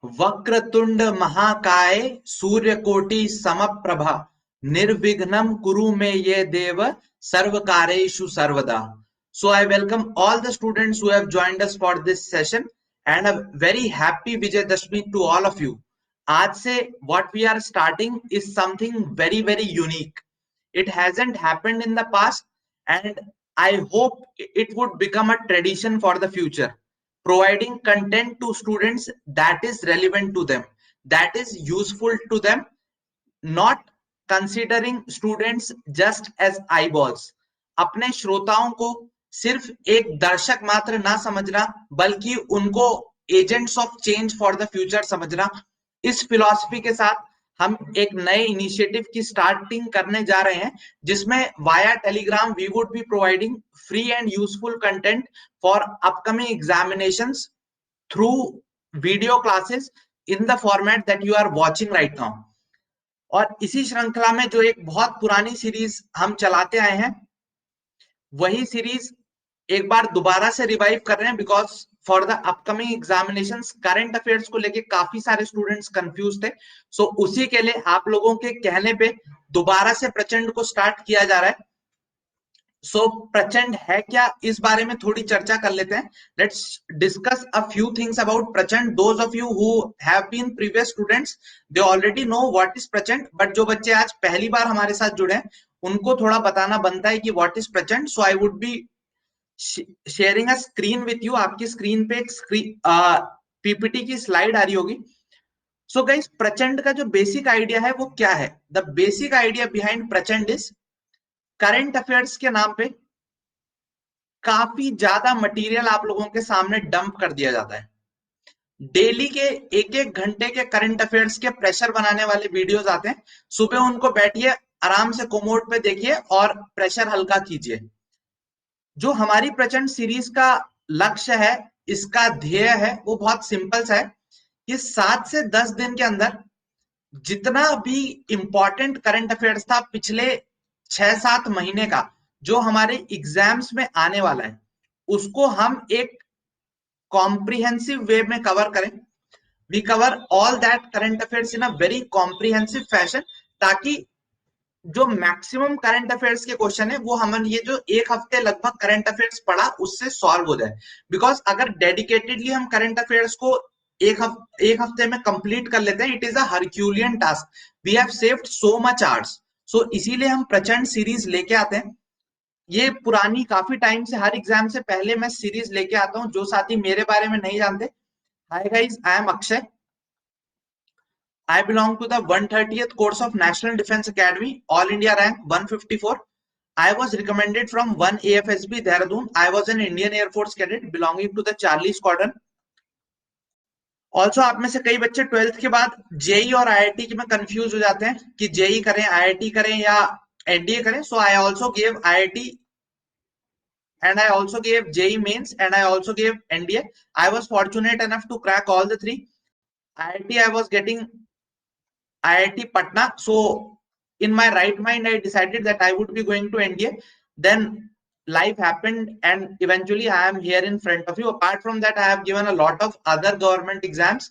वक्रतुंड महाकाय सूर्यकोटि समप्रभा निर्विघ्नं कुरु मे ये देव सर्वकारेषु सर्वदा. So I welcome all the students who have joined us for this session and a very happy Vijayadashmi to all of you. आज से what we are starting is something very very unique. It hasn't happened in the past and I hope it would become a tradition for the future, providing content to students that is relevant to them, that is useful to them, not considering students just as eyeballs. अपने श्रोताओं को सिर्फ एक दर्शक मात्र ना समझना, बल्कि उनको agents of change for the future समझना. इस फिलॉसफी के साथ हम एक नए इनिशिएटिव की स्टार्टिंग करने जा रहे हैं, जिसमें via Telegram we would be providing free and useful content for upcoming examinations through video classes in the format that you are watching right now. और इसी श्रृंखला में जो एक बहुत पुरानी सीरीज हम चलाते आए हैं, वही सीरीज एक बार दोबारा से रिवाइव कर रहे हैं, because for the upcoming examinations current affairs को लेके काफी सारे स्टूडेंट्स कंफ्यूज थे. सो उसी के लिए आप लोगों के कहने पे दोबारा से प्रचंड को स्टार्ट किया जा रहा है. सो प्रचंड है क्या, इस बारे में थोड़ी चर्चा कर लेते हैं. Let's discuss a few things about Prachand. Those of you who have been previous students, they already know what is Prachand, but जो बच्चे आज पहली बार हमारे साथ जुड़े हैं उनको थोड़ा बताना बनता है कि what is Prachand. So I would be sharing a screen with you. आपकी स्क्रीन पे एक पीपीटी की स्लाइड आ रही होगी. सो गाइस, प्रचंड का जो बेसिक आइडिया है वो क्या है? द बेसिक आइडिया बिहाइंड प्रचंड इज, करंट अफेयर्स के नाम पे काफी ज्यादा मटेरियल आप लोगों के सामने डंप कर दिया जाता है. डेली के एक एक घंटे के करंट अफेयर्स के प्रेशर बनाने वाले वीडियोस आते हैं. सुबह उनको बैठिए, आराम से कोमोड पे देखिए और प्रेशर हल्का कीजिए. जो हमारी प्रचंड सीरीज का लक्ष्य है, इसका ध्येय है, वो बहुत सिंपल सा है कि 7 से 10 दिन के अंदर जितना भी इंपॉर्टेंट करंट अफेयर्स था पिछले 6-7 महीने का, जो हमारे एग्जाम्स में आने वाला है, उसको हम एक कॉम्प्रिहेंसिव वे में कवर करें. We cover all that current affairs in a very comprehensive fashion, ताकि जो मैक्सिमम करंट अफेयर्स के क्वेश्चन है वो हम ये जो एक हफ्ते लगभग करंट अफेयर्स पढ़ा उससे सॉल्व हो जाए. बिकॉज अगर डेडिकेटेडली हम करंट अफेयर्स को एक हफ्ते में कंप्लीट कर लेते हैं, it is a herculean task. We have saved so much hours. So इसीलिए हम प्रचंड सीरीज लेके आते हैं. ये पुरानी काफी टाइम से, हर एग्जाम से पहले मैं सीरीज लेके आता हूँ. जो साथी मेरे बारे में नहीं जानते, hi guys, I am Akshay. I belong to the 130th course of National Defence Academy, All India rank 154. I was recommended from 1 AFSB Dehradun. I was an Indian Air Force cadet belonging to the Charlie Squadron. Also आप में से कई बच्चे 12th के बाद JEE और IIT में confuse हो जाते हैं कि जेई करें, आईआईटी करें या एनडीए करें. So I also gave IIT and I also gave JEE mains and I also gave NDA. I was fortunate enough to crack all the three. IIT I was getting IIT Patna. So in my right mind, I decided that I would be going to NDA. Then life happened and eventually I am here in front of you. Apart from that, I have given a lot of other government exams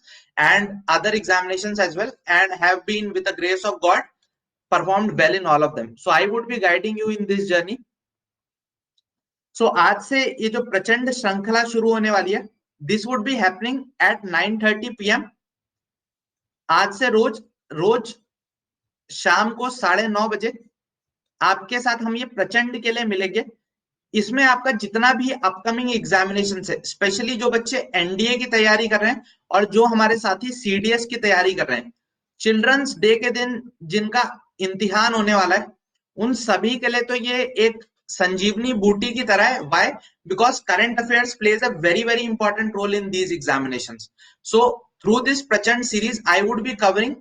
and other examinations as well, and have been, with the grace of God, performed well in all of them. So I would be guiding you in this journey. So आज से ये जो प्रचंड श्रृंखला शुरू होने वाली है, this would be happening at 9:30 PM. आज से रोज शाम को 9:30 बजे आपके साथ हम ये प्रचंड के लिए मिलेंगे. इसमें आपका जितना भी अपकमिंग एग्जामिनेशन है, स्पेशली जो बच्चे एनडीए की तैयारी कर रहे हैं और जो हमारे साथी सीडीएस की तैयारी कर रहे हैं, चिल्ड्रंस डे के दिन जिनका इम्तिहान होने वाला है, उन सभी के लिए तो ये एक संजीवनी बूटी की तरह है. Why? Because current affairs plays a very very important role in these examinations. So through this Prachand series I would be covering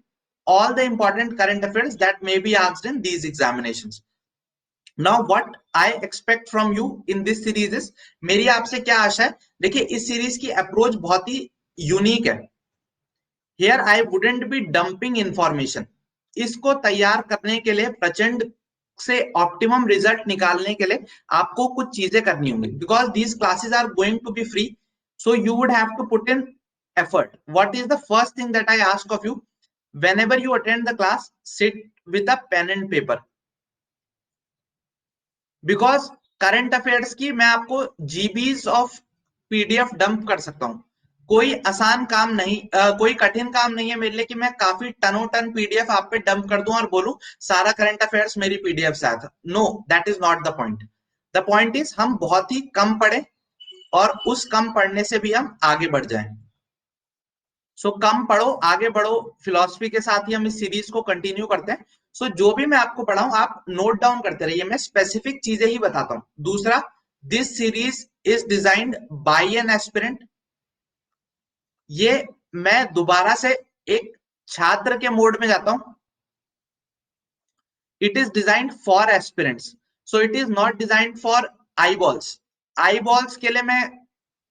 all the important current affairs that may be asked in these examinations. Now what I expect from you in this series is, मेरी आपसे क्या आशा है? देखिए, इस series की approach बहुत ही unique है. Here I wouldn't be dumping information. इसको तैयार करने के लिए, प्रचंड से ऑप्टिमम रिजल्ट निकालने के लिए आपको कुछ चीजें करनी होंगी. Because these classes are going to be free, so you would have to put in effort. What is the first thing that I ask of you? Whenever you attend the class, sit with a pen and paper. Because current affairs की मैं आपको GBs of PDF dump कर सकता हूं. कोई आसान काम नहीं, कोई कठिन काम नहीं है मेरे लिए कि मैं काफी टनों टन पीडीएफ आप पे डंप कर दूं और बोलूं सारा करंट अफेयर्स मेरी पीडीएफ से आया था. No, that is not the point. The point is हम बहुत ही कम पढ़े और उस कम पढ़ने से भी हम आगे बढ़ जाएं. सो कम पढ़ो, आगे बढ़ो फिलॉसफी के साथ ही हम इस सीरीज को कंटिन्यू करते हैं. सो जो भी मैं आपको पढ़ाऊं आप नोट डाउन करते रहिए, मैं स्पेसिफिक चीजें ही बताता हूं. दूसरा, this series is designed by an aspirant. ये मैं दोबारा से एक छात्र के मोड में जाता हूं. It is designed for aspirants, so it is not designed for I balls. I balls के लिए मैं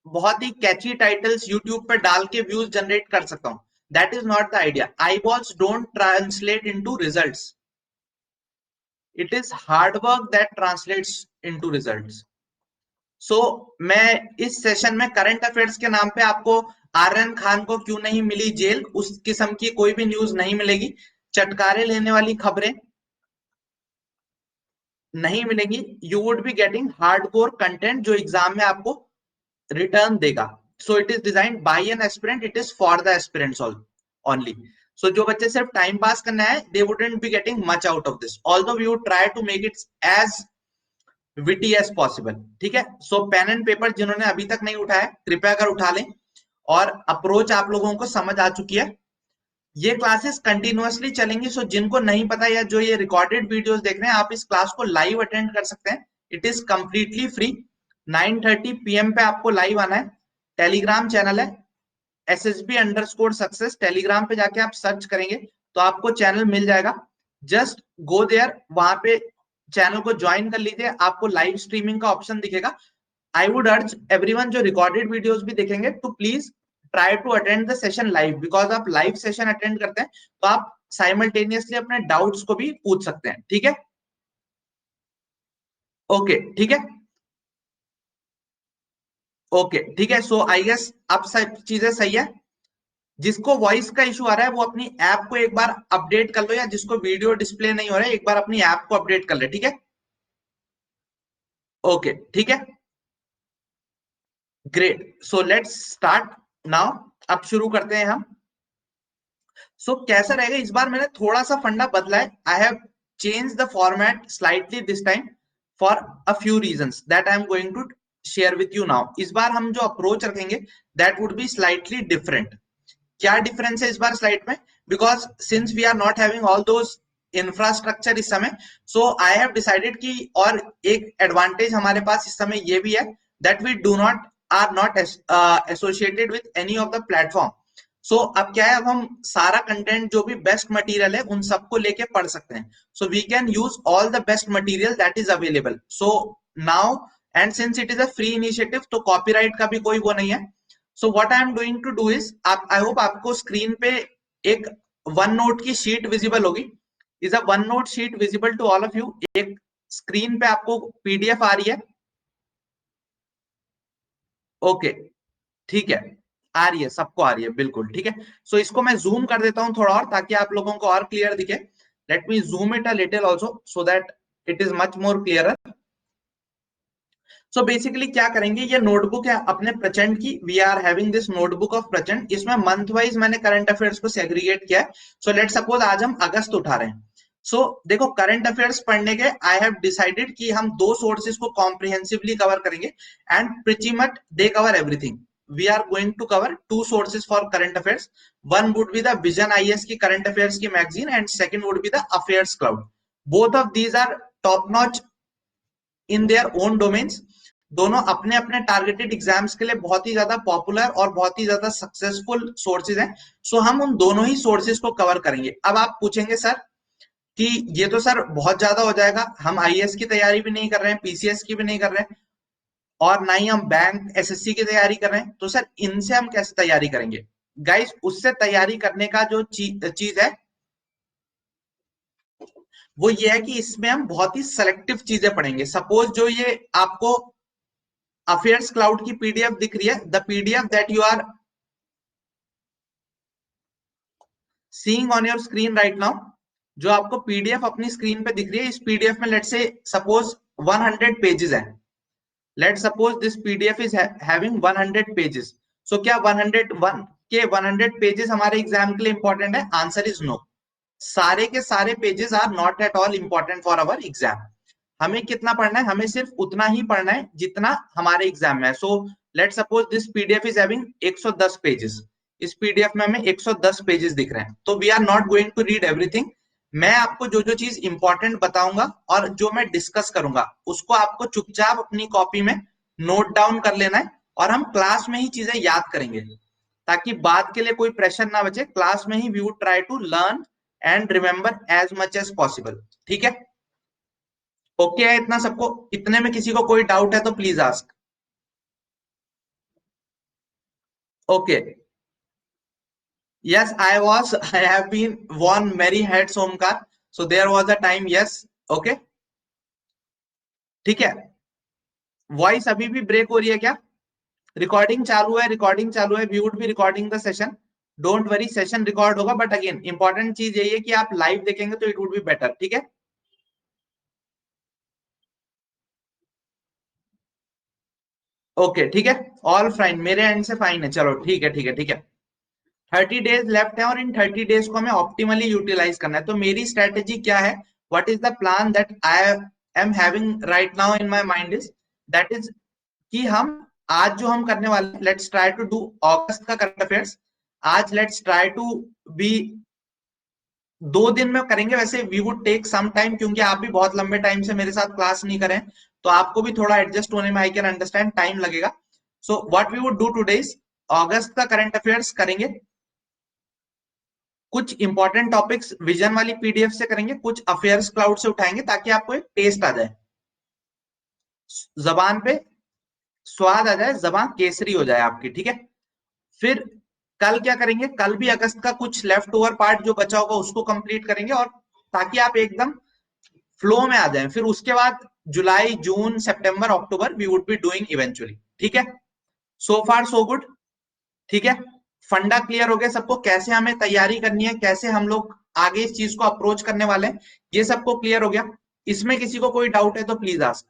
बहुत ही कैची टाइटल्स यूट्यूब पे डाल के व्यूज जनरेट कर सकता हूं. That is not the idea. Eyeballs don't translate into results. It is hard work that translates into results. So मैं इस सेशन में करंट अफेयर्स के नाम पे आपको आर्यन खान को क्यों नहीं मिली जेल, उस किस्म की कोई भी न्यूज नहीं मिलेगी. चटकारे लेने वाली खबरें नहीं मिलेंगी. You would be getting hardcore content जो एग्जाम में आपको रिटर्न देगा. So it is designed by an aspirant, it is for the aspirants only. So जो बच्चे सिर्फ टाइम पास करना है, they wouldn't be getting much out of this, although we would try to make it as witty as possible. ठीक है. सो pen and paper जिन्होंने अभी तक नहीं उठाया कृपया कर उठा लें. और अप्रोच आप लोगों को समझ आ चुकी है. ये क्लासेस कंटिन्यूअसली चलेंगी. सो जिनको नहीं पता या जो ये रिकॉर्डेड वीडियोस देख रहे हैं, आप इस क्लास को लाइव अटेंड कर सकते हैं. It is completely free. 9:30 PM पे आपको लाइव आना है. टेलीग्राम चैनल है SSB_success. टेलीग्राम पे जाके आप सर्च करेंगे तो आपको चैनल मिल जाएगा. जस्ट गो देयर, वहां पे चैनल को ज्वाइन कर लीजिए. आपको लाइव स्ट्रीमिंग का ऑप्शन दिखेगा. आई वुड अर्ज एवरीवन जो रिकॉर्डेड वीडियोस भी देखेंगे to please try to attend the session live. Because आप लाइव सेशन अटेंड करते हैं तो आप साइमल्टेनियसली अपने डाउट्स को भी पूछ सकते हैं. ठीक है. ओके, ठीक है. ओके, ठीक है. सो आई गेस अब सब चीजें सही है. जिसको वॉइस का इशू आ रहा है वो अपनी ऐप को एक बार अपडेट कर लो, या जिसको वीडियो डिस्प्ले नहीं हो रहा है एक बार अपनी ऐप को अपडेट कर ले. ठीक है. ओके, ठीक है. Great. So let's start now. अब शुरू करते हैं हम. सो कैसा रहेगा इस बार, मैंने थोड़ा सा फंडा बदला है. I have change the format slightly this time for a few reasons that I am going to share with you now. इस बार हम जो अप्रोच रखेंगे that would be slightly different. क्या डिफरेंस है इस बार स्लाइड में? Because since we are not having all those infrastructure इस समय, सो आई हैव डिसाइडेड कि, और एक एडवांटेज हमारे पास इस समय ये भी है that we do not are not associated with any of the platform. So अब क्या है, अब हम सारा कंटेंट जो भी बेस्ट मटेरियल है उन सबको लेके पढ़ सकते हैं. So we can use all the best material that is available. So now, and since it is a free initiative तो कॉपीराइट का भी कोई वो नहीं है. So what I am doing to do is, आप, आई होप आपको screen पे एक वन नोट की शीट विजिबल होगी. Is a OneNote sheet visible to all of you? एक स्क्रीन पे आपको पीडीएफ आ रही है. ओके, ठीक है. आ रही है, सबको आ रही है, बिल्कुल ठीक है. सो इसको मैं जूम कर देता हूं थोड़ा और, ताकि आप लोगों को और क्लियर दिखे. Let me zoom it a little also so that it is much more clear. So basically क्या करेंगे, ये नोटबुक है अपने प्रचंड की. We are having this notebook of Prachand. इसमें मंथ वाइज मैंने करंट अफेयर्स को सेग्रीगेट किया है. सो लेट सपोज आज हम अगस्त उठा रहे हैं. सो देखो, करंट अफेयर्स पढ़ने के आई हैव डिसाइडेड कि हम दो सोर्सेज को कॉम्प्रिहेंसिवली कवर करेंगे. And pretty much they cover everything. We are going to cover two sources for current affairs. One would be the Vision IAS की करंट अफेयर्स की magazine, and second would be the Affairs Cloud. Both of these are top notch in their own domains. दोनों अपने अपने targeted exams के लिए बहुत ही ज्यादा popular और बहुत ही ज्यादा सक्सेसफुल सोर्सेज हैं. सो हम उन दोनों ही सोर्सेज को कवर करेंगे. अब आप पूछेंगे सर कि ये तो सर बहुत ज्यादा हो जाएगा, हम आईएएस की तैयारी भी नहीं कर रहे हैं, पीसीएस की भी नहीं कर रहे हैं, और ना ही हम बैंक एसएससी की तैयारी कर रहे हैं, तो सर इनसे हम कैसे तैयारी करेंगे? गाइस, उससे तैयारी करने का जो चीज है वो ये है कि इसमें हम बहुत ही सेलेक्टिव चीजें पढ़ेंगे. सपोज जो ये आपको अफेयर्स क्लाउड की पीडीएफ दिख रही है, the PDF that you are seeing on your screen right now, जो आपको पीडीएफ अपनी स्क्रीन पे दिख रही है, इस पीडीएफ में लेट्स से सपोज 100 पेजेस है। Let suppose this PDF is having 100 pages. So क्या 101 के 100 पेजेस हमारे एग्जाम के लिए इंपॉर्टेंट है? Answer is no. सारे के सारे pages are not at all important for our exam. हमें कितना पढ़ना है? हमें सिर्फ उतना ही पढ़ना है जितना हमारे एग्जाम में है। So let suppose this PDF is having 110 pages. इस पीडीएफ में हमें 110 पेजेस दिख रहे हैं, तो we are not going to read everything. मैं आपको जो जो चीज इंपॉर्टेंट बताऊंगा और जो मैं डिस्कस करूंगा उसको आपको चुपचाप अपनी कॉपी में नोट डाउन कर लेना है, और हम क्लास में ही चीजें याद करेंगे ताकि बाद के लिए कोई प्रेशर ना बचे। क्लास में ही we would try to learn and remember as much as possible. ठीक है? ओके है इतना सबको? इतने में किसी को कोई डाउट है तो please ask. Okay, yes I have been warned मेरी heads Omkar, so there was a time, yes. Okay, ठीक है। वॉइस अभी भी ब्रेक हो रही है क्या? रिकॉर्डिंग चालू है, रिकॉर्डिंग चालू है, we would be recording the session. Don't worry, session record होगा, बट अगेन इंपॉर्टेंट चीज यही है कि आप लाइव देखेंगे तो इट वुड बी बेटर। ठीक है? ओके, ठीक है, ऑल फाइन, मेरे एंड से फाइन है। चलो ठीक है, ठीक है, ठीक है। 30 डेज लेफ्ट है और इन 30 डेज को हमें ऑप्टिमली यूटिलाइज करना है। तो मेरी स्ट्रेटेजी क्या है? What is the plan that I am having right now in my mind is that is कि हम आज जो हम करने वाले, लेट्स ट्राई टू डू अगस्त का करंट अफेयर्स। आज लेट्स ट्राई टू बी 2 दिन में करेंगे। वैसे we would take some time, क्योंकि आप भी बहुत लंबे टाइम से मेरे साथ क्लास नहीं करें, तो आपको भी थोड़ा एडजस्ट होने में आई कैन अंडरस्टैंड टाइम लगेगा। So what we would do today is अगस्त का करंट अफेयर्स करेंगे। कुछ इंपॉर्टेंट टॉपिक्स विजन वाली पीडीएफ से करेंगे, कुछ अफेयर्स क्लाउड से उठाएंगे ताकि आपको एक टेस्ट आ जाए, जबान पे स्वाद आ जाए, जबान केसरी हो जाए आपकी। ठीक है? फिर कल क्या करेंगे? कल भी अगस्त का कुछ लेफ्ट ओवर पार्ट जो बचा होगा उसको कंप्लीट करेंगे, और ताकि आप एकदम फ्लो में आ जाएं। फिर उसके बाद जुलाई, जून, सितंबर, अक्टूबर we would be doing eventually. ठीक है? So far so good. ठीक है? फंडा क्लियर हो गया सबको, कैसे हमें तैयारी करनी है, कैसे हम लोग आगे इस चीज को अप्रोच करने वाले हैं, ये सबको क्लियर हो गया। इसमें किसी को कोई डाउट है तो please ask.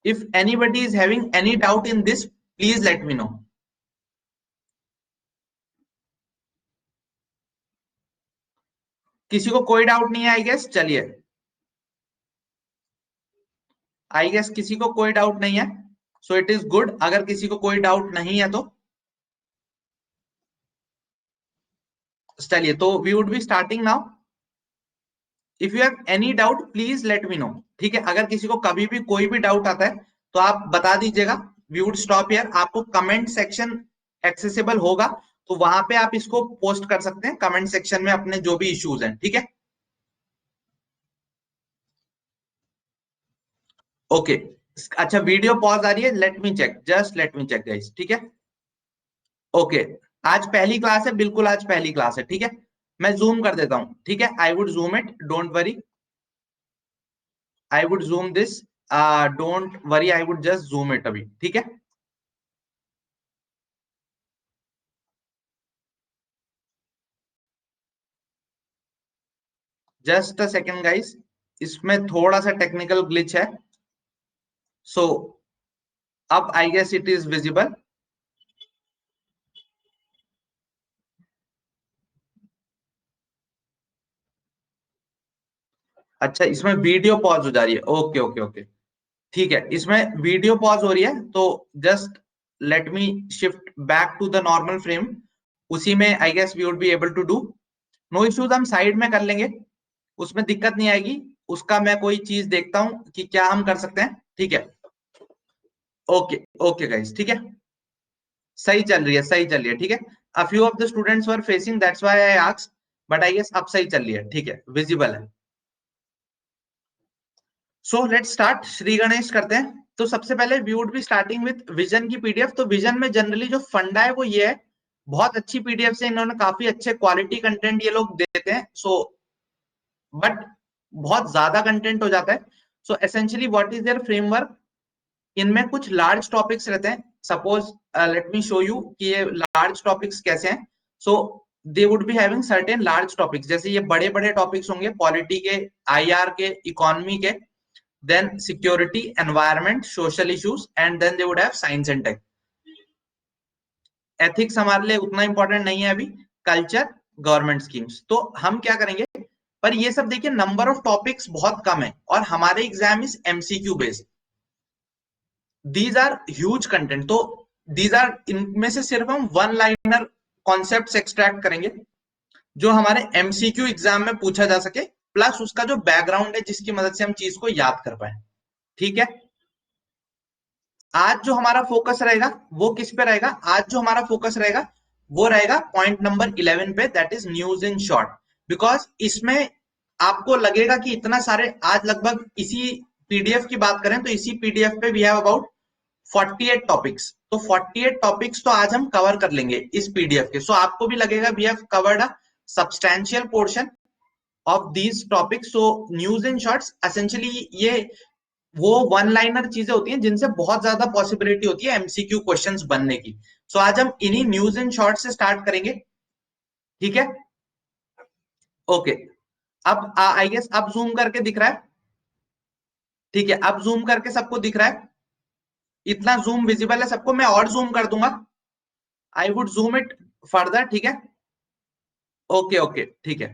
If anybody is having any doubt in this, please let me no. किसी को कोई डाउट नहीं है आई गेस? चलिए, आई गेस किसी को कोई डाउट नहीं है, सो इट इज गुड। अगर किसी को कोई डाउट नहीं है तो चलिए, तो we would be starting now. If you have any doubt please let me know. ठीक है? अगर किसी को कभी भी कोई भी डाउट आता है तो आप बता दीजिएगा। We would stop here. आपको कमेंट सेक्शन एक्सेसिबल होगा, तो वहां पे आप इसको पोस्ट कर सकते हैं कमेंट सेक्शन में अपने जो भी इश्यूज हैं। ठीक है? ओके, अच्छा, वीडियो पॉज आ रही है, let me check, just let me check guys. ठीक है? ओके, आज पहली क्लास है, बिल्कुल आज पहली क्लास है। ठीक है? मैं जूम कर देता हूं। ठीक है? I would zoom it, don't worry. I would zoom this, don't worry, I would just zoom it अभी। ठीक है? जस्ट अ सेकेंड गाइस, इसमें थोड़ा सा टेक्निकल ग्लिच है। सो अब I guess it is visible. अच्छा, इसमें वीडियो पॉज हो जा रही है। ओके ओके ओके, ठीक है, इसमें वीडियो पॉज हो रही है, तो just let me shift back to the normal frame. उसी में I guess we would be able to do. No issues, हम साइड में कर लेंगे, उसमें दिक्कत नहीं आएगी। उसका मैं कोई चीज देखता हूं कि क्या हम कर सकते हैं। ठीक है? ओके ओके गाइस, ठीक है, सही चल रही है, सही चल रही है। ठीक है? A few of the students were facing, that's why I asked, but I guess अब सही चल रही है। ठीक है, विजिबल है। So let's start, Shri Ganesh करते हैं। तो सबसे पहले we would be starting with vision की पीडीएफ। तो विजन में जनरली जो फंडा है वो ये है, बहुत अच्छी पीडीएफ से, इन्होंने काफी अच्छे क्वालिटी कंटेंट ये लोग देते हैं। सो बट बहुत ज्यादा कंटेंट हो जाता है। So essentially what is their framework? इनमें कुछ लार्ज टॉपिक्स रहते हैं. Suppose let me show you कि ये लार्ज टॉपिक्स कैसे हैं. So they would be having certain large topics, जैसे ये बड़े बड़े टॉपिक्स होंगे पॉलिटी के, आईआर के, इकोनॉमी के, then security, environment, social issues, and then they would have science and tech. Ethics हमारे लिए उतना इंपॉर्टेंट नहीं है अभी. Culture, government schemes. तो हम क्या करेंगे, पर ये सब देखिए नंबर ऑफ टॉपिक्स बहुत कम है और हमारे exam is MCQ based. These are huge content. तो दीज आर, इनमें से सिर्फ हम वन लाइनर कॉन्सेप्ट्स एक्सट्रैक्ट करेंगे जो हमारे एमसीक्यू एग्जाम में पूछा जा सके, प्लस उसका जो बैकग्राउंड है जिसकी मदद से हम चीज को याद कर पाए. ठीक है. आज जो हमारा फोकस रहेगा वो किस पे रहेगा, आज जो हमारा फोकस रहेगा वो रहेगा पॉइंट नंबर 11 पे, that is news in short. Because इसमें आपको लगेगा कि इतना सारे, आज लगभग इसी पीडीएफ की बात करें तो इसी पीडीएफ पे वी हैव अबाउट 48 टॉपिक्स. तो 48 टॉपिक्स तो आज हम कवर कर लेंगे इस पीडीएफ के. सो आपको भी लगेगा we have covered a substantial portion of these topics. So news in shorts essentially ये वो वन लाइनर चीजें होती हैं जिनसे बहुत ज्यादा पॉसिबिलिटी होती है एमसीक्यू क्वेश्चंस बनने की. सो आज हम इन्हीं न्यूज इन शॉर्ट से स्टार्ट करेंगे. ठीक है. ओके. अब आई गेस अब जूम करके दिख रहा है. ठीक है, अब जूम करके सबको दिख रहा है. इतना जूम विजिबल है सबको. मैं और जूम कर दूंगा. I would zoom it further. ठीक है. ओके ओके ठीक है.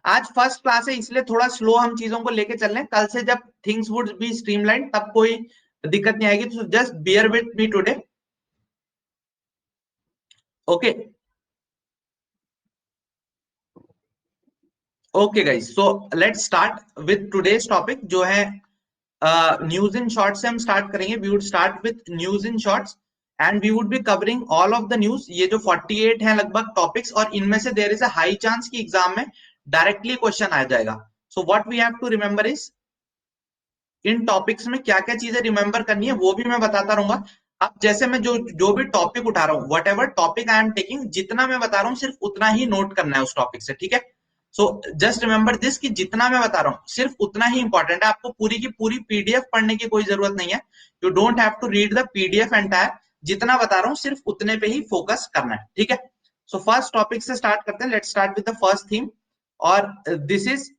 आज फर्स्ट क्लास है इसलिए थोड़ा स्लो हम चीजों को लेके चल रहे हैं. कल से जब थिंग्स वुड बी स्ट्रीमलाइन तब कोई दिक्कत नहीं आएगी. तो just bear with me today. Okay okay guys, so let's start with today's topic जो है न्यूज इन शॉर्ट से हम स्टार्ट करेंगे. We would start with news in shorts and we would be covering all of the news. ये जो 48 हैं लगभग topics, और इनमें से there is a high chance कि एग्जाम में डायरेक्टली क्वेश्चन आ जाएगा. So what we have to remember is, in topics में क्या क्या चीजें रिमेंबर करनी है वो भी मैं बताता रहूंगा. अब जैसे मैं जो जो भी टॉपिक उठा रहा हूँ, what ever topic I am taking, जितना मैं बता रहा हूँ सिर्फ उतना ही नोट करना है उस टॉपिक से. ठीक है. सो जस्ट रिमेंबर दिस कि जितना मैं बता रहा हूँ सिर्फ उतना ही इंपॉर्टेंट है. आपको पूरी की पूरी पीडीएफ पढ़ने की कोई जरूरत नहीं है. You don't have to read the PDF entire. जितना बता रहा हूँ सिर्फ उतने पे ही फोकस करना है. ठीक है. सो फर्स्ट टॉपिक से स्टार्ट करते हैं. Let's start with the first theme, और दिस इज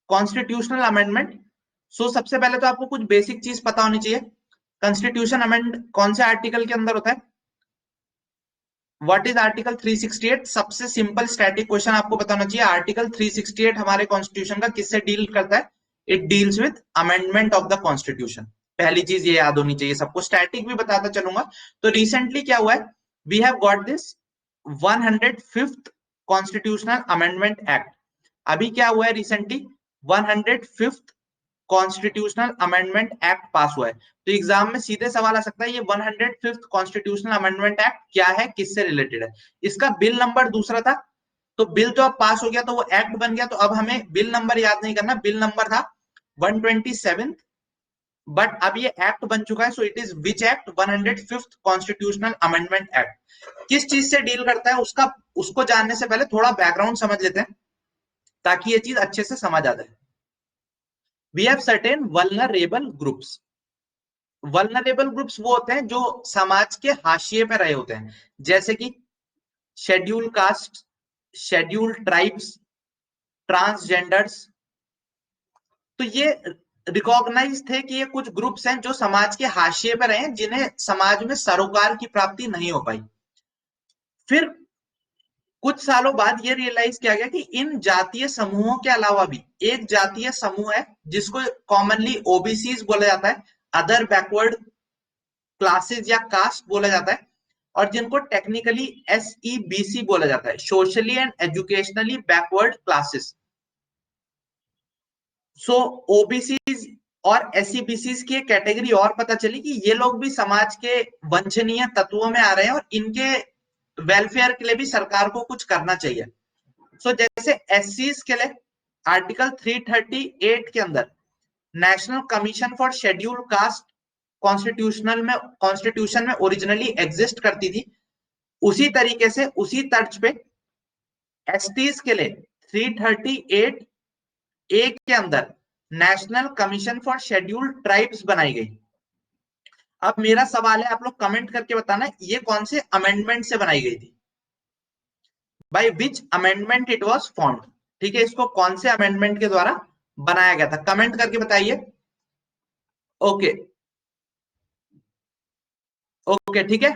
कॉन्स्टिट्यूशनल अमेंडमेंट. सो सबसे पहले तो आपको कुछ बेसिक चीज पता होनी चाहिए. कॉन्स्टिट्यूशन अमेंड कौन से आर्टिकल के अंदर होता है? What is article 368? सबसे सिंपल स्टैटिक क्वेश्चन आपको पता होना चाहिए. आर्टिकल 368 हमारे कॉन्स्टिट्यूशन का किससे डील करता है? It deals with amendment of the constitution. पहली चीज ये याद होनी चाहिए सबको. स्टैटिक भी बताता चलूंगा. तो रिसेंटली क्या हुआ है, we have got this 105th constitutional amendment act. अभी क्या हुआ है recently, 105th constitutional amendment act pass हुआ है. तो एग्जाम में सीधे सवाल आ सकता है ये 105th कॉन्स्टिट्यूशनल अमेंडमेंट एक्ट क्या है, किससे रिलेटेड है. इसका बिल नंबर दूसरा था. तो बिल तो अब पास हो गया तो वो एक्ट बन गया, तो अब हमें बिल नंबर याद नहीं करना. बिल नंबर था 127th, बट अब ये एक्ट बन चुका है. सो it is which act? 105th constitutional amendment act. किस चीज से डील करता है उसका, उसको जानने से पहले थोड़ा बैकग्राउंड समझ लेते हैं ताकि ये चीज अच्छे से समझ आ जाए. We have certain vulnerable groups. Vulnerable groups वो होते हैं जो समाज के हाशिए पे रहे होते हैं, जैसे कि schedule caste, schedule tribes, transgenders. तो ये रिकॉग्नाइज थे कि ये कुछ ग्रुप्स हैं जो समाज के हाशिए पे रहे हैं, जिन्हें समाज में सरोकार की प्राप्ति नहीं हो पाई. फिर कुछ सालों बाद ये रियलाइज किया गया कि इन जातीय समूहों के अलावा भी एक जातीय समूह है जिसको कॉमनली ओबीसी बोला जाता है, अदर बैकवर्ड क्लासेस या कास्ट बोला जाता है, और जिनको टेक्निकली एसईबीसी बोला जाता है, socially and educationally backward classes. So OBC और एसईबीसी की एक कैटेगरी और पता चली कि ये लोग भी समाज के वंचनीय तत्वों में आ रहे हैं और इनके वेलफेयर के लिए भी सरकार को कुछ करना चाहिए. सो जैसे एससीज के लिए आर्टिकल 338 के अंदर national Commission for schedule caste constitution में ओरिजिनली एग्जिस्ट करती थी, उसी तरीके से उसी तर्ज पे एसटीज के लिए 338 ए के अंदर national Commission for Scheduled Tribes बनाई गई। अब मेरा सवाल है, आप लोग कमेंट करके बताना ये कौन से अमेंडमेंट से बनाई गई थी, by which amendment it was formed. ठीक है, इसको कौन से अमेंडमेंट के द्वारा बनाया गया था, कमेंट करके बताइए। ओके ओके ठीक है,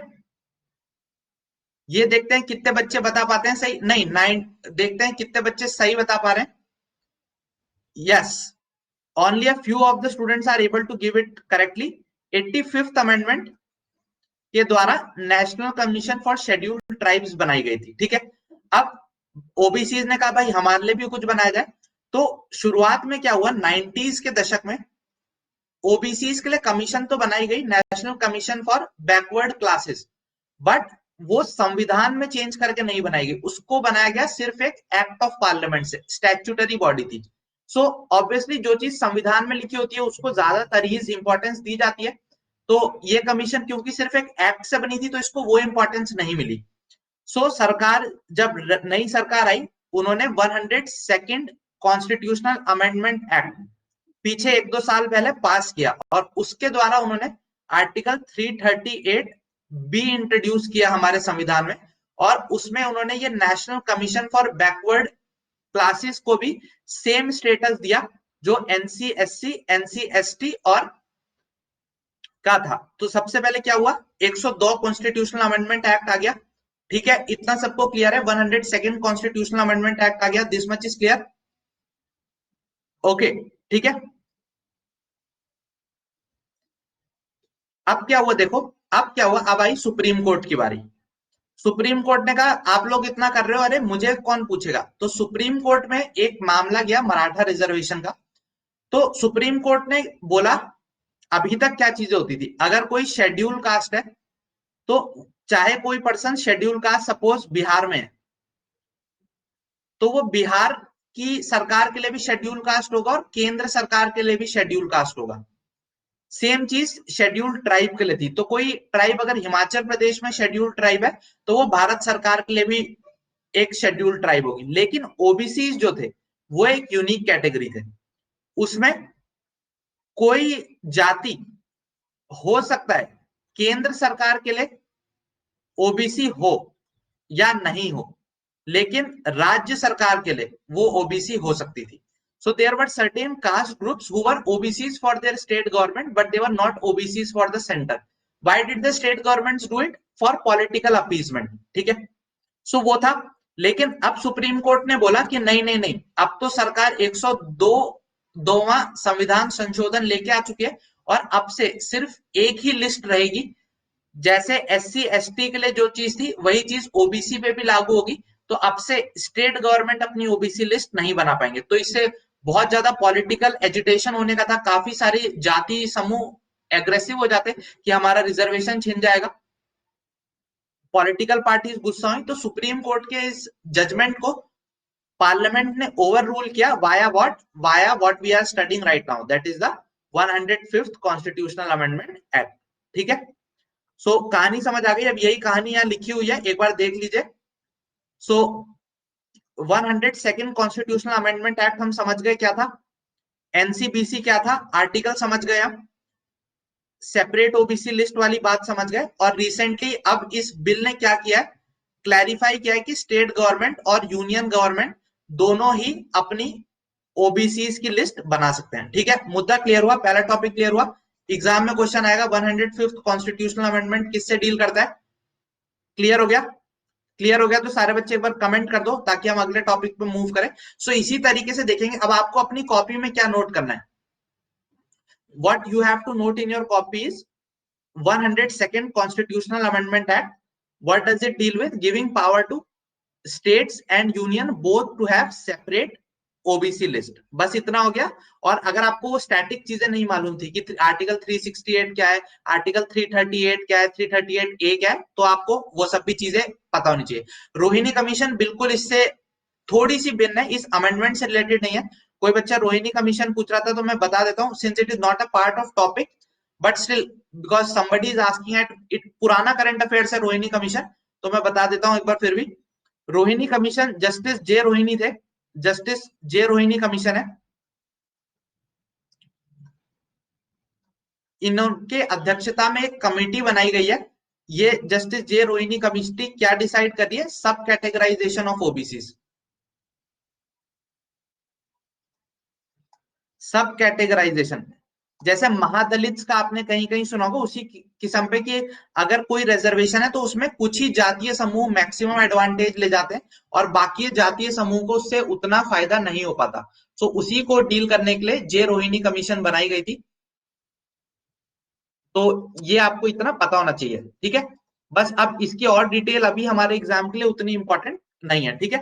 ये देखते हैं कितने बच्चे बता पाते हैं सही, नहीं 9, देखते हैं कितने बच्चे सही बता पा रहे हैं। Yes, only a few of the students are able to give it correctly. 85th amendment के द्वारा National Commission for Scheduled Tribes बनाई गई थी। ठीक है, अब ओबीसी ने कहा भाई हमारे लिए भी कुछ बनाया जाए, तो शुरुआत में क्या हुआ, 90s के दशक में ओबीसी के लिए कमीशन तो बनाई गई, national Commission for backward classes, but वो संविधान में चेंज करके नहीं बनाई गई, उसको बनाया गया सिर्फ एक एक्ट ऑफ पार्लियामेंट से, स्टैट्यूटरी बॉडी थी। सो ऑब्वियसली जो चीज संविधान में लिखी होती है उसको ज्यादातर ही इंपॉर्टेंस दी जाती है, तो ये कमीशन क्योंकि सिर्फ एक एक्ट से बनी थी तो इसको वो इंपॉर्टेंस नहीं मिली। सो सरकार, जब नई सरकार आई, उन्होंने 102nd कॉन्स्टिट्यूशनल अमेंडमेंट एक्ट पीछे 1-2 साल पहले पास किया, और उसके द्वारा उन्होंने आर्टिकल 338 बी इंट्रोड्यूस किया हमारे संविधान में, और उसमें उन्होंने ये national Commission for backward classes को भी सेम स्टेटस दिया जो एनसी एससी, एनसी एसटी और का था। तो सबसे पहले क्या हुआ, 102 कॉन्स्टिट्यूशनल अमेंडमेंट एक्ट आ गया। ठीक है, इतना सबको क्लियर है, 102nd कॉन्स्टिट्यूशनल अमेंडमेंट एक्ट आ गया, this much is clear. Okay ठीक है, अब क्या हुआ देखो, अब क्या हुआ, अब आई सुप्रीम कोर्ट की बारी। सुप्रीम कोर्ट ने कहा आप लोग इतना कर रहे हो, अरे मुझे कौन पूछेगा, तो सुप्रीम कोर्ट में एक मामला गया मराठा रिजर्वेशन का। तो सुप्रीम कोर्ट ने बोला, अभी तक क्या चीजें होती थी, अगर कोई शेड्यूल कास्ट है, तो चाहे कोई person schedule caste suppose Bihar में है, तो वो बिहार की सरकार के लिए भी शेड्यूल कास्ट होगा और केंद्र सरकार के लिए भी शेड्यूल कास्ट होगा। सेम चीज शेड्यूल्ड ट्राइब के लिए थी, तो कोई ट्राइब अगर हिमाचल प्रदेश में शेड्यूल्ड ट्राइब है तो वो भारत सरकार के लिए भी एक शेड्यूल्ड ट्राइब होगी। लेकिन ओबीसी जो थे वो एक यूनिक कैटेगरी थे, उसमें कोई जाति हो सकता है केंद्र सरकार के लिए ओबीसी हो या नहीं हो, लेकिन राज्य सरकार के लिए वो ओबीसी हो सकती थी। So there were certain caste groups who were OBCs for their state government, but they were not OBCs for the center. Why did the state governments do it? For political appeasement. ठीक है, सो वो था। लेकिन अब supreme court ने बोला कि नहीं नहीं नहीं, अब तो सरकार 102वां संविधान संशोधन लेके आ चुकी है, और अब से सिर्फ एक ही लिस्ट रहेगी, जैसे एससी एसटी के लिए जो चीज थी वही चीज ओबीसी पे भी लागू होगी। तो अब से स्टेट गवर्नमेंट अपनी ओबीसी लिस्ट नहीं बना पाएंगे, तो इससे बहुत ज्यादा पॉलिटिकल एजिटेशन होने का था, काफी सारे जाति समूह एग्रेसिव हो जाते कि हमारा रिजर्वेशन छिन जाएगा, पॉलिटिकल पार्टीज गुस्सा हुई, तो सुप्रीम कोर्ट के इस जजमेंट को पार्लियामेंट ने ओवर रूल किया, via what we are studying right now, that is the 105th constitutional amendment act. ठीक है, सो कहानी समझ आ गई, अब यही कहानी यहाँ लिखी हुई है, एक बार देख लीजिए। सो 102nd कॉन्स्टिट्यूशनल अमेंडमेंट एक्ट हम समझ गए क्या था, एनसीबीसी क्या था, आर्टिकल समझ गए हम, सेपरेट ओबीसी लिस्ट वाली बात समझ गए, और रिसेंटली अब इस बिल ने क्या किया है, क्लैरिफाई किया है कि स्टेट गवर्नमेंट और यूनियन गवर्नमेंट दोनों ही अपनी ओबीसी की लिस्ट बना सकते हैं। ठीक है, मुद्दा क्लियर हुआ, पहला टॉपिक क्लियर हुआ। एग्जाम में क्वेश्चन आएगा 105th कॉन्स्टिट्यूशनल अमेंडमेंट किससे डील करता है, क्लियर हो गया, क्लियर हो गया तो सारे बच्चे एक बार कमेंट कर दो ताकि हम अगले टॉपिक पे मूव करें। सो इसी तरीके से देखेंगे, अब आपको अपनी कॉपी में क्या नोट करना है, what you have to note in your copy is 102nd Constitutional Amendment Act. What does it deal with? Giving power to states and union both to have separate OBC list, बस इतना हो गया। और अगर आपको वो स्टैटिक चीजें नहीं मालूम थी कि आर्टिकल 368 क्या है, आर्टिकल 338 क्या है, 338 ए क्या है, तो आपको वो सब भी चीजें पता होनी चाहिए। रोहिणी कमीशन बिल्कुल इससे थोड़ी सी भिन्न है, इस अमेंडमेंट से रिलेटेड नहीं है। कोई बच्चा रोहिणी कमीशन पूछ रहा था तो मैं बता देता हूँ, since it is not a part of topic, but still because somebody is asking at it, पुराना करंट अफेयर्स है रोहिणी कमीशन, तो मैं बता देता हूं एक बार फिर भी। Rohini commission justice J Rohini थे, जस्टिस जे रोहिणी कमीशन है। इनके अध्यक्षता में एक कमेटी बनाई गई है। ये जस्टिस जे रोहिणी कमेटी क्या डिसाइड कर रही है? सब कैटेगराइजेशन ऑफ ओबीसी। सब कैटेगराइजेशन, जैसे महादलित का आपने कहीं कहीं सुना होगा, उसी किस्म पे कि अगर कोई रिजर्वेशन है तो उसमें कुछ ही जातीय समूह मैक्सिमम एडवांटेज ले जाते हैं और बाकी जातीय समूह को उससे उतना फायदा नहीं हो पाता। सो उसी को डील करने के लिए जे रोहिणी कमीशन बनाई गई थी। तो ये आपको इतना पता होना चाहिए, ठीक है। बस अब इसकी और डिटेल अभी हमारे एग्जाम के लिए उतनी इंपॉर्टेंट नहीं है, ठीक है।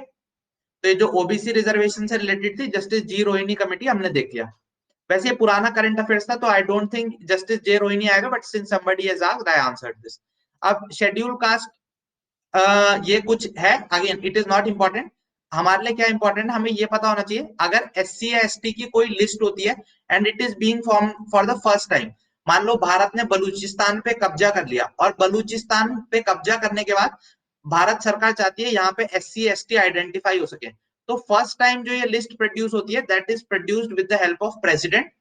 तो ये जो ओबीसी रिजर्वेशन से रिलेटेड थी, जस्टिस जी रोहिणी कमेटी, हमने देख लिया। वैसे ये पुराना करंट अफेयर्स था, तो I don't think justice J Rohini आएगा, but since somebody has asked I answered this. अब शेड्यूल कास्ट, ये कुछ है, again it is not important. हमारे लिए क्या इंपॉर्टेंट है, हमें ये पता होना चाहिए अगर एससी या एसटी की कोई लिस्ट होती है and it is being form for the first time. मान लो भारत ने बलूचिस्तान पे कब्जा कर लिया, और बलूचिस्तान पे कब्जा करने के बाद भारत सरकार चाहती है यहाँ पे एससी एसटी आइडेंटिफाई हो सके। तो फर्स्ट टाइम जो ये लिस्ट प्रोड्यूस होती है, that is produced with the help of president.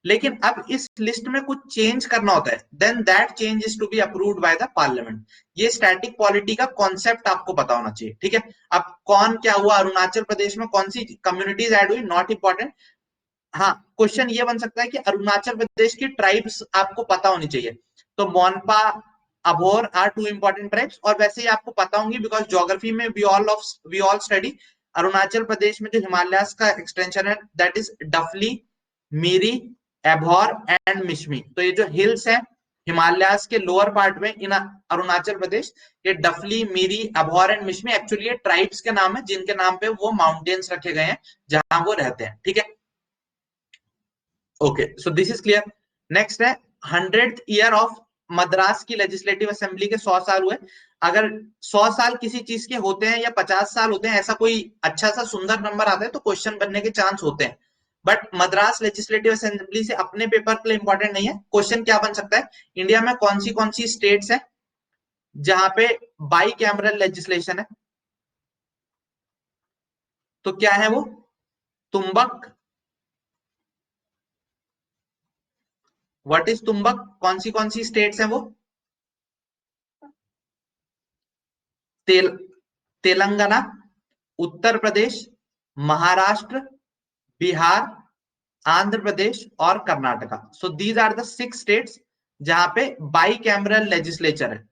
लेकिन अब इस लिस्ट में कुछ चेंज करना होता है, then that change is to be approved by the parliament. ये स्टैटिक पॉलिटी का कॉन्सेप्ट आपको पता होना चाहिए, ठीक है। अब कौन क्या हुआ, अरुणाचल प्रदेश में कौन सी कम्युनिटीज ऐड हुई, नॉट इंपॉर्टेंट। हाँ, क्वेश्चन ये बन सकता है कि अरुणाचल प्रदेश की ट्राइब्स आपको पता होनी चाहिए। तो Monpa, Abor are two important tribes, और वैसे ही आपको पता होंगी बिकॉज ज्योग्राफी में we all study. Arunachal Pradesh में जो हिमालयास का एक्सटेंशन है, that is Dafla, Miri, Abor and Mishmi. तो ये जो हिल्स है हिमालयास के लोअर पार्ट में इन अरुणाचल प्रदेश, ये डफली, मीरी, अभौर एंड मिश्मी एक्चुअली ये ट्राइब्स के नाम है जिनके नाम पे वो माउंटेन्स रखे गए हैं जहां वो रहते हैं, ठीक है। Okay, so this is clear. Next है 100th ईयर ऑफ मद्रास की लेजिस्लेटिव असेंबली के 100 साल हुए। अगर 100 साल किसी चीज के होते हैं या 50 साल होते हैं, ऐसा कोई अच्छा सा सुंदर नंबर आता है तो क्वेश्चन बनने के चांस होते हैं। बट मद्रास लेजिस्लेटिव असेंबली से अपने पेपर के लिए इंपॉर्टेंट नहीं है। क्वेश्चन क्या बन सकता है, इंडिया में कौन सी स्टेट्स है जहां पे बाई कैमरल लेजिस्लेशन है? तो क्या है वो? तुम्बक। व्हाट इज तुम्बक? कौन सी स्टेट्स हैं वो? तेल तेलंगाना, उत्तर प्रदेश, महाराष्ट्र, बिहार, आंध्र प्रदेश और Karnataka. So these are the 6 states जहां पे बाई कैमरल लेजिस्लेचर है,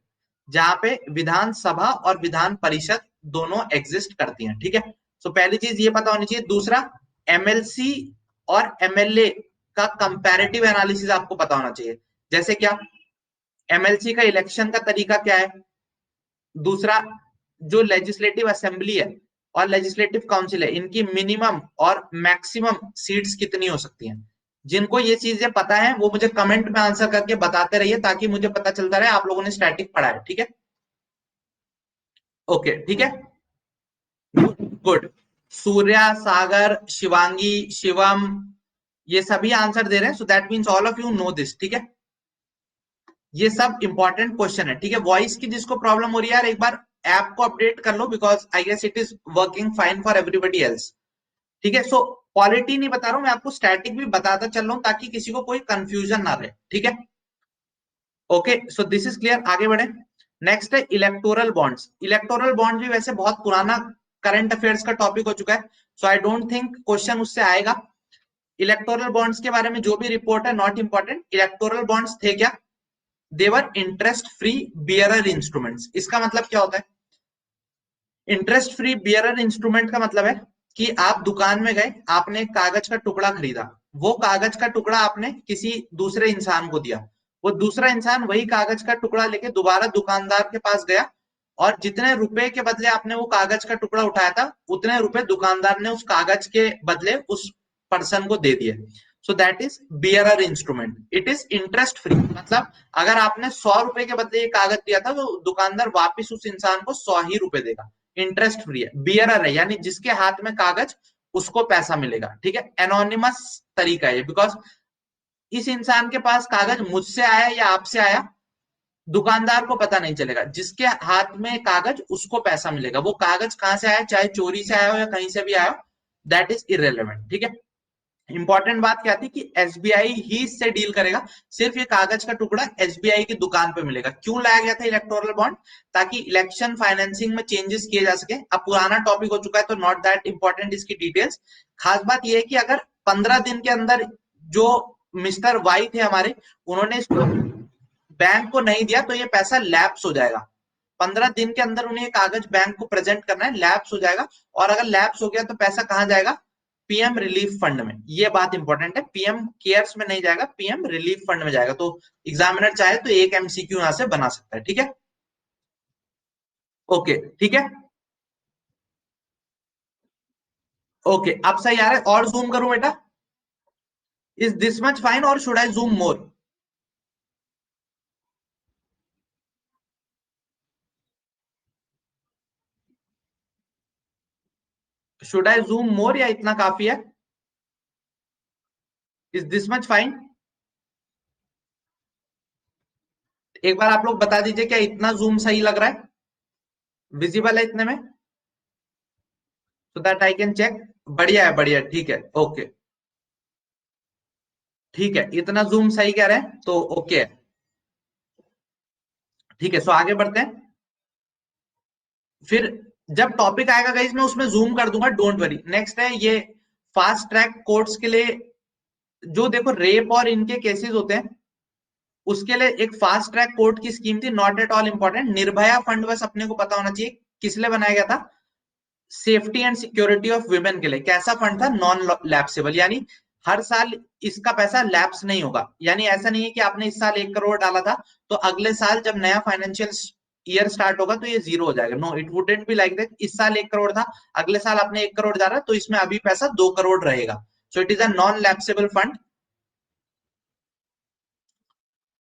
जहां पे विधानसभा और विधान परिषद दोनों एग्जिस्ट करती हैं, ठीक है। सो पहली चीज ये पता होनी चाहिए। दूसरा, एमएलसी और एमएलए का कंपैरेटिव एनालिसिस आपको पता होना चाहिए। जैसे क्या, एमएलसी का इलेक्शन का तरीका क्या है। दूसरा, जो लेजिस्लेटिव असेंबली है और लेजिस्लेटिव काउंसिल है, इनकी मिनिमम और मैक्सिमम सीट्स कितनी हो सकती हैं। जिनको ये चीजें पता है वो मुझे कमेंट में आंसर करके बताते रहिए, ताकि मुझे पता चलता रहे आप लोगों ने स्टैटिक पढ़ा है, ठीक है। ओके, ठीक है, गुड। सूर्या, सागर, शिवांगी, शिवम, ये सभी आंसर दे रहे हैं, so that means all of you know this, ठीक है। ये सब इंपॉर्टेंट क्वेश्चन है, ठीक है। वॉइस की जिसको प्रॉब्लम हो रही है यार, एक बार ऐप को अपडेट कर लो, because I guess it is working fine for everybody else, ठीक है। सो पॉलिटी नहीं बता रहा हूं मैं आपको, स्टैटिक भी बताता चल रहा हूं ताकि किसी को कोई कंफ्यूजन ना रहे, ठीक है। Okay, so this is clear, आगे बढ़े। नेक्स्ट है इलेक्टोरल बॉन्ड्स। इलेक्टोरल बॉन्ड भी वैसे बहुत पुराना करंट अफेयर्स का टॉपिक हो चुका है, सो आई डोंट थिंक क्वेश्चन उससे आएगा। इलेक्टोरल बॉन्ड्स के बारे में जो भी रिपोर्ट है, नॉट इंपॉर्टेंट। इलेक्टोरल बॉन्ड्स थे क्या? देवर इंटरेस्ट फ्री बियरर इंस्ट्रूमेंट्स। इसका मतलब क्या होता है? इंटरेस्ट फ्री बियरर इंस्ट्रूमेंट का मतलब है कि आप दुकान में गए, आपने एक कागज का टुकड़ा खरीदा, वो कागज का टुकड़ा आपने किसी दूसरे इंसान को दिया, वो दूसरा इंसान वही कागज का टुकड़ा लेके दोबारा दुकानदार के पास गया, और जितने रुपए के बदले आपने वो कागज का टुकड़ा उठाया था, उतने रुपए दुकानदार ने उस कागज के बदले उस पर्सन को दे दिए। सो that is bearer instrument, it is interest free. मतलब अगर आपने 100 रुपए के बदले ये कागज दिया था, तो दुकानदार वापिस उस इंसान को 100 ही रुपए देगा। इंटरेस्ट फ्री है, बियरर है, यानी जिसके हाथ में कागज उसको पैसा मिलेगा, ठीक है। एनोनिमस तरीका है बिकॉज इस इंसान के पास कागज मुझसे आया या आपसे आया, दुकानदार को पता नहीं चलेगा। जिसके हाथ में कागज उसको पैसा मिलेगा। वो कागज कहां से आया, चाहे चोरी से आया हो या कहीं से भी आया हो, दैट इज इररेलेवेंट, ठीक है। इंपॉर्टेंट बात क्या थी कि एसबीआई ही इससे डील करेगा, सिर्फ ये कागज का टुकड़ा एसबीआई की दुकान पे मिलेगा। क्यों लाया गया था इलेक्टोरल बॉन्ड? ताकि इलेक्शन फाइनेंसिंग में चेंजेस किए जा सके। अब पुराना टॉपिक हो चुका है तो नॉट दैट इंपॉर्टेंट इसकी डिटेल्स। खास बात यह है कि अगर 15 दिन के अंदर जो मिस्टर वाई थे हमारे, उन्होंने इसको बैंक को नहीं दिया तो ये पैसा लैप्स हो जाएगा। 15 दिन के अंदर उन्हें कागज बैंक को प्रेजेंट करना है, लैप्स हो जाएगा। और अगर लैप्स हो गया तो पैसा कहां जाएगा? पीएम रिलीफ फंड में। ये बात इंपॉर्टेंट है, पीएम केयर्स में नहीं जाएगा, पीएम रिलीफ फंड में जाएगा। तो एग्जामिनर चाहे तो एक एमसीक्यू यहां से बना सकता है। ठीक है, ओके, ठीक है, ओके, अब सही आ रहा है? और जूम करूं बेटा? इज दिस मच फाइन और should I zoom more? Should I zoom more या इतना काफी है? Is this much fine? एक बार आप लोग बता दीजिए, क्या इतना जूम सही लग रहा है? विजिबल है इतने में? So that I can check. बढ़िया है, बढ़िया, ठीक है, ओके, ठीक है, इतना जूम सही कह रहे हैं तो ओके है। ठीक है, सो आगे बढ़ते हैं। फिर जब टॉपिक आएगा गाइस मैं उसमें जूम कर दूंगा, डोंट वरी। नेक्स्ट है ये फास्ट ट्रैक कोर्ट्स के लिए, जो देखो रेप और इनके केसेस होते हैं उसके लिए एक फास्ट ट्रैक कोर्ट की स्कीम थी, not at all important. Nirbhaya fund बस अपने को पता होना चाहिए किस लिए बनाया गया था। Safety and security of women के लिए। कैसा फंड था? नॉन लैप्सेबल, यानी हर साल इसका पैसा लैप्स नहीं होगा। यानी ऐसा नहीं है कि आपने इस साल 1 करोड़ डाला था तो अगले साल जब नया फाइनेंशियल ईयर स्टार्ट होगा तो ये जीरो हो जाएगा। No, it wouldn't be like that. इस साल 1 करोड़ था, अगले साल आपने 1 करोड़ डाला तो इसमें अभी पैसा 2 करोड़ रहेगा। सो it is a non lapsable fund.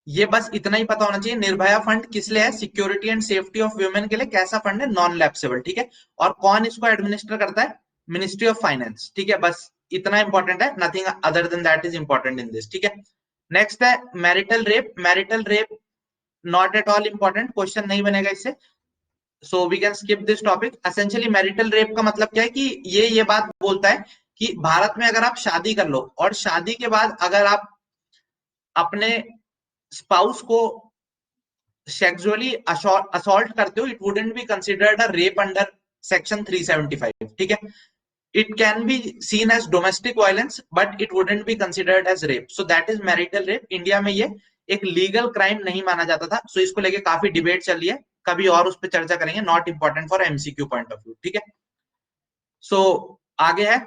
ये बस इतना ही पता होना चाहिए। निर्भया फंड किस लिए है? Security and safety of women के लिए। कैसा फंड है? Non lapsable. ठीक है, और कौन इसको एडमिनिस्टर करता है? Ministry of Finance. ठीक है, बस इतना इंपॉर्टेंट है, nothing other than that is important in this. ठीक है, नेक्स्ट है marital rape. Marital rape not at all important, question नहीं बनेगा इससे। So we can skip this topic. Essentially marital rape का मतलब क्या है कि ये बात बोलता है कि भारत में अगर आप शादी कर लो और शादी के बाद अगर आप अपने स्पाउस को सेक्सुअली असॉल्ट करते हो, it wouldn't be considered a rape under section 375। ठीक है, it can be seen as domestic violence but it wouldn't be considered as rape. So that is marital rape. India में ये एक legal crime नहीं माना जाता था। सो इसको लेके काफी डिबेट चल रही है, कभी और उस पर चर्चा करेंगे। Not important for MCQ point of view. ठीक है, सो आगे है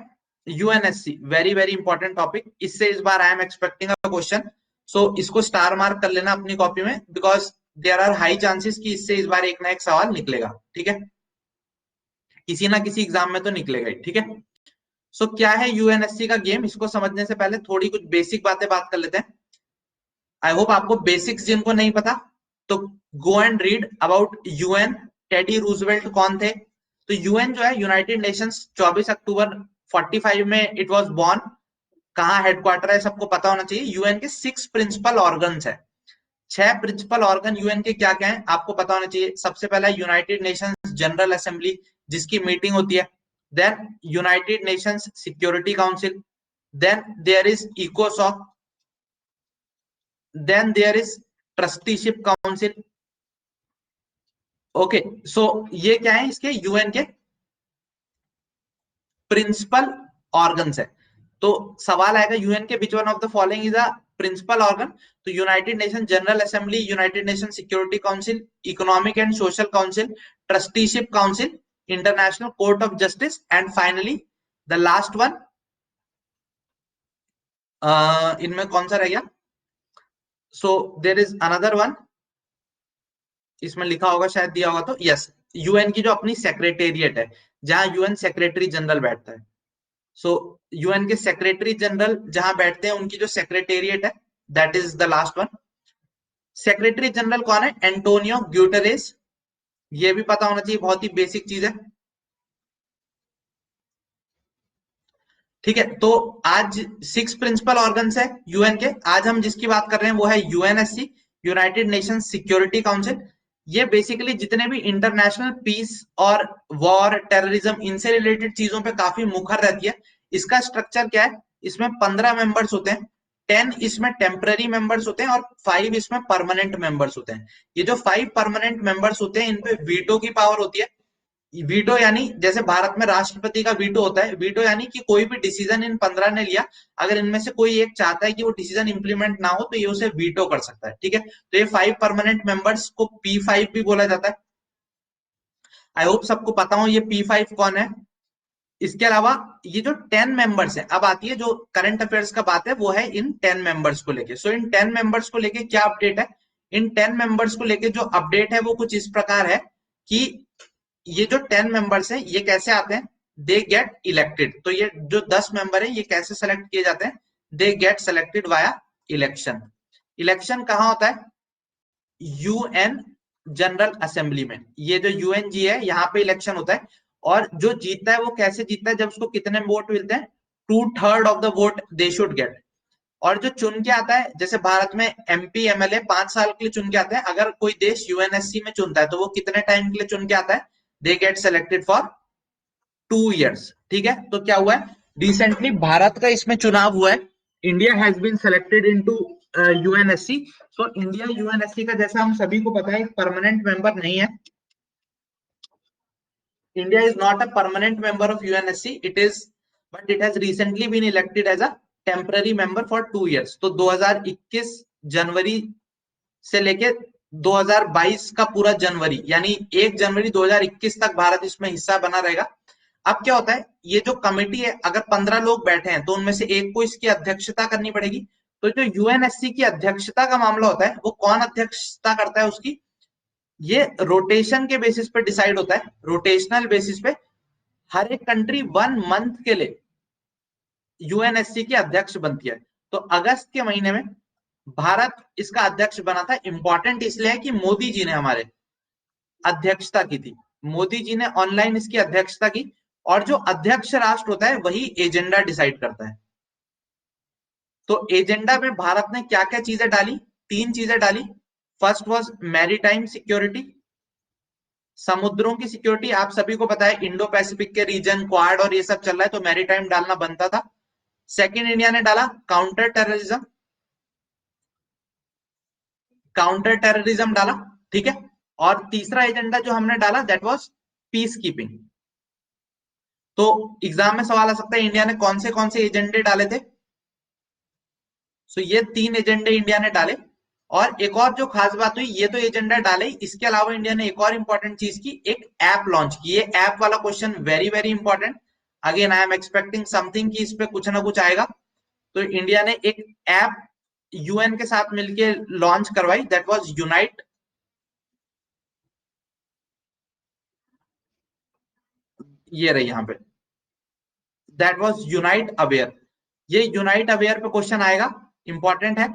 UNSC, very very important topic. इससे इस बार I am expecting a question. So इसको स्टार मार्क कर लेना अपनी कॉपी में, because there are high chances कि इससे इस बार एक ना एक सवाल निकलेगा। ठीक है, किसी ना किसी एग्जाम में तो निकलेगा ही। ठीक है, सो क्या है यूएनएससी का गेम? इसको समझने से पहले थोड़ी कुछ बेसिक बातें बात कर लेते हैं। आई होप आपको बेसिक्स जिनको नहीं पता तो go and read about UN. Teddy Roosevelt कौन थे? तो यूएन जो है यूनाइटेड नेशंस, 24 अक्टूबर 45 में इट वाज बॉर्न। कहाँ हेडक्वार्टर है सबको पता होना चाहिए। यूएन के 6 प्रिंसिपल ऑर्गन्स है। 6 प्रिंसिपल ऑर्गन यूएन के क्या क्या है आपको पता होना चाहिए। सबसे पहला यूनाइटेड नेशंस जनरल असेंबली, जिसकी मीटिंग होती है। Then United Nations security council, then there is इकोसॉक, then there is trusteeship council. Okay, so ये क्या है? इसके यूएन के प्रिंसिपल ऑर्गन्स है। तो सवाल आएगा यूएन के which one of the following is a principal organ? तो United Nation general assembly, United Nation security council, economic and social council, trusteeship council, international court of justice, and finally the last one, इनमें कौन सा रह गया? So there is another one, इसमें लिखा होगा शायद, दिया होगा तो, यस, यूएन की जो अपनी सेक्रेटेरिएट है, जहां यूएन सेक्रेटरी जनरल बैठता है। सो यूएन के सेक्रेटरी जनरल जहां बैठते हैं उनकी जो सेक्रेटेरिएट है, that is the last one. Secretary general कौन है? एंटोनियो ग्यूटरेस। ये भी पता होना चाहिए, बहुत ही बेसिक चीज है। ठीक है, तो आज 6 प्रिंसिपल ऑर्गन्स है यूएन के। आज हम जिसकी बात कर रहे हैं वो है UNSC, United Nation security council. ये बेसिकली जितने भी इंटरनेशनल पीस और वॉर, टेररिज्म, इनसे रिलेटेड चीजों पे काफी मुखर रहती है। इसका स्ट्रक्चर क्या है? इसमें 15 मेंबर्स होते हैं, 10 इसमें टेम्पररी मेंबर्स होते हैं और 5 इसमें परमानेंट मेंबर्स होते हैं। ये जो 5 परमानेंट मेंबर्स होते हैं इनपे वीटो की पावर होती है। वीटो यानी जैसे भारत में राष्ट्रपति का वीटो होता है, वीटो यानी कि कोई भी डिसीजन इन 15 ने लिया, अगर इनमें से कोई एक चाहता है कि वो डिसीजन इंप्लीमेंट ना हो तो ये उसे वीटो कर सकता है। ठीक है, तो ये 5 परमानेंट मेंबर्स को P5 भी बोला जाता है। आई होप सबको पता हो ये P5 कौन है। इसके अलावा ये जो 10 मेंबर्स है, अब आती है जो करंट अफेयर्स का बात है, वो है इन 10 मेंबर्स को लेके। सो इन 10 मेंबर्स को लेके क्या अपडेट है, इन 10 मेंबर्स को लेके जो अपडेट है वो कुछ इस प्रकार है कि ये जो 10 मेंबर्स हैं ये कैसे आते हैं, दे गेट इलेक्टेड। तो ये जो 10 मेंबर है ये कैसे सेलेक्ट किए जाते हैं, they get selected via election. Election कहां होता है, यूएन जनरल असेंबली में। ये जो यूएनजी है यहाँ पे इलेक्शन होता है, और जो जीतता है वो कैसे जीतता है, जब उसको कितने वोट मिलते हैं, 2/3 of the vote they should get. और जो चुन के आता है, जैसे भारत में एमपी एमएलए 5 साल के लिए चुन के आते हैं, अगर कोई देश यूएनएससी में चुनता है तो वो कितने टाइम के लिए चुन के आता है, they get selected for 2 years। ठीक है, तो क्या हुआ है, रिसेंटली भारत का इसमें चुनाव हुआ है, India has been selected into UNSC. So India UNSC का, जैसा हम सभी को पता है, एक परमानेंट मेंबर नहीं है। India is not a permanent member of UNSC. It is, but it has recently been elected as a temporary member for 2 years. तो 2021 जनवरी से लेके 2022 का पूरा जनवरी, यानी 1 जनवरी 2021 तक भारत इसमें हिस्सा बना रहेगा। अब क्या होता है, ये जो कमेटी है, अगर 15 लोग बैठे हैं तो उनमें से एक को इसकी अध्यक्षता करनी पड़ेगी। तो जो यूएनएससी की अध्यक्षता का मामला होता है, वो कौन अध्यक्षता करता है उसकी, ये रोटेशन के बेसिस पे डिसाइड होता है। रोटेशनल बेसिस पे हर एक कंट्री 1 मंथ के लिए यूएनएससी की अध्यक्ष बनती है। तो अगस्त के महीने में भारत इसका अध्यक्ष बना था। इंपॉर्टेंट इसलिए है कि मोदी जी ने हमारे अध्यक्षता की थी, मोदी जी ने ऑनलाइन इसकी अध्यक्षता की। और जो अध्यक्ष राष्ट्र होता है वही एजेंडा डिसाइड करता है। तो एजेंडा में भारत ने क्या क्या चीजें डाली, 3 चीजें डाली। फर्स्ट वॉज मैरीटाइम सिक्योरिटी, समुद्रों की सिक्योरिटी। आप सभी को पता है इंडो पैसिफिक के रीजन, क्वाड और ये सब चल रहा है, तो मैरीटाइम डालना बनता था। सेकंड, इंडिया ने डाला काउंटर टेररिज्म, काउंटर टेररिज्म डाला। ठीक है, और तीसरा एजेंडा जो हमने डाला दैट वाज पीस कीपिंग। तो एग्जाम में सवाल आ सकता है इंडिया ने कौन से एजेंडे डाले थे। सो ये 3 एजेंडे इंडिया ने डाले। और एक और जो खास बात हुई, ये तो एजेंडा डाले, इसके अलावा इंडिया ने एक और इंपॉर्टेंट चीज की, एक ऐप लॉन्च की। ये ऐप वाला question very very important. Again I am expecting something कि इस पे कुछ ना कुछ आएगा। तो इंडिया ने एक ऐप यूएन के साथ मिलकर लॉन्च करवाई, दैट वाज यूनाइट। ये रही यहाँ पे, दैट वाज यूनाइट अवेयर। ये यूनाइट अवेयर पे क्वेश्चन आएगा, इंपॉर्टेंट है।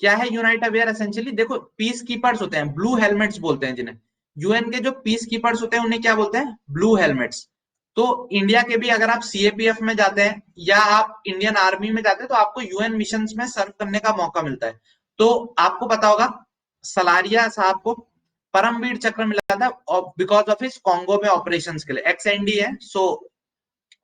क्या है यूनाइट अवेयर, एसेंशियली देखो, पीस कीपर्स होते हैं, ब्लू हेलमेट्स बोलते हैं जिन्हें। यूएन के जो पीस कीपर्स होते हैं उन्हें क्या बोलते हैं, ब्लू हेलमेट्स। तो इंडिया के भी अगर आप सीएपीएफ में जाते हैं या आप इंडियन आर्मी में जाते हैं तो आपको यूएन मिशन में सर्व करने का मौका मिलता है। तो आपको पता होगा सलारिया साहब को परमवीर चक्र मिला था बिकॉज ऑफ हिज कॉन्गो में ऑपरेशंस के लिए, एक्सएनडी है, सो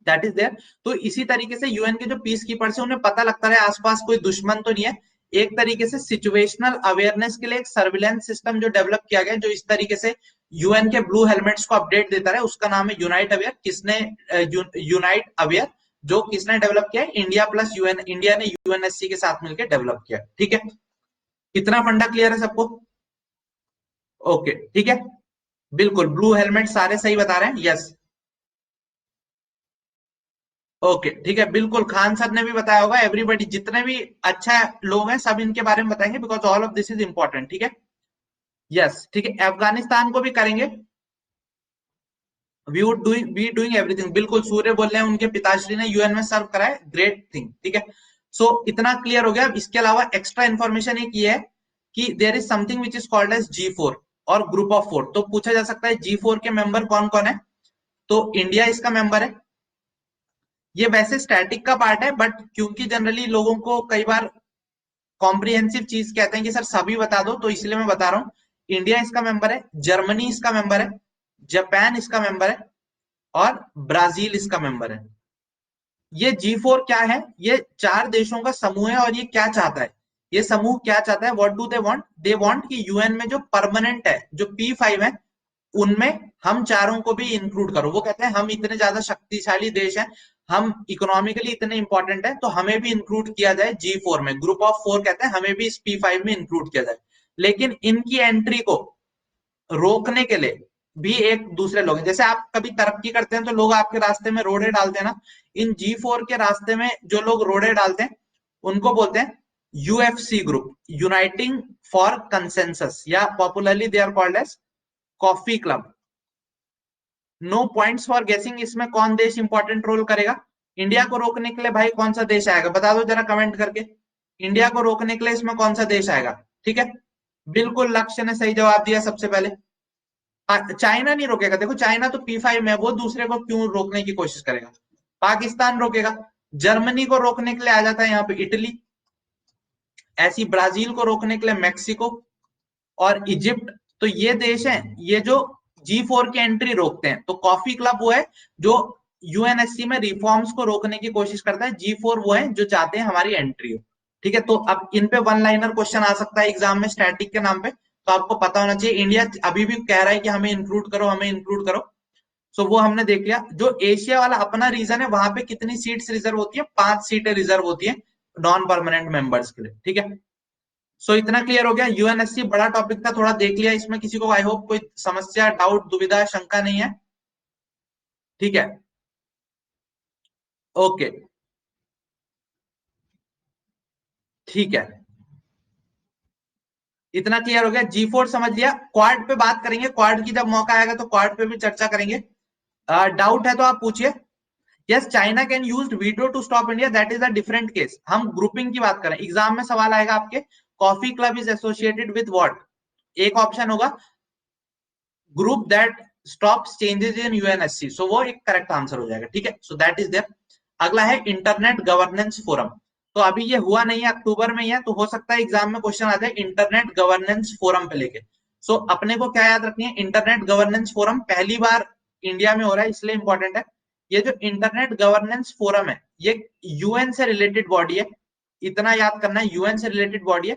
दैट इज देयर। तो इसी तरीके से यूएन के जो पीस कीपर्स है उन्हें पता लगता है आसपास कोई दुश्मन तो नहीं है। एक तरीके से सिचुएशनल अवेयरनेस के लिए एक सर्विलेंस सिस्टम जो डेवलप किया गया, जो इस तरीके से यूएन के ब्लू हेलमेट्स को अपडेट देता है, उसका नाम है यूनाइट अवेयर। किसने यूनाइट अवेयर जो किसने डेवलप किया है, इंडिया प्लस यूएन, इंडिया ने यूएनएससी के साथ मिलकर डेवलप किया। ठीक है, कितना फंडा क्लियर है सबको, ओके ठीक है, बिल्कुल ब्लू हेलमेट सारे सही बता रहे हैं, यस ओके ठीक है, बिल्कुल खान सर ने भी बताया होगा, एवरीबडी जितने भी अच्छा लोग हैं सब इनके बारे में बताएंगे, because all of this is important. ठीक है, यस ठीक है, अफगानिस्तान को भी करेंगे, वी डूइंग एवरीथिंग। बिल्कुल सूर्य बोल रहे हैं उनके पिताश्री ने यूएन में सर्व करा है, ग्रेट थिंग। ठीक है, सो इतना क्लियर हो गया। इसके अलावा एक्स्ट्रा इन्फॉर्मेशन एक ये है कि there is something which is called as G4 और ग्रुप ऑफ 4। तो पूछा जा सकता है G4 के मेंबर कौन कौन है, तो इंडिया इसका मेंबर है। ये वैसे स्टैटिक का पार्ट है, बट क्योंकि जनरली लोगों को कई बार कॉम्प्रिहेंसिव चीज कहते हैं कि सर सभी बता दो, तो इसलिए मैं बता रहा हूं। इंडिया इसका मेंबर है, जर्मनी इसका मेंबर है, जापान इसका मेंबर है और ब्राजील इसका मेंबर है। ये G4 क्या है? ये 4 देशों का समूह है और ये क्या चाहता है? ये समूह क्या चाहता है? What do they want? They want कि यूएन में जो परमानेंट है, जो P5 है, उनमें हम चारों को भी इंक्लूड करो। वो कहते हैं हम इतने ज्यादा शक्तिशाली देश हैं, हम इकोनॉमिकली इतने इंपॉर्टेंट है, तो हमें भी इंक्लूड किया जाए G4 में। ग्रुप ऑफ 4 कहते हैं हमें भी इस P5 में इंक्लूड किया जाए। लेकिन इनकी एंट्री को रोकने के लिए भी एक दूसरे लोग हैं। जैसे आप कभी तरक्की करते हैं तो लोग आपके रास्ते में रोड़े डालते हैं ना, इन G4 के रास्ते में जो लोग रोड़े डालते हैं उनको बोलते हैं UFC group, uniting for consensus, या popularly they are called as coffee club. No points for guessing, इसमें कौन देश इंपॉर्टेंट रोल करेगा? इंडिया को रोकने के लिए भाई कौन सा देश आएगा? बता दो जरा कमेंट करके। इंडिया को रोकने के लिए इसमें कौन सा देश आएगा? ठीक है, बिल्कुल लक्ष्य ने सही जवाब दिया सबसे पहले। चाइना नहीं रोकेगा। देखो चाइना तो P5 में, वो दूसरे को क्यों रोकने की कोशिश करेगा? पाकिस्तान रोकेगा। जर्मनी को रोकने के लिए आ जाता है यहाँ पे इटली, ऐसी ब्राजील को रोकने के लिए मैक्सिको और इजिप्ट। तो ये देश हैं ये जो G4 की एंट्री रोकते हैं। तो कॉफी क्लब वो है जो यूएनएससी में रिफॉर्म्स को रोकने की कोशिश करता है, G4 वो है जो चाहते हैं हमारी एंट्री हो। ठीक है, तो अब इन पे वन लाइनर क्वेश्चन आ सकता है एग्जाम में स्टैटिक के नाम पे, तो आपको पता होना चाहिए। इंडिया अभी भी कह रहा है कि हमें इंक्लूड करो, हमें इंक्लूड करो। सो वो हमने देख लिया। जो एशिया वाला अपना रीजन है, वहां पे कितनी सीट्स रिजर्व होती है? 5 सीटें रिजर्व होती है नॉन परमानेंट मेंबर्स के लिए। ठीक है, सो इतना क्लियर हो गया। यूएनएससी बड़ा टॉपिक था, थोड़ा देख लिया। इसमें किसी को आई होप कोई समस्या, डाउट, दुविधा, शंका नहीं है? ठीक है, ओके, ठीक है, इतना क्लियर हो गया। G4 समझ लिया। क्वाड पे बात करेंगे, क्वाड की जब मौका आएगा तो क्वाड पे भी चर्चा करेंगे। डाउट है तो आप पूछिए। Yes, China can use veto to stop India, that is a different case. हम ग्रुपिंग की बात करें, एग्जाम में सवाल आएगा आपके, coffee club is associated with what? एक ऑप्शन होगा group that stops changes in UNSC, so वो एक करेक्ट आंसर हो जाएगा। ठीक है, सो दैट इज देयर। अगला है इंटरनेट गवर्नेंस फोरम। तो अभी ये हुआ नहीं है, अक्टूबर में ही है, तो हो सकता है एग्जाम में क्वेश्चन आ जाए इंटरनेट गवर्नेंस फोरम पे लेके। सो अपने को क्या याद रखनी है? इंटरनेट गवर्नेंस फोरम पहली बार इंडिया में हो रहा है, इसलिए इंपॉर्टेंट है। ये जो इंटरनेट गवर्नेंस फोरम है, ये यूएन से रिलेटेड बॉडी है, इतना याद करना है, यूएन से रिलेटेड बॉडी है।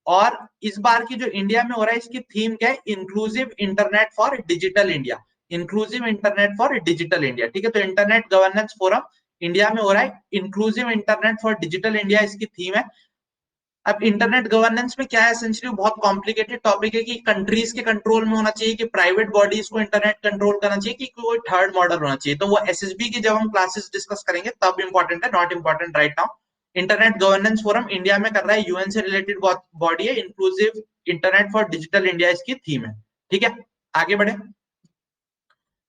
और इस बार की जो इंडिया में हो रहा है, इसकी थीम क्या है? Inclusive internet for digital India, inclusive internet for digital India. ठीक है, तो इंटरनेट गवर्नेंस फोरम इंडिया में हो रहा है, inclusive internet for digital India इसकी थीम है। अब इंटरनेट गवर्नेंस में क्या है, एसेंशियली बहुत कॉम्प्लिकेटेड टॉपिक है कि कंट्रीज के कंट्रोल में होना चाहिए, कि प्राइवेट बॉडीज को इंटरनेट कंट्रोल करना चाहिए, कि कोई थर्ड मॉडल होना चाहिए। तो वो एसएसबी की जब हम क्लासेस डिस्कस करेंगे तब इंपॉर्टेंट है, not important right now. Internet governance forum India में कर रहा है, यूएन से रिलेटेड बॉडी है, inclusive internet for digital India इसकी थीम है। ठीक है, आगे बढ़े।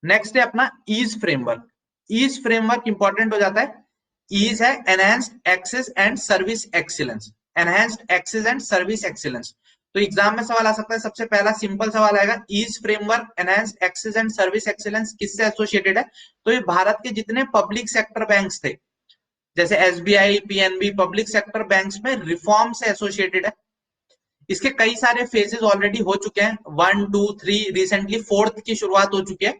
नेक्स्ट है अपना EASE framework. EASE framework important हो जाता है। ईज है enhanced access and service excellence, enhanced access and service excellence. तो एग्जाम में सवाल आ सकता है, सबसे पहला सिंपल सवाल आएगा, EASE framework enhanced access and service excellence किससे एसोसिएटेड है? तो ये भारत के जितने पब्लिक सेक्टर बैंक्स थे, जैसे SBI, PNB, public sector banks में रिफॉर्म से एसोसिएटेड है। इसके कई सारे फेजेस ऑलरेडी हो चुके हैं, 1 2 3, रिसेंटली फोर्थ की शुरुआत हो चुकी है।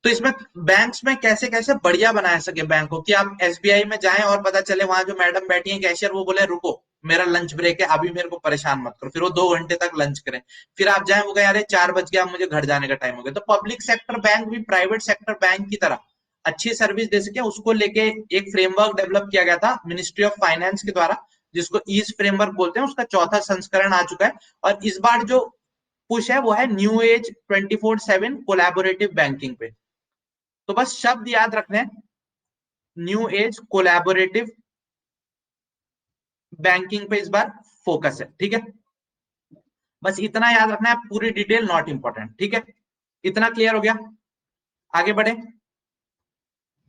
तो इसमें बैंक्स में कैसे कैसे बढ़िया बनाया सके बैंक को, कि आप एसबीआई में जाएं और पता चले वहां जो मैडम बैठी है कैशियर, वो बोले रुको मेरा लंच ब्रेक है, अभी मेरे को परेशान मत करो, फिर वो 2 घंटे तक लंच करें। फिर आप जाएं, वो कहें अरे 4 बज गया, मुझे घर जाने का टाइम हो गया। तो पब्लिक सेक्टर बैंक भी प्राइवेट सेक्टर बैंक की तरह अच्छी सर्विस दे सके, उसको लेके एक फ्रेमवर्क डेवलप किया गया था मिनिस्ट्री ऑफ फाइनेंस के द्वारा, जिसको ईज फ्रेमवर्क बोलते हैं। उसका चौथा संस्करण आ चुका है। और इस बार जो पुश है वो है न्यू एज 24/7 कोलैबोरेटिव बैंकिंग पे। तो बस शब्द याद रखने हैं, न्यू एज कोलैबोरेटिव बैंकिंग पे इस बार फोकस है। ठीक है, बस इतना याद रखना है, पूरी डिटेल नॉट इंपॉर्टेंट। ठीक है, इतना क्लियर हो गया, आगे बढ़े।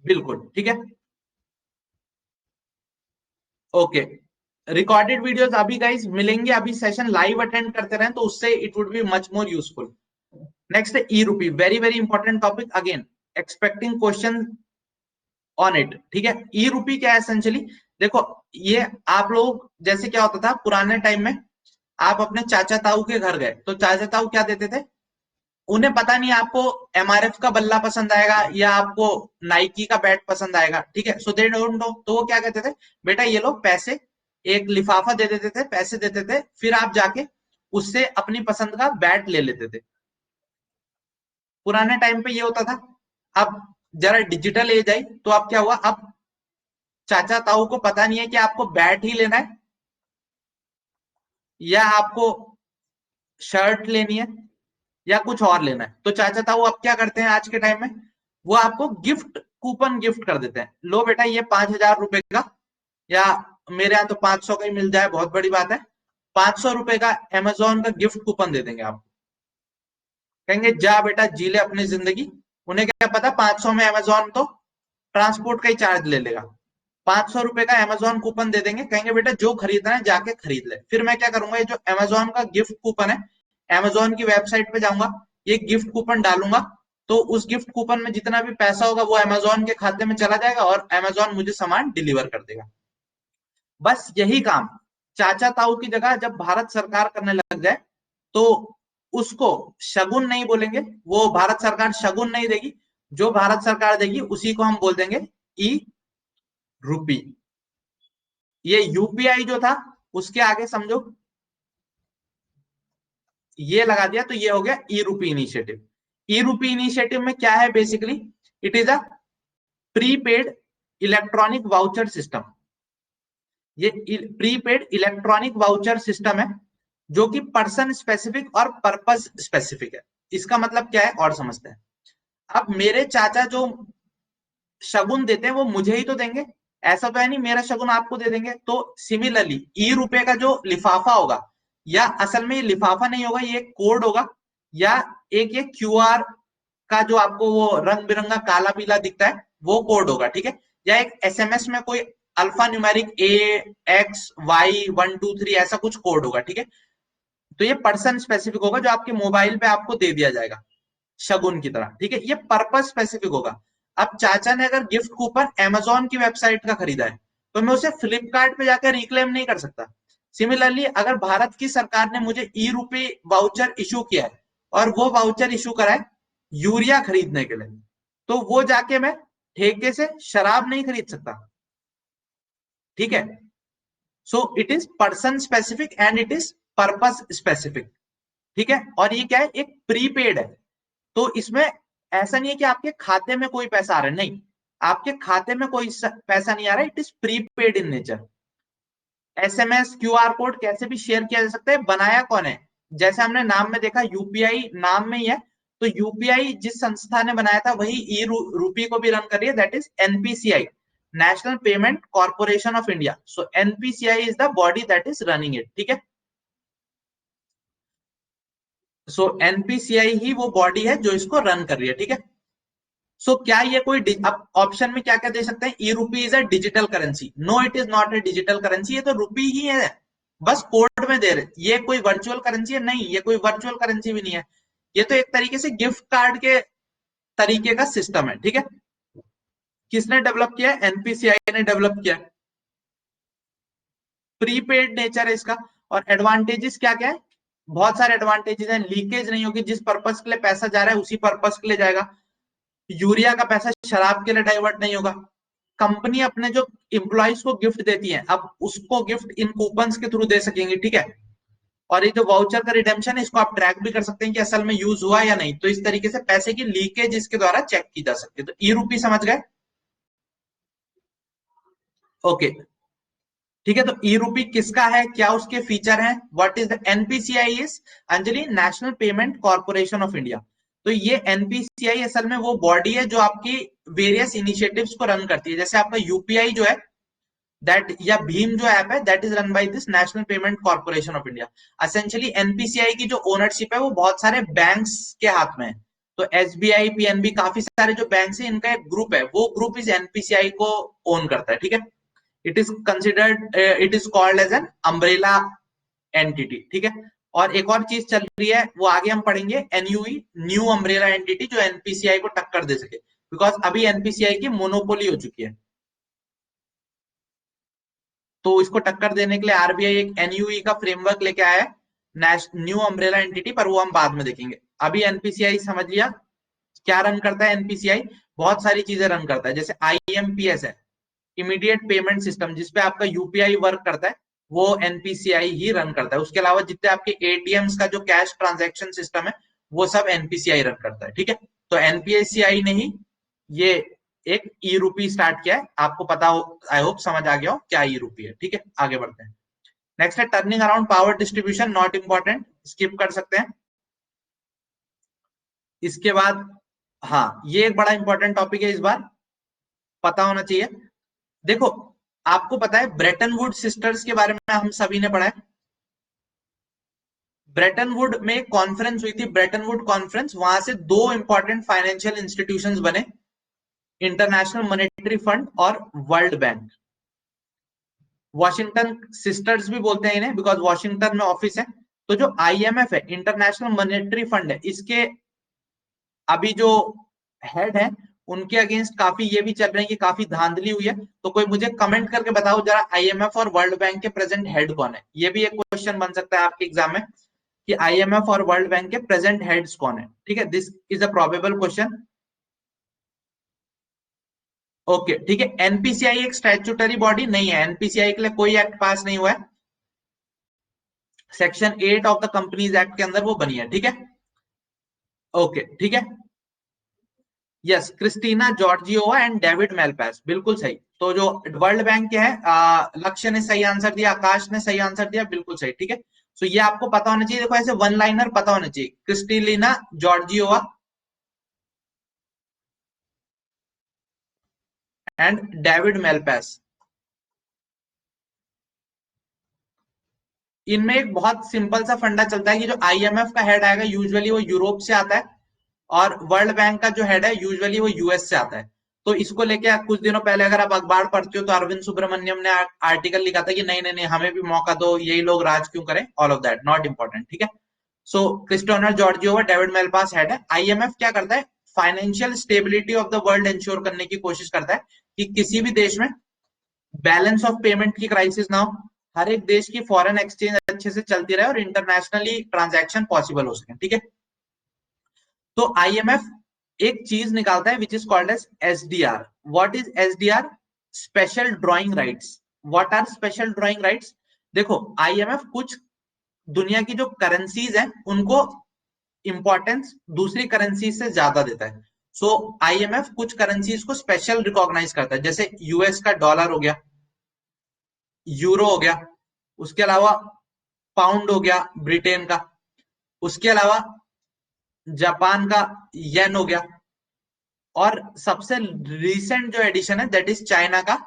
बिल्कुल ठीक है, ओके। रिकॉर्डेड वीडियोस अभी गाइस मिलेंगे, अभी सेशन लाइव अटेंड करते रहे तो उससे it would be much more useful. Next है ई रूपी, very very important topic, again expecting question on it. ठीक है, ई रूपी क्या है एसेंशियली? देखो, ये आप लोग जैसे क्या होता था पुराने टाइम में, आप अपने चाचा ताऊ के घर गए तो चाचा ताऊ क्या देते थे? उन्हें पता नहीं आपको एमआरएफ का बल्ला पसंद आएगा या आपको नाइकी का बैट पसंद आएगा, ठीक है। सो दे डोंट नो, तो वो क्या कहते थे, बेटा ये लो पैसे, एक लिफाफा दे देते थे, पैसे देते थे, फिर आप जाके उससे अपनी पसंद का बैट ले लेते थे। पुराने टाइम पे ये होता था। अब जरा डिजिटल एज आई तो अब क्या हुआ, अब चाचा ताऊ को पता नहीं है कि आपको बैट ही लेना है या आपको शर्ट लेनी है या कुछ और लेना है। तो चाचा ताऊ अब क्या करते हैं आज के टाइम में, वो आपको गिफ्ट कूपन गिफ्ट कर देते हैं। लो बेटा ये 5,000 रुपए का, या मेरे यहाँ तो 500 का ही मिल जाए, बहुत बड़ी बात है, 500 रुपए का अमेजोन का गिफ्ट कूपन दे देंगे आपको। कहेंगे जा बेटा जी ले अपनी जिंदगी। उन्हें क्या पता 500 में अमेजोन तो ट्रांसपोर्ट का ही चार्ज ले लेगा। 500 रुपए का अमेजोन कूपन दे देंगे, कहेंगे बेटा जो खरीदना है जाके खरीद ले। फिर मैं क्या करूंगा, ये जो अमेजोन का गिफ्ट कूपन है, अमेजोन की वेबसाइट पे जाऊंगा, ये गिफ्ट कूपन डालूंगा, तो उस गिफ्ट कूपन में जितना भी पैसा होगा वो अमेजोन के खाते में चला जाएगा और अमेजोन मुझे सामान डिलीवर कर देगा। बस यही काम चाचा ताऊ की जगह जब भारत सरकार करने लग जाए तो उसको शगुन नहीं बोलेंगे, वो भारत सरकार शगुन नहीं देगी, जो भारत सरकार देगी उसी को हम बोल देंगे ई रूपी। ये यूपीआई जो था उसके आगे समझो ये लगा दिया तो ये हो गया ई रूपी इनिशिएटिव। ई रूपी इनिशिएटिव में क्या है, basically it is a prepaid electronic voucher system. ये प्रीपेड इलेक्ट्रॉनिक वाउचर सिस्टम है जो कि पर्सन स्पेसिफिक और पर्पस स्पेसिफिक है। इसका मतलब क्या है और समझते हैं। अब मेरे चाचा जो शगुन देते हैं वो मुझे ही तो देंगे, ऐसा तो है नहीं मेरा शगुन आपको दे देंगे। तो सिमिलरली ई रुपए का जो लिफाफा होगा, या असल में ये लिफाफा नहीं होगा, ये कोड होगा, या एक ये क्यूआर का जो आपको वो रंग बिरंगा काला पीला दिखता है वो कोड होगा, ठीक है। या एक एसएमएस में कोई अल्फा न्यूमेरिक AXY123 ऐसा कुछ कोड होगा, ठीक है। तो ये पर्सन स्पेसिफिक होगा जो आपके मोबाइल पे आपको दे दिया जाएगा शगुन की तरह, ठीक है। ये पर्पस स्पेसिफिक होगा। अब चाचा ने अगर गिफ्ट कूपन अमेजोन की वेबसाइट का खरीदा है तो मैं उसे फ्लिपकार्ट पे जाकर रिक्लेम नहीं कर सकता। सिमिलरली अगर भारत की सरकार ने मुझे ई रूपी वाउचर इशू किया है और वो वाउचर इशू करा है यूरिया खरीदने के लिए, तो वो जाके मैं ठेके से शराब नहीं खरीद सकता, ठीक है। सो it is person specific and it is purpose specific, ठीक है। और ये क्या है, एक प्रीपेड है। तो इसमें ऐसा नहीं है कि आपके खाते में कोई पैसा आ रहा है, नहीं, आपके खाते में कोई पैसा नहीं आ रहा है, it is prepaid in nature. SMS QR code कैसे भी शेयर किया जा सकता है, बनाया कौन है, जैसे हमने नाम में देखा यूपीआई नाम में ही है, तो यूपीआई जिस संस्था ने बनाया था वही ई रूपी को भी रन कर रही है, that is NPCI, national payment corporation of India. So NPCI is the body that is running it, ठीक है। सो एनपीसीआई ही वो बॉडी है जो इसको रन कर रही है, ठीक है। सो क्या ये कोई अब ऑप्शन में क्या क्या दे सकते हैं, e rupee is a digital currency, no it is not a digital currency, ये तो रूपी ही है, बस कोड में दे रहे। ये कोई वर्चुअल करेंसी है नहीं, ये कोई वर्चुअल करेंसी भी नहीं है, ये तो एक तरीके से गिफ्ट कार्ड के तरीके का सिस्टम है, ठीक है। किसने डेवलप किया है, एनपीसीआई ने डेवलप किया है। प्रीपेड नेचर है इसका। और एडवांटेजेस क्या क्या है, बहुत सारे एडवांटेजेस हैं, लीकेज नहीं होगी, जिस पर्पस के लिए पैसा जा रहा है उसी पर्पस के लिए जाएगा। यूरिया का पैसा शराब के लिए डाइवर्ट नहीं होगा। कंपनी अपने जो इंप्लॉइज को गिफ्ट देती है अब उसको गिफ्ट इन कूपन्स के थ्रू दे सकेंगे, ठीक है। और ये जो वाउचर का रिडेम्पशन है इसको आप ट्रैक भी कर सकते हैं कि असल में यूज हुआ या नहीं, तो इस तरीके से पैसे की लीकेज इसके द्वारा चेक की जा सकती है। तो ई रूपी समझ गए, ओके, ठीक है। तो ई रूपी किसका है, क्या उसके फीचर हैं, what is the NPCI is, Anjali, national payment corporation of India. तो ये एनपीसीआई असल में वो बॉडी है जो आपकी वेरियस इनिशिएटिव्स को रन करती है। जैसे आपका यूपीआई जो है दैट, या भीम जो ऐप है that is run by this national payment corporation of India. Essentially NPCI की जो ओनरशिप है वो बहुत सारे बैंक्स के हाथ में है। तो एसबीआई, पीएनबी, काफी सारे जो बैंक्स हैं इनका एक ग्रुप है, वो ग्रुप इस एनपीसीआई को ओन करता है, ठीक है। It is considered, it is called as an umbrella entity, ठीक है। और एक और चीज चल रही है वो आगे हम पढ़ेंगे, एनयूई, न्यू अम्ब्रेला एंटिटी, जो एनपीसीआई को टक्कर दे सके, बिकॉज अभी एनपीसीआई की मोनोपोली हो चुकी है। तो इसको टक्कर देने के लिए आरबीआई एक एनयूई का फ्रेमवर्क लेके आया है, न्यू अम्ब्रेला एंटिटी, पर वो हम बाद में देखेंगे। अभी एनपीसीआई समझ लिया क्या रन करता है। एनपीसीआई बहुत सारी चीजें रन करता है, जैसे आईएमपीएस है, इमीडिएट पेमेंट सिस्टम, जिसपे आपका यूपीआई वर्क करता है, वो एनपीसीआई ही रन करता है। उसके अलावा जितने आपके एटीएम्स का जो कैश ट्रांजैक्शन सिस्टम है, वो सब एनपीसीआई रन करता है। ठीक है, तो एनपीसीआई ने ही ये एक ई रूपी स्टार्ट किया है। आपको पता हो, आई होप समझ आ गया हो क्या ई रूपी है। ठीक है, आगे बढ़ते हैं। नेक्स्ट है turning around power distribution, not important, skip कर सकते हैं। इसके बाद हाँ, ये एक बड़ा इंपॉर्टेंट टॉपिक है, इस बार पता होना चाहिए। देखो, आपको पता है ब्रेटन वुड सिस्टर्स के बारे में हम सभी ने पढ़ा है। ब्रेटन वुड में एक कॉन्फ्रेंस हुई थी, ब्रेटन वुड कॉन्फ्रेंस, वहां से दो इंपॉर्टेंट फाइनेंशियल इंस्टीट्यूशंस बने, इंटरनेशनल मॉनेटरी फंड और वर्ल्ड बैंक। वॉशिंगटन सिस्टर्स भी बोलते हैं इन्हें, बिकॉज वॉशिंगटन में ऑफिस है। तो जो आईएमएफ है, इंटरनेशनल मॉनेटरी फंड है, इसके अभी जो हेड है, उनके अगेंस्ट काफी ये भी चल रहे हैं कि काफी धांधली हुई है। तो कोई मुझे कमेंट करके बताओ जरा, आईएमएफ और वर्ल्ड बैंक के प्रेजेंट हेड कौन है। ये भी एक क्वेश्चन बन सकता है आपके एग्जाम में कि आईएमएफ और वर्ल्ड बैंक के प्रेजेंट हेड्स कौन है। ठीक है, this is a probable question. Okay, ठीक है। एनपीसीआई एक स्टैट्यूटरी बॉडी नहीं है, एनपीसीआई के लिए कोई एक्ट पास नहीं हुआ है। Section 8 of the companies act के अंदर वो बनी है। ठीक है, ओके, ठीक है। यस, क्रिस्टीना जॉर्जियोवा एंड डेविड मेलपास, बिल्कुल सही। तो जो वर्ल्ड बैंक के है, लक्ष्य ने सही आंसर दिया, आकाश ने सही आंसर दिया, बिल्कुल सही। ठीक है, सो ये आपको पता होना चाहिए। देखो, ऐसे वन लाइनर पता होना चाहिए, क्रिस्टीलिना जॉर्जियोवा एंड डेविड मेलपास। इनमें एक बहुत सिंपल सा फंडा चलता है कि जो आईएमएफ का हेड आएगा, यूजुअली वो यूरोप से आता है, और वर्ल्ड बैंक का जो हेड है, यूजुअली वो यूएस से आता है। तो इसको लेके कुछ दिनों पहले अगर आप अखबार पढ़ते हो, तो अरविंद सुब्रमण्यम ने आर्टिकल लिखा था कि नहीं नहीं नहीं, हमें भी मौका दो, यही लोग राज क्यों करें, all of that not important. ठीक है, सो क्रिस्टियानो जॉर्जियो डेविड मेलपास हेड है। आईएमएफ क्या करता है, financial stability of the world ensure करने की कोशिश करता है कि किसी भी देश में बैलेंस ऑफ पेमेंट की क्राइसिस ना हो, हर एक देश की फॉरेन एक्सचेंज अच्छे से चलती रहे और इंटरनेशनली ट्रांजैक्शन पॉसिबल हो सके। ठीक है, तो आईएमएफ एक चीज निकालता है which is called as SDR. What is SDR? Special drawing rights. What are special drawing rights? देखो, आईएमएफ कुछ दुनिया की जो करेंसीज है, उनको इंपॉर्टेंस दूसरी करेंसी से ज्यादा देता है। सो आईएमएफ कुछ करेंसीज को स्पेशल रिकॉग्नाइज करता है, जैसे यूएस का डॉलर हो गया, यूरो हो गया, उसके अलावा पाउंड हो गया ब्रिटेन का, उसके अलावा जापान का येन हो गया, और सबसे रिसेंट जो एडिशन है, दैट इज चाइना का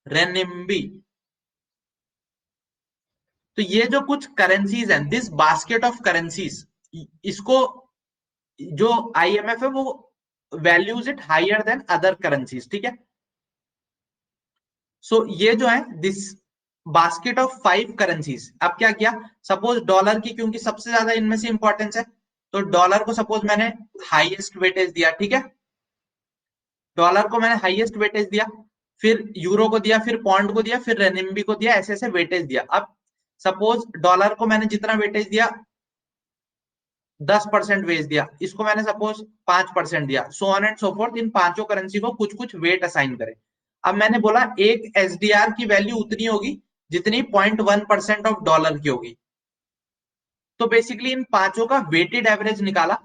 रेनिम्बी। तो ये जो कुछ करेंसीज हैं, दिस बास्केट ऑफ करेंसीज, इसको जो आईएमएफ है, वो values it higher than other currencies. ठीक है, सो ये जो है दिस बास्केट ऑफ 5 करेंसीज, अब क्या किया, सपोज डॉलर की, क्योंकि सबसे ज्यादा इनमें से इंपॉर्टेंस है, तो डॉलर को सपोज मैंने हाईएस्ट वेटेज दिया। ठीक है, डॉलर को मैंने हाईएस्ट वेटेज दिया, फिर यूरो को दिया, फिर पौंड को दिया, फिर रेनिम्बी को दिया, ऐसे ऐसे वेटेज दिया। अब सपोज डॉलर को मैंने जितना वेटेज दिया, 10% वेज दिया, इसको मैंने सपोज 5% दिया, so on and so forth, इन पांचों करेंसी को कुछ कुछ वेट असाइन करें। अब मैंने बोला एक एसडीआर की वैल्यू उतनी होगी जितनी 0.1% ऑफ डॉलर की होगी। तो बेसिकली इन पांचों का वेटेड एवरेज निकाला,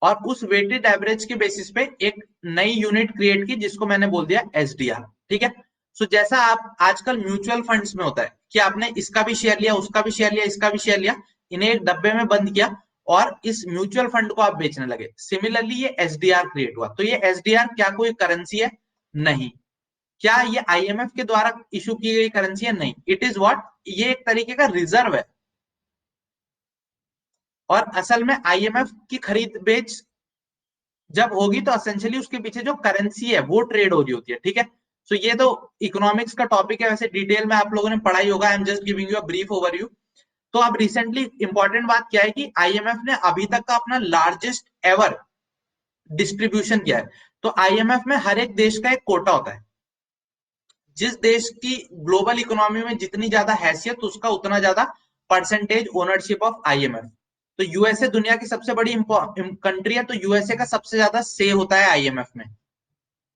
और उस वेटेड एवरेज के बेसिस पे एक नई यूनिट क्रिएट की, जिसको मैंने बोल दिया एसडीआर। ठीक है, सो जैसा आप आजकल म्यूचुअल फंड्स में होता है कि आपने इसका भी शेयर लिया, उसका भी शेयर लिया, इसका भी शेयर लिया, इन्हें एक डब्बे में बंद किया, और इस म्यूचुअल फंड को आप बेचने लगे। सिमिलरली ये एसडीआर क्रिएट हुआ। तो ये एसडीआर क्या कोई करेंसी है? नहीं। क्या ये आईएमएफ के द्वारा इशू की गई करेंसी है? नहीं। इट इज व्हाट, ये एक तरीके का रिजर्व है। और असल में आईएमएफ की खरीद बेच जब होगी, तो एसेंशियली उसके पीछे जो करेंसी है वो ट्रेड हो रही होती है। ठीक है, सो ये तो इकोनॉमिक्स का टॉपिक है, वैसे डिटेल में आप लोगों ने पढ़ाई होगा, I am just giving you a brief overview. तो अब रिसेंटली इंपॉर्टेंट बात क्या है कि आईएमएफ ने अभी तक का अपना लार्जेस्ट एवर डिस्ट्रीब्यूशन किया है। तो आईएमएफ में हर एक देश का एक कोटा होता है, जिस देश की ग्लोबल इकोनॉमी में जितनी ज्यादा हैसियत, उसका उतना ज्यादा परसेंटेज ओनरशिप ऑफ आईएमएफ। तो यूएसए दुनिया की सबसे बड़ी कंट्री है, तो यूएसए का सबसे ज्यादा से होता है आईएमएफ में।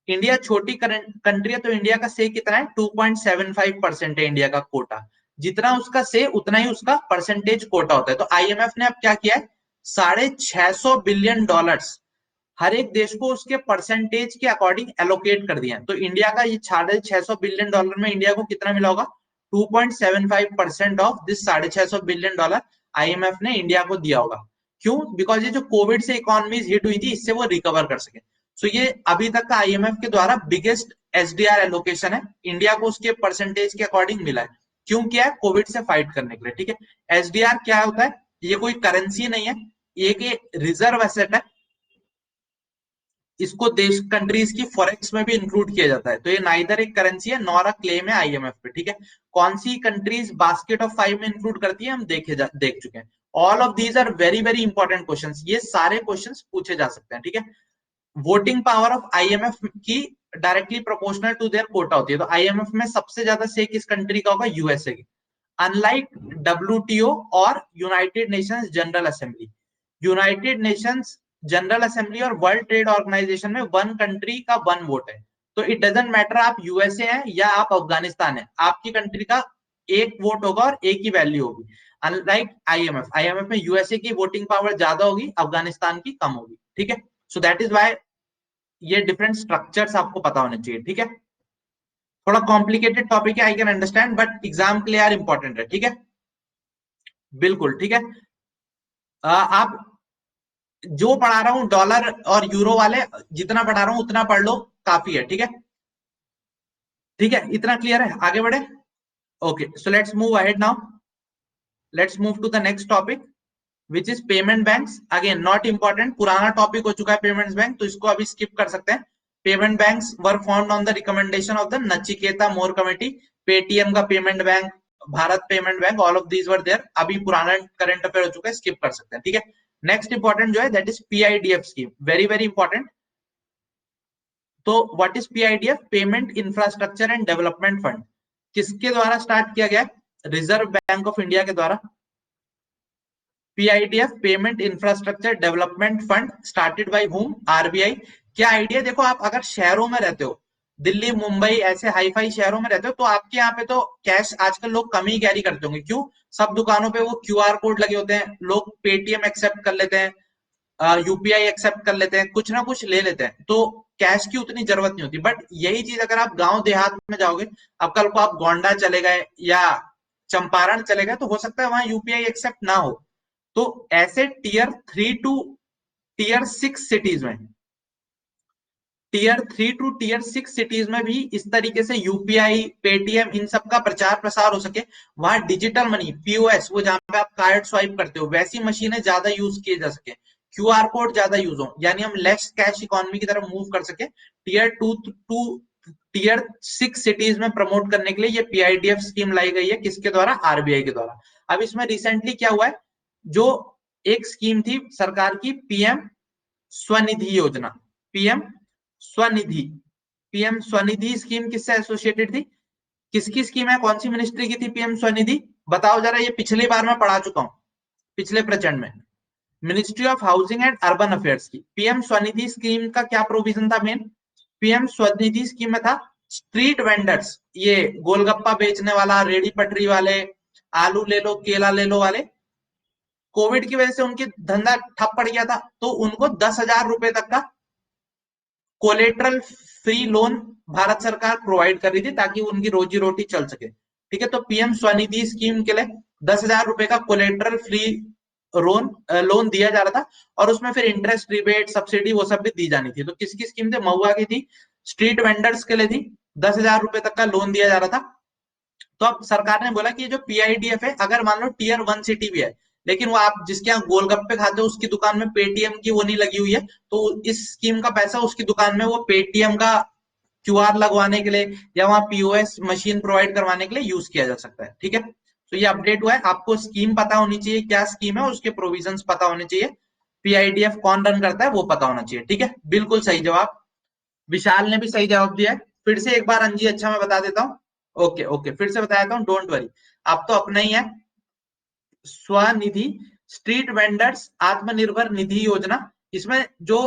इंडिया छोटी कंट्री है, तो इंडिया का से कितना है, 2.75% है इंडिया का कोटा। जितना उसका से उतना ही उसका परसेंटेज कोटा होता है। तो आईएमएफ ने अब क्या किया है, $650 बिलियन हर एक देश को उसके परसेंटेज के अकॉर्डिंग एलोकेट कर दिया है। तो इंडिया का ये $650 बिलियन में इंडिया को कितना मिला होगा, 2.75% ऑफ दिस $650 बिलियन आईएमएफ ने इंडिया को दिया होगा। क्यों? बिकॉज ये जो कोविड से इकोनॉमीज हिट हुई थी, इससे वो रिकवर कर सके। सो ये अभी तक का आईएमएफ के द्वारा बिगेस्ट एसडीआर एलोकेशन है, इंडिया को उसके परसेंटेज के अकॉर्डिंग मिला है। क्यों किया है? कोविड से फाइट करने के लिए। ठीक है, एसडीआर क्या होता है, ये कोई करेंसी नहीं है, ये रिजर्व एसेट है। इसको देश कंट्रीज की फॉरेक्स में भी इंक्लूड किया जाता है। तो ये नाइदर एक करेंसी है नॉर अ क्लेम है आईएमएफ पे। ठीक है, कौन सी कंट्रीज बास्केट ऑफ 5 में इंक्लूड करती है हम देख चुके हैं। All of these are very very important questions, ये सारे क्वेश्चंस पूछे जा सकते हैं। ठीक है, वोटिंग पावर ऑफ आईएमएफ की directly proportional to their quota होती है। तो आईएमएफ में सबसे ज्यादा से किस कंट्री का होगा, यूएसए की। अनलाइक डब्ल्यूटीओ और United Nations general assembly, United Nations general assembly और वर्ल्ड ट्रेड ऑर्गेनाइजेशन में वन कंट्री का वन वोट है। तो इट डजेंट मैटर आप यूएसए हैं या आप अफगानिस्तान है, आपकी कंट्री का एक वोट होगा और एक ही वैल्यू होगी। अनलाइक आईएमएफ, आईएमएफ में यूएसए की वोटिंग पावर ज्यादा होगी, अफगानिस्तान की कम होगी। ठीक है, सो दैट इज वाई ये डिफरेंट स्ट्रक्चर्स आपको पता होने चाहिए। ठीक है, थोड़ा कॉम्प्लिकेटेड टॉपिक है, I can understand, but exam के लिए यार इंपॉर्टेंट है। ठीक है, बिल्कुल ठीक है। आप जो पढ़ा रहा हूं डॉलर और यूरो वाले, जितना पढ़ा रहा हूं उतना पढ़ लो, काफी है। ठीक है, ठीक है, इतना क्लियर है, आगे बढ़े। Okay, so let's move ahead now, let's move to the next topic which is payment banks. Again not important, पुराना टॉपिक हो चुका है पेमेंट्स बैंक, तो इसको अभी स्किप कर सकते हैं। Payment banks were formed on the recommendation of the Nachiketa Mor committee. Paytm का payment bank, Bharat payment bank, all of these were there. अभी पुराना करंट अफेयर हो चुका है, स्किप कर सकते हैं। ठीक है, नेक्स्ट इंपॉर्टेंट जो है that is PIDF scheme, very very important. तो what is PIDF, payment infrastructure and development fund, किसके द्वारा स्टार्ट किया गया? रिजर्व बैंक ऑफ इंडिया के द्वारा। PIDF payment infrastructure development fund started by whom, RBI. क्या आइडिया, देखो आप अगर शहरों में रहते हो, दिल्ली मुंबई ऐसे हाई फाई शहरों में रहते हो, तो आपके यहाँ पे तो कैश आजकल लोग कम ही कैरी करते होंगे। क्यों? सब दुकानों पे वो क्यूआर कोड लगे होते हैं, लोग पेटीएम एक्सेप्ट कर लेते हैं, यूपीआई एक्सेप्ट कर लेते हैं, कुछ ना कुछ ले लेते हैं, तो कैश की उतनी जरूरत नहीं होती। बट यही चीज अगर आप गांव देहात में जाओगे, अब कल को आप गोंडा चले गए या चंपारण चले गए, तो हो सकता है वहां यूपीआई एक्सेप्ट ना हो। तो ऐसे टीयर 3 टू टीयर 6 सिटीज में, टीयर 3 टू टीयर 6 सिटीज में भी इस तरीके से यूपीआई पेटीएम इन सब का प्रचार प्रसार हो सके, वहां डिजिटल मनी पीओएस, वो जहां पे आप कार्ड स्वाइप करते हो, वैसी मशीनें ज्यादा यूज किए जा सके, क्यूआर कोड ज्यादा यूज हो, यानी हम लेस कैश इकोनॉमी की तरफ मूव कर सके। टीयर 2 टू टीयर 6 सिटीज में प्रमोट करने के लिए ये पीआईडीएफ स्कीम लाई गई है, किसके द्वारा? आरबीआई के द्वारा। अब इसमें रिसेंटली क्या हुआ है, जो एक स्कीम थी सरकार की, पीएम स्वनिधि योजना, PM Svanidhi, PM Svanidhi scheme किससे एसोसिएटेड थी, किसकी स्कीम है, कौन सी मिनिस्ट्री की थी पीएम स्वनिधि? बताओ जरा, ये पिछली बार मैं पढ़ा चुका हूं, पिछले प्रचंड में। Ministry of housing and urban affairs की। पीएम स्वनिधि स्कीम का क्या प्रोविजन था मेन? पीएम स्वनिधि स्कीम में था स्ट्रीट वेंडर्स, ये गोलगप्पा बेचने वाला, रेडी पटरी वाले, आलू ले लो केला ले लो वाले, कोविड की वजह से उनकी धंधा ठप पड़ गया था, तो उनको 10,000 रुपए तक का कोलेट्रल फ्री लोन भारत सरकार प्रोवाइड कर रही थी, ताकि उनकी रोजी रोटी चल सके। ठीक है, तो पीएम स्वनिधि स्कीम के लिए 10,000 रुपए का कोलेट्रल फ्री लोन दिया जा रहा था, और उसमें फिर इंटरेस्ट रिबेट सब्सिडी वो सब भी दी जानी थी। तो किसकी स्कीम थी? महुआ की थी, स्ट्रीट वेंडर्स के लिए थी, 10,000 रुपए तक का लोन दिया जा रहा था। तो अब सरकार ने बोला कि ये जो पीआईडीएफ है, अगर मान लो टीयर 1 सिटी भी है, लेकिन वो आप जिसके यहाँ गोलगप्पे खाते हो उसकी दुकान में पेटीएम की वो नहीं लगी हुई है, तो इस स्कीम का पैसा उसकी दुकान में वो पेटीएम का क्यूआर लगवाने के लिए या वहां पीओएस मशीन प्रोवाइड करवाने के लिए यूज किया जा सकता है। ठीक है, तो ये अपडेट हुआ है, आपको स्कीम पता होनी चाहिए, क्या स्कीम है, उसके प्रोविजंस पता होने चाहिए, पीआईडीएफ कौन रन करता है वो पता होना चाहिए। ठीक है, बिल्कुल सही जवाब, विशाल ने भी सही जवाब दिया है। फिर से एक बार अंजी, अच्छा मैं बता देता हूँ। ओके ओके, फिर से बता देता हूँ, डोंट वरी, आप तो अपना ही है। स्वनिधि स्ट्रीट वेंडर्स आत्मनिर्भर निधि योजना, इसमें जो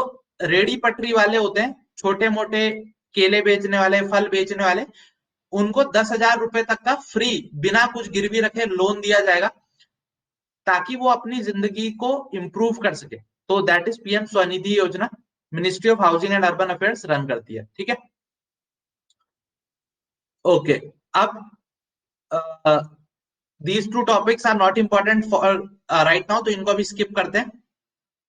रेडी पटरी वाले होते हैं, छोटे मोटे केले बेचने वाले, फल बेचने वाले, उनको 10,000 रुपए तक का फ्री बिना कुछ गिरवी रखे लोन दिया जाएगा, ताकि वो अपनी जिंदगी को इंप्रूव कर सके। तो that is PM Svanidhi Yojana, Ministry of housing and urban Affairs run करती है, ठीक है। ओके, अब these two topics are not important for right now, तो इनको अभी स्किप करते हैं।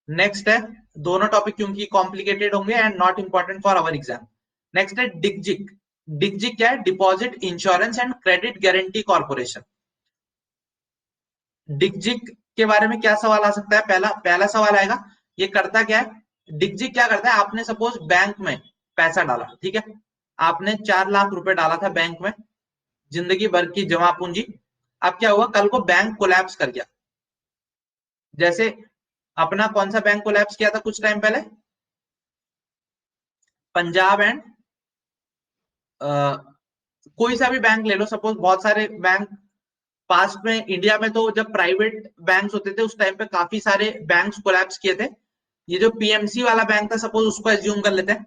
नेक्स्ट है, दोनों टॉपिक क्योंकि कॉम्प्लिकेटेड होंगे and not important for our exam. Next है डिगजिक। डिगजिक क्या है? Deposit insurance and credit guarantee corporation. DICGC के बारे में क्या सवाल आ सकता है? पहला पहला सवाल आएगा, ये करता क्या है? डिगजिक क्या करता है? आपने सपोज बैंक में पैसा डाला, ठीक है, आपने 4 लाख रुपए डाला था बैंक में, जिंदगी भर की जमा पूंजी। अब क्या हुआ? कल को बैंक कोलैप्स कर गया। जैसे अपना कौन सा बैंक कोलैप्स किया था कुछ टाइम पहले? पंजाब एंड कोई सा भी बैंक ले लो, सपोज बहुत सारे बैंक पास्ट में इंडिया में, तो जब प्राइवेट बैंक्स होते थे उस टाइम पे काफी सारे बैंक्स कोलैप्स किए थे। ये जो पीएमसी वाला बैंक था, सपोज उसको एज्यूम कर लेते हैं,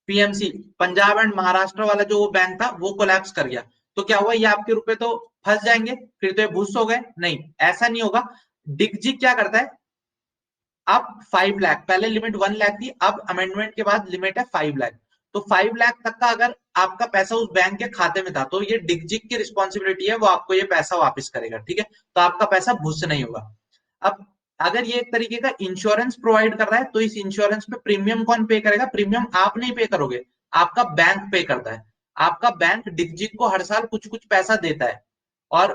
पीएमसी पंजाब एंड महाराष्ट्र वाला जो वो बैंक था वो कोलैप्स कर गया। तो क्या हुआ? ये आपके रुपए तो फंस जाएंगे, फिर तो ये भूस हो गए। नहीं, ऐसा नहीं होगा। डिगजिक क्या करता है? अब 5 लाख, पहले लिमिट 1 लाख थी, अब अमेंडमेंट के बाद लिमिट है 5 लाख। तो 5 लाख तक का अगर आपका पैसा उस बैंक के खाते में था, तो ये डिगजिक की रिस्पॉन्सिबिलिटी है, वो आपको ये पैसा वापस करेगा, ठीक है। तो आपका पैसा भुस नहीं होगा। अब अगर ये एक तरीके का इंश्योरेंस प्रोवाइड कर रहा है, तो इस इंश्योरेंस पे प्रीमियम कौन पे करेगा? प्रीमियम आप नहीं पे करोगे, आपका बैंक पे करता है। आपका बैंक डिगजिक को हर साल कुछ कुछ पैसा देता है, और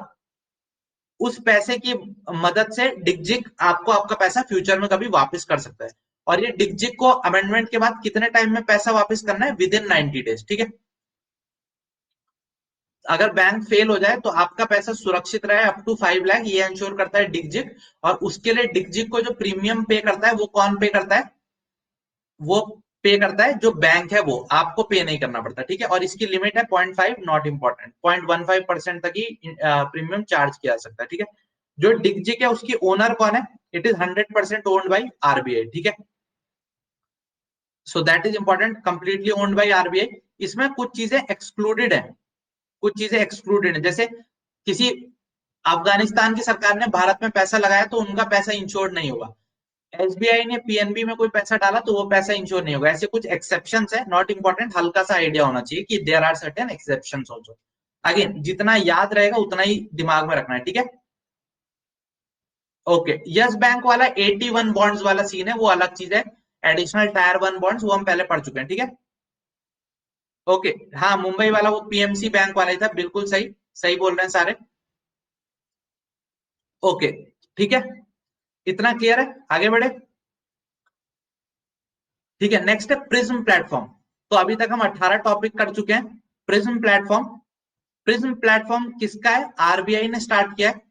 उस पैसे की मदद से डिगजिक आपको आपका पैसा फ्यूचर में कभी वापस कर सकता है। और ये डिगजिक को अमेंडमेंट के बाद कितने टाइम में पैसा वापस करना है? विद इन 90 डेज, ठीक है। अगर बैंक फेल हो जाए तो आपका पैसा सुरक्षित रहे अप टू 5 लाख, ये इंश्योर करता है डिगजिक। और उसके लिए डिगजिक को जो प्रीमियम पे करता है वो कौन पे करता है? वो पे करता है जो बैंक है, वो आपको पे नहीं करना पड़ता, ठीक है। और इसकी लिमिट है 0.5, नॉट इंपॉर्टेंट, 0.15% तक ही प्रीमियम चार्ज किया जा सकता है, ठीक है। जो डिगजिक है उसकी ओनर कौन है? It is 100% owned by RBI, ठीक है। सो that is important, completely owned by RBI. इसमें कुछ चीजें एक्सक्लूडेड है, कुछ चीजें एक्सक्लूडेड है, जैसे किसी अफगानिस्तान की सरकार ने भारत में पैसा लगाया तो उनका पैसा इंश्योर्ड नहीं होगा। एसबीआई ने पीएनबी में कोई पैसा डाला तो वो पैसा इंश्योर नहीं होगा। ऐसे कुछ एक्सेप्शंस है, नॉट इंपॉर्टेंट, हल्का सा आइडिया होना चाहिए कि there are certain exceptions also. Again जितना याद रहेगा उतना ही दिमाग में रखना है, ठीक है। ओके, यस बैंक वाला 81 बॉन्ड्स वाला सीन है, वो अलग चीज है। एडिशनल टायर 1 बॉन्ड्स वो हम पहले पढ़ चुके हैं, ठीक है। ओके, हाँ मुंबई वाला वो पीएमसी बैंक वाला ही था, बिल्कुल सही, सही बोल रहे हैं सारे। ओके, ठीक है, इतना क्लियर है, आगे बढ़े। ठीक है, नेक्स्ट है प्रिज्म प्लेटफॉर्म। तो अभी तक हम 18 टॉपिक कर चुके हैं। प्रिज्म प्लेटफॉर्म, प्रिज्म प्लेटफॉर्म किसका है? आरबीआई ने स्टार्ट किया है।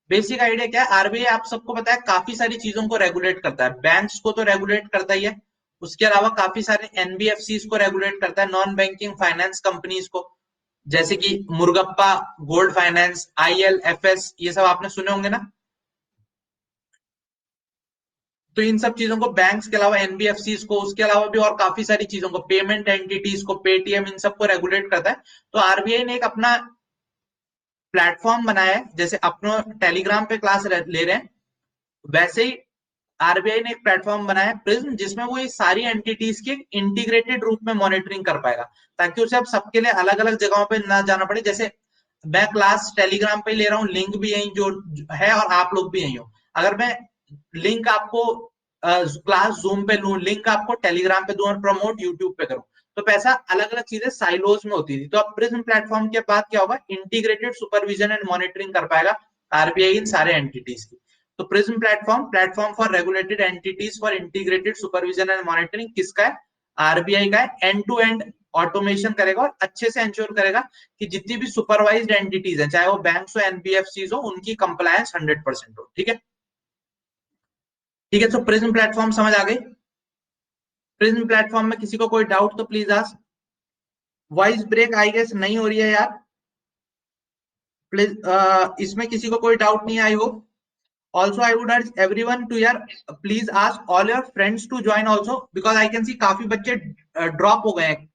बेसिक आइडिया क्या है? आरबीआई आप सबको पता है काफी सारी चीजों को रेगुलेट करता है, बैंक्स को तो रेगुलेट करता ही है, उसके अलावा काफी सारे एनबीएफसी को रेगुलेट करता है, नॉन बैंकिंग फाइनेंस कंपनीज को, जैसे कि मुर्गप्पा गोल्ड फाइनेंस, आईएलएफएस, ये सब आपने सुने होंगे ना। तो इन सब चीजों को, बैंक्स के अलावा एनबीएफसी को, उसके अलावा भी और काफी सारी चीजों को, पेमेंट एंटिटीज को, पेटीएम, इन सबको रेगुलेट करता है। तो आरबीआई ने एक अपना प्लेटफॉर्म बनाया है, जैसे अपना टेलीग्राम पे क्लास ले रहे हैं, वैसे ही आरबीआई ने एक प्लेटफॉर्म बनाया है प्रिज्म, जिसमें वो ये सारी एंटिटीज की इंटीग्रेटेड रूप में मॉनिटरिंग कर पाएगा, ताकि उसे अब सबके लिए अलग अलग जगहों पे ना जाना पड़े। जैसे मैं क्लास टेलीग्राम पे ले रहा हूँ, लिंक भी यही जो है, और आप लोग भी यही हो। अगर मैं लिंक आपको क्लास जूम पे लूं, लिंक आपको टेलीग्राम पे दूं और प्रमोट यूट्यूब पे करूं, तो पैसा अलग अलग चीजें साइलोज में होती थी। तो अब प्रिज्म प्लेटफॉर्म के बाद क्या होगा? इंटीग्रेटेड सुपरविजन एंड मॉनिटरिंग कर पाएगा आरबीआई इन सारे एंटिटीज की। तो prism platform, platform for regulated entities for integrated supervision and monitoring, किसका है? आरबीआई का है। एंड टू एंड ऑटोमेशन करेगा और अच्छे से इंश्योर करेगा कि जितनी भी सुपरवाइज्ड एंटिटीज हैं, चाहे वो बैंक्स हो, एनबीएफसी हो, उनकी कंप्लायंस 100% हो, ठीक है। ठीक है, तो प्रिज्म प्लेटफॉर्म समझ आ गई। प्रिज्म प्लेटफॉर्म में किसी को कोई डाउट तो please ask. Voice break I guess नहीं हो रही है यार, प्लीज। इसमें किसी को कोई डाउट नहीं आई हो? Also, I would urge everyone to यार please ask all your friends to join also because I can see काफी बच्चे ड्रॉप हो गए हैं.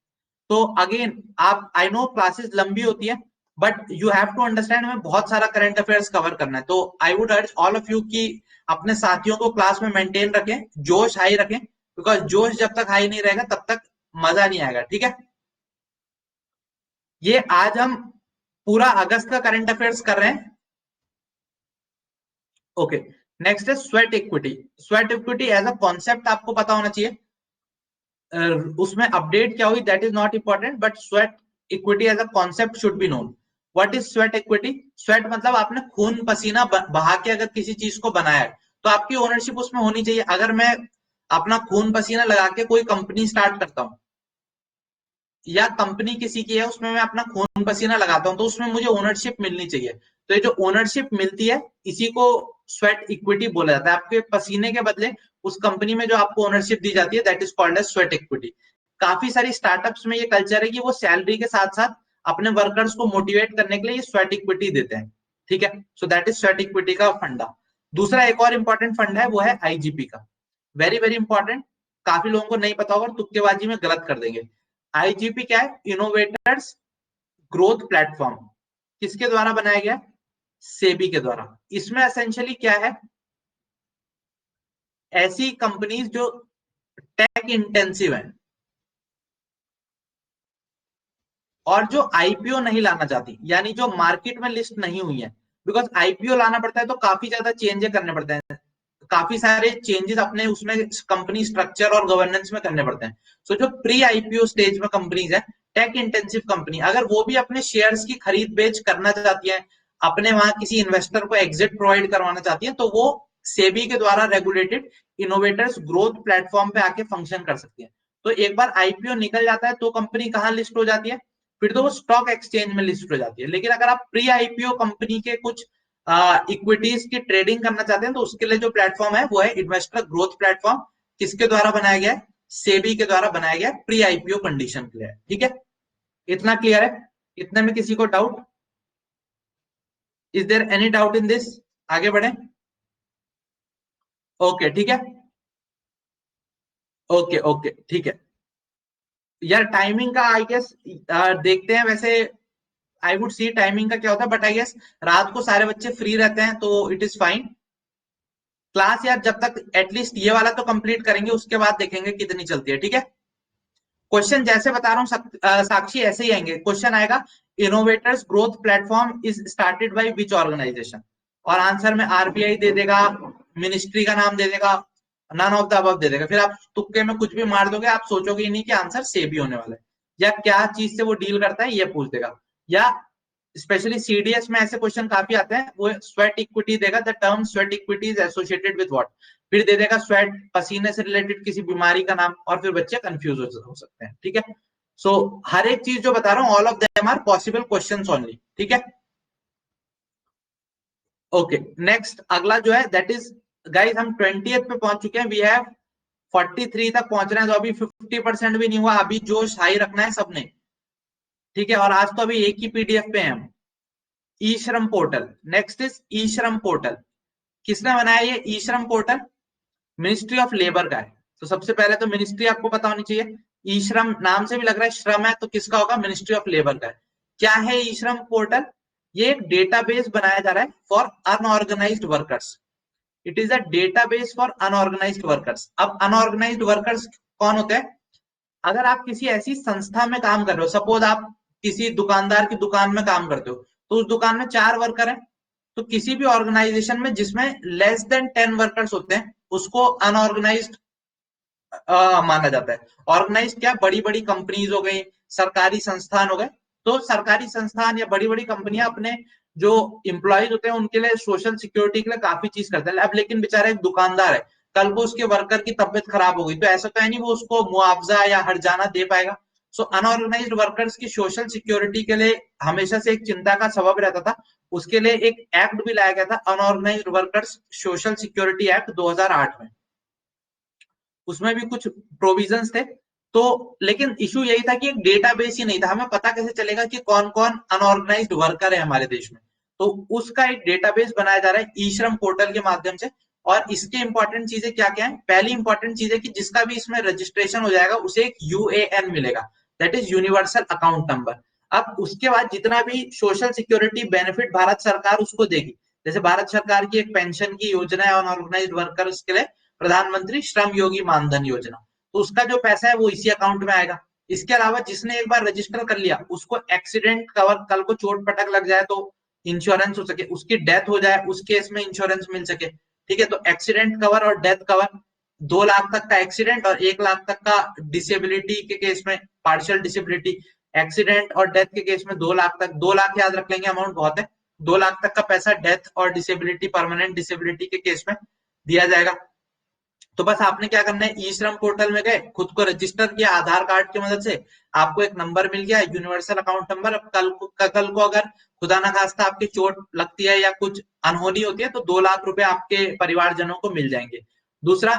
तो अगेन आप आई नो क्लासेस लंबी होती है but you have to understand हमें बहुत सारा करंट अफेयर्स कवर करना है. तो I would urge all of you कि अपने साथियों को क्लास में मेंटेन रखें, जोश हाई रखें, बिकॉज जोश जब तक हाई नहीं रहेगा तब तक मजा नहीं आएगा. ठीक है, ये आज हम पूरा अगस्त का करंट अफेयर्स कर रहे हैं. ओके, नेक्स्ट है sweat equity. Sweat equity as a concept आपको पता होना चाहिए. उसमें अपडेट क्या हुई that is not important but sweat equity as a concept should be known. What is sweat equity? Sweat मतलब आपने खून पसीना बहा के अगर किसी चीज को बनाया है तो आपकी ओनरशिप उसमें होनी चाहिए. अगर मैं अपना खून पसीना लगा के कोई कंपनी स्टार्ट करता हूँ या कंपनी किसी की है उसमें मैं अपना खून पसीना लगाता हूं तो उसमें मुझे ओनरशिप मिलनी चाहिए. तो ये जो ओनरशिप मिलती है इसी को स्वेट इक्विटी बोला जाता है. आपके पसीने के बदले उस कंपनी में जो आपको ओनरशिप दी जाती है that is called as sweat equity. काफी सारी स्टार्टअप्स में ये कल्चर है कि वो सैलरी के साथ साथ अपने वर्कर्स को मोटिवेट करने के लिए स्वेट इक्विटी देते हैं. ठीक है, सो दैट इज स्वेट इक्विटी का फंडा. दूसरा एक और इंपॉर्टेंट फंड है वो है आईजीपी का. Very very important. काफी लोगों को नहीं पता होगा, तुक्केबाजी में गलत कर देंगे. आईजीपी क्या है? Innovators growth platform. किसके द्वारा बनाया गया? सेबी के द्वारा. इसमें एसेंशियली क्या है? ऐसी कंपनीज जो टेक इंटेंसिव है और जो आईपीओ नहीं लाना चाहती, यानी जो मार्केट में लिस्ट नहीं हुई है. बिकॉज आईपीओ लाना पड़ता है तो काफी ज्यादा चेंजेस करने पड़ते हैं, काफी सारे चेंजेस अपने उसमें कंपनी स्ट्रक्चर और गवर्नेंस में करने पड़ते हैं. सो जो प्री आईपीओ स्टेज में कंपनीज है, टेक इंटेंसिव कंपनी, अगर वो भी अपने शेयर्स की खरीद बेच करना चाहती है, अपने वहां किसी इन्वेस्टर को एग्जिट प्रोवाइड करवाना चाहती है, तो वो सेबी के द्वारा रेगुलेटेड इनोवेटर्स ग्रोथ प्लेटफॉर्म पे आके फंक्शन कर सकती है. तो एक बार आईपीओ निकल जाता है तो कंपनी कहाँ लिस्ट हो जाती है? फिर तो वो स्टॉक एक्सचेंज में लिस्ट हो जाती है. लेकिन अगर आप प्री आईपीओ कंपनी के कुछ इक्विटीज की ट्रेडिंग करना चाहते हैं तो उसके लिए जो प्लेटफॉर्म है वो है इन्वेस्टर ग्रोथ प्लेटफॉर्म. किसके द्वारा बनाया गया है? सेबी के द्वारा बनाया गया, प्री आईपीओ कंडीशन के लिए. ठीक है, इतना क्लियर है? इतने में किसी को doubt? Is there any doubt in this? आगे बढ़े. ओके ठीक है, ओके ओके ठीक है. यार टाइमिंग का आई गेस देखते हैं. वैसे आई वुड सी टाइमिंग का क्या होता है बट आई गेस रात को सारे बच्चे फ्री रहते हैं तो इट इज फाइन. क्लास यार जब तक एटलीस्ट ये वाला तो कंप्लीट करेंगे उसके बाद देखेंगे कितनी चलती है. ठीक है, क्वेश्चन जैसे बता रहा हूँ साक्षी ऐसे ही आएंगे. क्वेश्चन आएगा innovators growth platform is started by which organisation, और आंसर में आरबीआई दे देगा, मिनिस्ट्री का नाम दे देगा, नन ऑफ द अबव दे देगा. फिर आप तुक्के में कुछ भी मार दोगे, आप सोचोगे ही नहीं कि आंसर सेबी होने वाला है. या क्या चीज से वो डील करता है ये पूछ देगा. या स्पेशली सीडीएस में ऐसे क्वेश्चन काफी आते हैं, वो स्वेट इक्विटी देगा, the term sweat equity is associated with what. फिर दे देगा स्वेट पसीने से रिलेटेड किसी बीमारी का नाम, और फिर बच्चे कंफ्यूज हो सकते हैं. ठीक है, सो हर एक चीज जो बता रहा हूँ all of them are possible questions only. ठीक है, ओके. नेक्स्ट अगला जो है दैट इज गाइस, हम 20th पे पहुंच चुके हैं. वी हैव 43 तक पहुंच रहे हैं, तो अभी 50% भी नहीं हुआ. अभी जोश हाई रखना है सबने. ठीक है, और आज तो अभी एक ही पीडीएफ पे हैं हम. ई श्रम पोर्टल. नेक्स्ट इज ई श्रम पोर्टल. किसने बनाया ये ई श्रम पोर्टल? मिनिस्ट्री ऑफ लेबर का है. तो सबसे पहले तो मिनिस्ट्री आपको पता होनी चाहिए. ई श्रम नाम से भी लग रहा है श्रम है, तो किसका होगा? मिनिस्ट्री ऑफ लेबर का है. क्या है ई श्रम पोर्टल? ये एक डेटाबेस बनाया जा रहा है for unorganised workers. It is a database for unorganised workers. अब अनऑर्गेनाइज्ड वर्कर्स कौन होते हैं? अगर आप किसी ऐसी संस्था में काम कर रहे हो, सपोज आप किसी दुकानदार की दुकान में काम करते हो, तो उस दुकान में 4 वर्कर हैं. तो किसी भी ऑर्गेनाइजेशन में जिसमें लेस देन 10 वर्कर्स होते हैं उसको अनऑर्गेनाइज्ड माना जाता है. ऑर्गेनाइज क्या? बड़ी बड़ी कंपनीज हो गई, सरकारी संस्थान हो गए. तो सरकारी संस्थान या बड़ी बड़ी कंपनियां अपने जो इंप्लॉइज होते हैं उनके लिए सोशल सिक्योरिटी के लिए काफी चीज करते हैं. अब लेकिन बेचारा एक दुकानदार है, कल को उसके वर्कर की तबियत खराब हो गई तो ऐसा तो है नहीं वो उसको मुआवजा या हर्जाना दे पाएगा. सो अनऑर्गेनाइज्ड वर्कर्स की सोशल सिक्योरिटी के लिए हमेशा से एक चिंता का सबब रहता था. उसके लिए एक एक्ट भी लाया गया था, unorganised workers social security act 2008 में. उसमें भी कुछ प्रोविजंस थे. तो लेकिन इशू यही था कि एक डेटाबेस ही नहीं था. हमें पता कैसे चलेगा कि कौन कौन अनऑर्गेनाइज्ड वर्कर है हमारे देश में? तो उसका एक डेटाबेस बनाया जा रहा है ई श्रम पोर्टल के माध्यम से। और इसके इंपॉर्टेंट चीजें क्या क्या है? पहली इंपॉर्टेंट चीज है कि जिसका भी इसमें रजिस्ट्रेशन हो जाएगा उसे एक यूएएन मिलेगा, that is universal account number. अब उसके बाद जितना भी सोशल सिक्योरिटी बेनिफिट भारत सरकार उसको देगी, जैसे भारत सरकार की एक पेंशन की योजना है अनऑर्गेनाइज्ड वर्कर्स के लिए, प्रधानमंत्री श्रम योगी मानधन योजना, तो उसका जो पैसा है वो इसी अकाउंट में आएगा। इसके अलावा जिसने एक बार रजिस्टर कर लिया उसको एक्सीडेंट कवर, कल को चोट पटक लग जाए तो इंश्योरेंस हो सके, उसकी डेथ हो जाए उस केस में इंश्योरेंस मिल सके, ठीक है। तो एक्सीडेंट कवर और डेथ कवर, 2 लाख तक का एक्सीडेंट और 1 लाख तक का डिसेबिलिटी के केस में, पार्शियल डिसेबिलिटी। एक्सीडेंट और डेथ के केस में 2 लाख तक, 2 लाख याद रख लेंगे, अमाउंट बहुत है। 2 लाख तक का पैसा डेथ और डिसेबिलिटी, परमानेंट डिसेबिलिटी के केस में दिया जाएगा। तो बस आपने क्या करना है, ई श्रम पोर्टल में गए, खुद को रजिस्टर किया आधार कार्ड की मदद से, आपको एक नंबर मिल गया यूनिवर्सल अकाउंट नंबर। अब कल को अगर खुदा ना खास्ता आपकी चोट लगती है या कुछ अनहोनी होती है तो 2 लाख रुपए आपके परिवारजनों को मिल जाएंगे। दूसरा,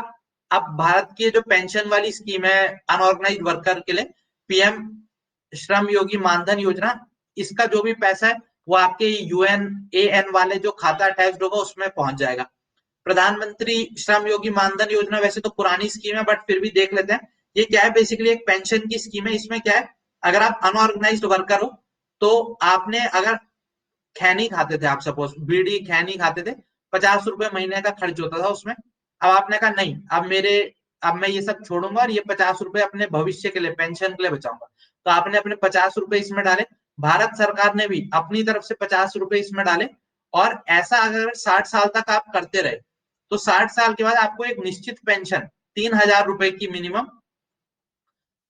अब भारत की जो पेंशन वाली स्कीम है अनऑर्गेनाइज वर्कर के लिए, पीएम श्रम योगी मानधन योजना, इसका जो भी पैसा है वो आपके यूएन वाले जो खाता अटैच होगा उसमें पहुंच जाएगा। प्रधानमंत्री श्रम योगी मानधन योजना वैसे तो पुरानी स्कीम है बट फिर भी देख लेते हैं। ये क्या है? बेसिकली एक पेंशन की स्कीम है। इसमें क्या है, अगर आप अनऑर्गेनाइज्ड वर्कर हो तो आपने अगर खैनी खाते थे, आप सपोज बीड़ी खैनी खाते थे, 50 रुपए महीने का खर्च होता था उसमें। अब आपने कहा नहीं, अब मैं ये सब छोड़ूंगा और ये 50 रुपए अपने भविष्य के लिए, पेंशन के लिए बचाऊंगा। तो आपने अपने 50 रुपए इसमें डाले, भारत सरकार ने भी अपनी तरफ से 50 रुपए इसमें डाले। और ऐसा अगर 60 साल तक आप करते रहे तो 60 साल के बाद आपको एक निश्चित पेंशन 3,000 रुपए की मिनिमम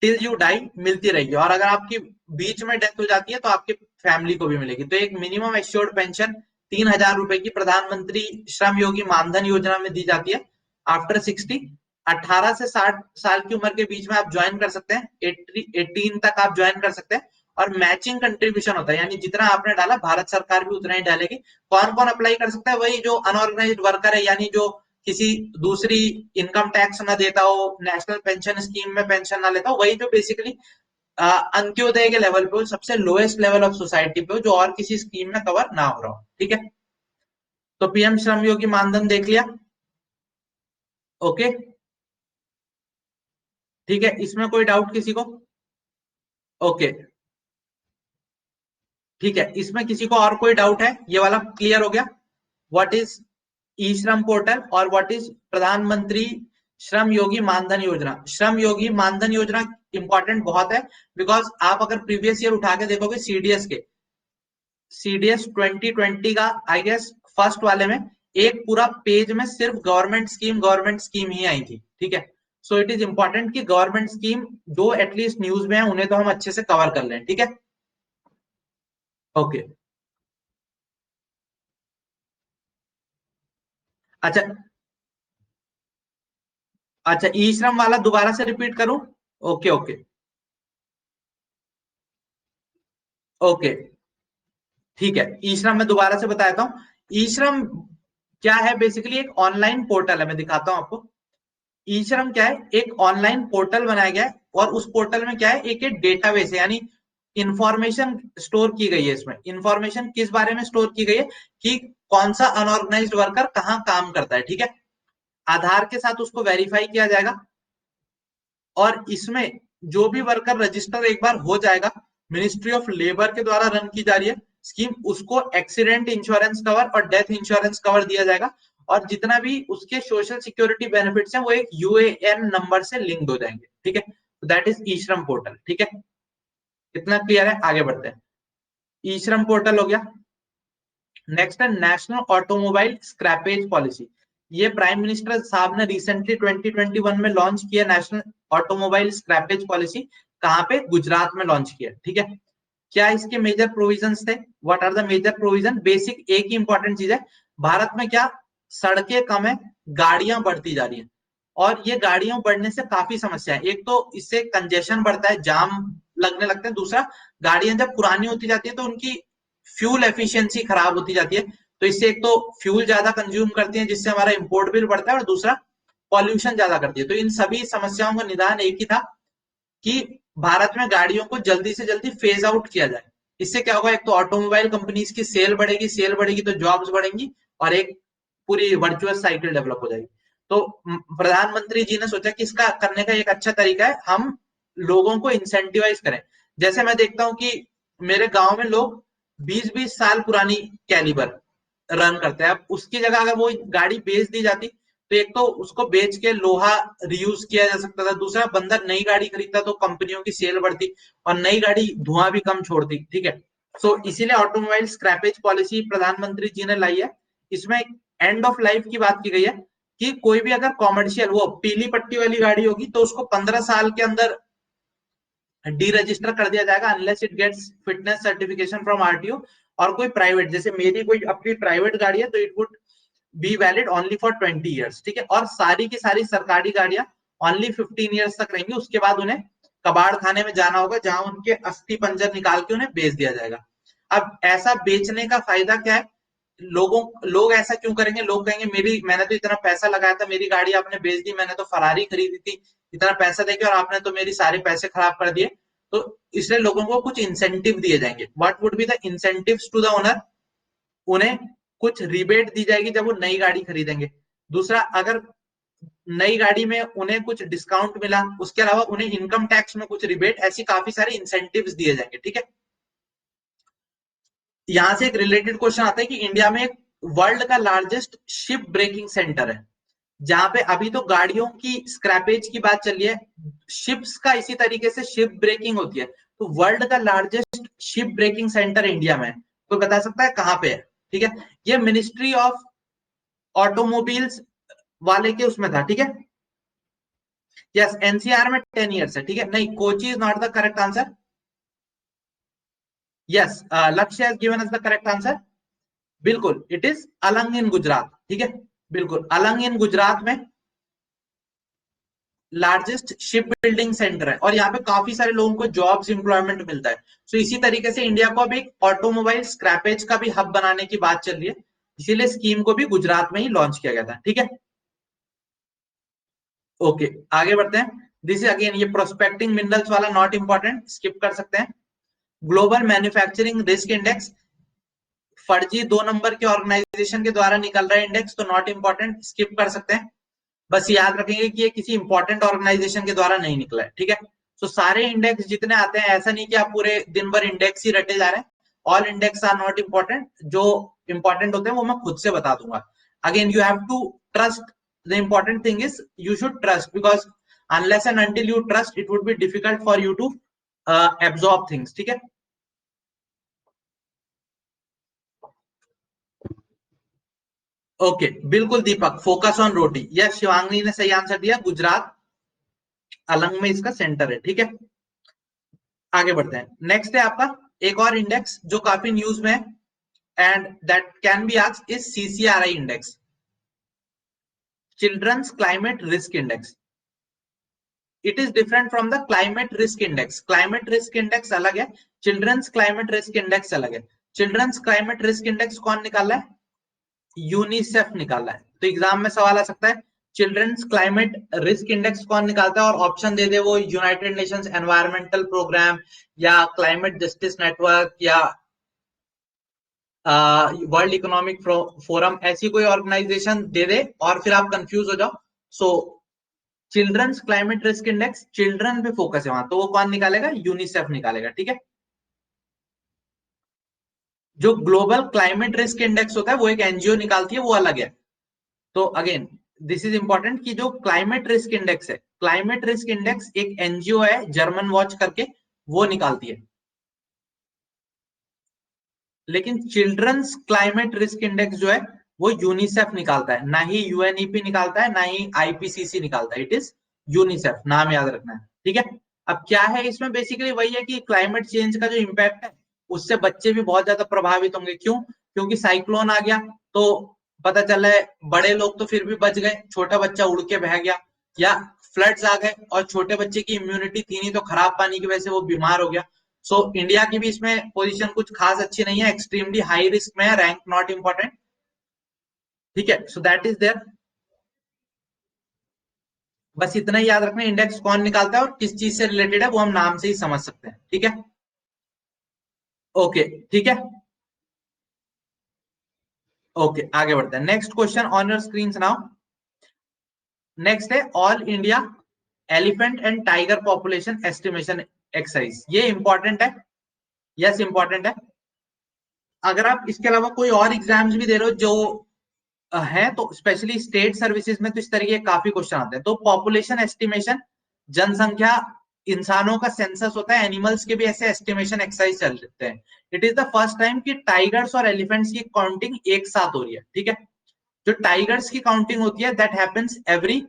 टिल यू डाई मिलती रहेगी। और अगर आपकी बीच में डेथ हो जाती है तो आपके फैमिली को भी मिलेगी। तो एक मिनिमम एश्योर्ड पेंशन 3,000 रुपए की प्रधानमंत्री श्रम योगी मानधन योजना में दी जाती है। आफ्टर 60, 18 से 60 साल की उम्र के बीच में आप ज्वाइन कर सकते हैं, 18 तक आप ज्वाइन कर सकते हैं। और मैचिंग कंट्रीब्यूशन होता है, यानी जितना आपने डाला भारत सरकार भी उतना ही डालेगी। कौन कौन अप्लाई कर सकता है? वही जो अनऑर्गेनाइज्ड वर्कर है, यानी जो किसी दूसरी इनकम टैक्स ना देता हो, नेशनल पेंशन स्कीम में पेंशन ना लेता हो, वही जो बेसिकली अंत्योदय के लेवल पे हो, सबसे लोएस्ट लेवल ऑफ सोसाइटी पे हो, जो और किसी स्कीम में कवर ना हो रहा हो, ठीक है। तो पीएम श्रम योगी मानधन देख लिया, ओके, ठीक है। इसमें कोई डाउट किसी को? ओके, ठीक है। इसमें किसी को और कोई डाउट है? ये वाला क्लियर हो गया, व्हाट इज ई श्रम पोर्टल और व्हाट इज प्रधानमंत्री श्रम योगी मानधन योजना। श्रम योगी मानधन योजना इंपॉर्टेंट बहुत है, बिकॉज आप अगर प्रीवियस ईयर उठा के देखोगे सीडीएस 2020 का, आई गेस फर्स्ट वाले में एक पूरा पेज में सिर्फ गवर्नमेंट स्कीम ही आई थी, ठीक है। सो इट इज इंपॉर्टेंट कि गवर्नमेंट स्कीम जो एटलीस्ट न्यूज में है उन्हें तो हम अच्छे से कवर कर लें, ठीक है। ओके, अच्छा अच्छा, ई श्रम वाला दोबारा से रिपीट करूं? ओके ओके ओके, ठीक है। ई श्रम में दोबारा से बताता हूँ। ई श्रम क्या है? बेसिकली एक ऑनलाइन पोर्टल है, मैं दिखाता हूँ आपको। ई श्रम क्या है? एक ऑनलाइन पोर्टल बनाया गया है और उस पोर्टल में क्या है, एक डेटाबेस है, यानी इंफॉर्मेशन स्टोर की गई है। इसमें इंफॉर्मेशन किस बारे में स्टोर की गई है कि कौन सा अनऑर्गेनाइज्ड वर्कर कहाँ काम करता है, ठीक है। आधार के साथ उसको वेरीफाई किया जाएगा और इसमें जो भी वर्कर रजिस्टर एक बार हो जाएगा, मिनिस्ट्री ऑफ लेबर के द्वारा रन की जा रही है स्कीम, उसको एक्सीडेंट इंश्योरेंस कवर और डेथ इंश्योरेंस कवर दिया जाएगा। और जितना भी उसके सोशल सिक्योरिटी बेनिफिट्स हैं वो एक यूएएन नंबर से लिंक हो जाएंगे, ठीक है। दैट इज ई श्रम पोर्टल, ठीक है। कितना क्लियर है? आगे बढ़ते हैं। ई श्रम पोर्टल हो गया। नेक्स्ट है नेशनल ऑटोमोबाइल स्क्रैपेज पॉलिसी। ये प्राइम मिनिस्टर साहब ने रिसेंटली 2021 में लॉन्च किया, नेशनल ऑटोमोबाइल स्क्रैपेज पॉलिसी। कहाँ पे? गुजरात में लॉन्च किया, ठीक है। क्या इसके मेजर प्रोविजंस थे? What are the major provision? Basic एक ही इंपॉर्टेंट चीज है, भारत में क्या सड़कें कम है, गाड़ियां बढ़ती जा रही है। और ये गाड़ियों बढ़ने से काफी समस्या है। एक तो इससे कंजेशन बढ़ता है, जाम लगने लगते हैं। दूसरा, गाड़ियां जब पुरानी होती जाती है तो उनकी फ्यूल एफिशिएंसी खराब होती जाती है। तो इससे एक तो फ्यूल ज्यादा कंज्यूम करती है जिससे हमारा इंपोर्ट बिल बढ़ता है, और दूसरा पॉल्यूशन ज्यादा करती है। तो इन सभी समस्याओं का निदान एक ही था कि भारत में गाड़ियों को जल्दी से जल्दी फेज आउट किया जाए। इससे क्या होगा, एक तो ऑटोमोबाइल कंपनीज की सेल बढ़ेगी तो जॉब्स बढ़ेंगी, और एक पूरी वर्चुअस साइकिल डेवलप हो जाएगी। तो प्रधानमंत्री जी ने सोचा कि इसका करने का एक अच्छा तरीका है, हम लोगों को इंसेंटिवाइज करें। जैसे मैं देखता हूं कि मेरे गांव में लोग 20-20 साल पुरानी कैलिबर रन करते हैं। अब उसकी जगह अगर वो गाड़ी बेच दी जाती, तो एक तो उसको बेच के लोहा रियूज किया जा सकता था, दूसरा बंदा नई गाड़ी खरीदता तो कंपनियों की सेल बढ़ती, और नई गाड़ी धुआं भी कम छोड़ती। ठीक है, सो इसीलिए ऑटोमोबाइल स्क्रैपेज पॉलिसी प्रधानमंत्री जी ने लाई है। इसमें एंड ऑफ लाइफ की बात की गई है कि कोई भी अगर कॉमर्शियल वो पीली पट्टी वाली गाड़ी होगी तो उसको 15 साल के अंदर डी रजिस्टर कर दिया जाएगा, unless it gets fitness certification from RTO. और कोई प्राइवेट, जैसे मेरी कोई अपनी प्राइवेट गाड़ी है, तो it would be valid only for 20 years. ठीक है, और सारी की सारी सरकारी गाड़ियां ओनली 15 ईयर्स तक रहेंगी, उसके बाद उन्हें कबाड़ खाने में जाना होगा, जहां उनके अस्थि पंजर निकाल के उन्हें बेच दिया जाएगा। अब ऐसा बेचने का फायदा क्या है, लोग ऐसा क्यों करेंगे, लोग कहेंगे मेरी मैंने तो इतना पैसा लगाया था, मेरी गाड़ी आपने बेच दी, मैंने तो फरारी खरीदी थी इतना पैसा देके, और आपने तो मेरी सारे पैसे खराब कर दिए। तो इसलिए लोगों को कुछ इंसेंटिव दिए जाएंगे। What would be the incentives to the owner, उन्हें कुछ रिबेट दी जाएगी जब वो नई गाड़ी खरीदेंगे। दूसरा, अगर नई गाड़ी में उन्हें कुछ डिस्काउंट मिला, उसके अलावा उन्हें इनकम टैक्स में कुछ रिबेट, ऐसी काफी सारे इंसेंटिव्स दिए जाएंगे। ठीक है, यहां से एक रिलेटेड क्वेश्चन आता है कि इंडिया में एक वर्ल्ड का लार्जेस्ट शिप ब्रेकिंग सेंटर है, जहां पे अभी तो गाड़ियों की स्क्रैपेज की बात चल रही है, शिप्स का इसी तरीके से शिप ब्रेकिंग होती है। तो वर्ल्ड का largest ship breaking centre India में है, कोई बता सकता है कहां पे है? ठीक है, ये मिनिस्ट्री ऑफ ऑटोमोबाइल्स वाले के उसमें था। ठीक है, यस, एनसीआर में 10 ईयर्स है। ठीक है, नहीं, Kochi is not the correct answer. Yes, Lakshya has given us the correct answer. बिल्कुल, it is Alang in Gujarat. ठीक है, बिल्कुल अलंग इन गुजरात में लार्जेस्ट शिप बिल्डिंग सेंटर है, और यहाँ पे काफी सारे लोगों को जॉब्स इंप्लॉयमेंट मिलता है। सो इसी तरीके से इंडिया को अभी ऑटोमोबाइल स्क्रैपेज का भी हब बनाने की बात चल रही है, इसीलिए स्कीम को भी गुजरात में ही लॉन्च किया गया था। ठीक है, ओके, आगे बढ़ते हैं। दिस इज अगेन, ये प्रोस्पेक्टिंग मिनरल्स वाला नॉट इंपॉर्टेंट, स्किप कर सकते हैं। ग्लोबल मैन्युफैक्चरिंग रिस्क इंडेक्स, फर्जी 2 नंबर के ऑर्गेनाइजेशन के द्वारा निकल रहा है इंडेक्स, तो नॉट इंपॉर्टेंट, स्किप कर सकते हैं। बस याद रखेंगे कि ये किसी इंपॉर्टेंट ऑर्गेनाइजेशन के द्वारा नहीं निकला है। ठीक है, तो सारे इंडेक्स जितने आते हैं, ऐसा नहीं कि आप पूरे दिन भर इंडेक्स ही रटे जा रहे हैं। All index are not important, जो इंपॉर्टेंट होते हैं वो मैं खुद से बता दूंगा। Again you have to trust, the important thing is you should trust, because unless and until you trust it would be difficult for you to absorb things. ठीक है, ओके, बिल्कुल Deepak, focus on roti, yes, Shivangni ने सही answer दिया, गुजरात अलंग में इसका centre है। ठीक है, आगे बढ़ते हैं। नेक्स्ट है आपका एक और इंडेक्स जो काफी न्यूज में है, and that can be asked is CCRI index, children's climate risk index. It is different from the climate risk index. Climate risk index अलग है, चिल्ड्रंस क्लाइमेट रिस्क इंडेक्स अलग है। चिल्ड्रंस क्लाइमेट रिस्क इंडेक्स कौन निकाला है? UNICEF निकाला है। तो एग्जाम में सवाल आ सकता है चिल्ड्रंस क्लाइमेट रिस्क इंडेक्स कौन निकालता है, और ऑप्शन दे दे वो यूनाइटेड नेशंस एनवायरमेंटल प्रोग्राम, या क्लाइमेट जस्टिस नेटवर्क, या वर्ल्ड इकोनॉमिक फोरम, ऐसी कोई ऑर्गेनाइजेशन दे दे और फिर आप कंफ्यूज हो जाओ। So children's climate risk index, children पे फोकस है वहां, तो वो कौन निकालेगा? यूनिसेफ निकालेगा। ठीक है, जो ग्लोबल क्लाइमेट रिस्क इंडेक्स होता है वो एक एनजीओ निकालती है, वो अलग है। तो अगेन दिस इज इंपॉर्टेंट कि जो क्लाइमेट रिस्क इंडेक्स है, क्लाइमेट रिस्क इंडेक्स एक एनजीओ है जर्मन वॉच करके, वो निकालती है। लेकिन चिल्ड्रंस क्लाइमेट रिस्क इंडेक्स जो है वो यूनिसेफ निकालता है, ना ही यूएनईपी निकालता है, ना ही आईपीसीसी निकालता है। इट इज यूनिसेफ, नाम याद रखना है। ठीक है, अब क्या है इसमें, बेसिकली वही है कि क्लाइमेट चेंज का जो इम्पैक्ट है उससे बच्चे भी बहुत ज्यादा प्रभावित होंगे। क्यों? क्योंकि साइक्लोन आ गया तो पता चला है बड़े लोग तो फिर भी बच गए, छोटा बच्चा उड़ के बह गया, या फ्लड्स आ गए और छोटे बच्चे की इम्यूनिटी थी नहीं, तो खराब पानी की वजह से वो बीमार हो गया। सो इंडिया की भी इसमें पोजीशन कुछ खास अच्छी नहीं है, एक्सट्रीमली हाई रिस्क में है, रैंक नॉट इंपॉर्टेंट। ठीक है, सो दैट इज देयर। बस इतना ही याद रखना, इंडेक्स कौन निकालता है और किस चीज से रिलेटेड है वो हम नाम से ही समझ सकते हैं। ठीक है, ओके ठीक है, ओके आगे बढ़ते हैं। Next question on your screen now. Next है all India elephant and tiger population estimation exercise. ये इंपॉर्टेंट है, यस इंपॉर्टेंट है। अगर आप इसके अलावा कोई और एग्जाम्स भी दे रहे हो जो है, तो स्पेशली स्टेट सर्विसेज में तो इस तरीके काफी क्वेश्चन आते हैं। तो पॉपुलेशन एस्टिमेशन, जनसंख्या, इंसानों का सेंसस होता है, एनिमल्स के भी ऐसे एस्टिमेशन एक्सरसाइज चलते हैं। It is the first time कि टाइगर्स और एलिफेंट्स की काउंटिंग एक साथ हो रही है, ठीक है। जो टाइगर्स की काउंटिंग होती है that happens every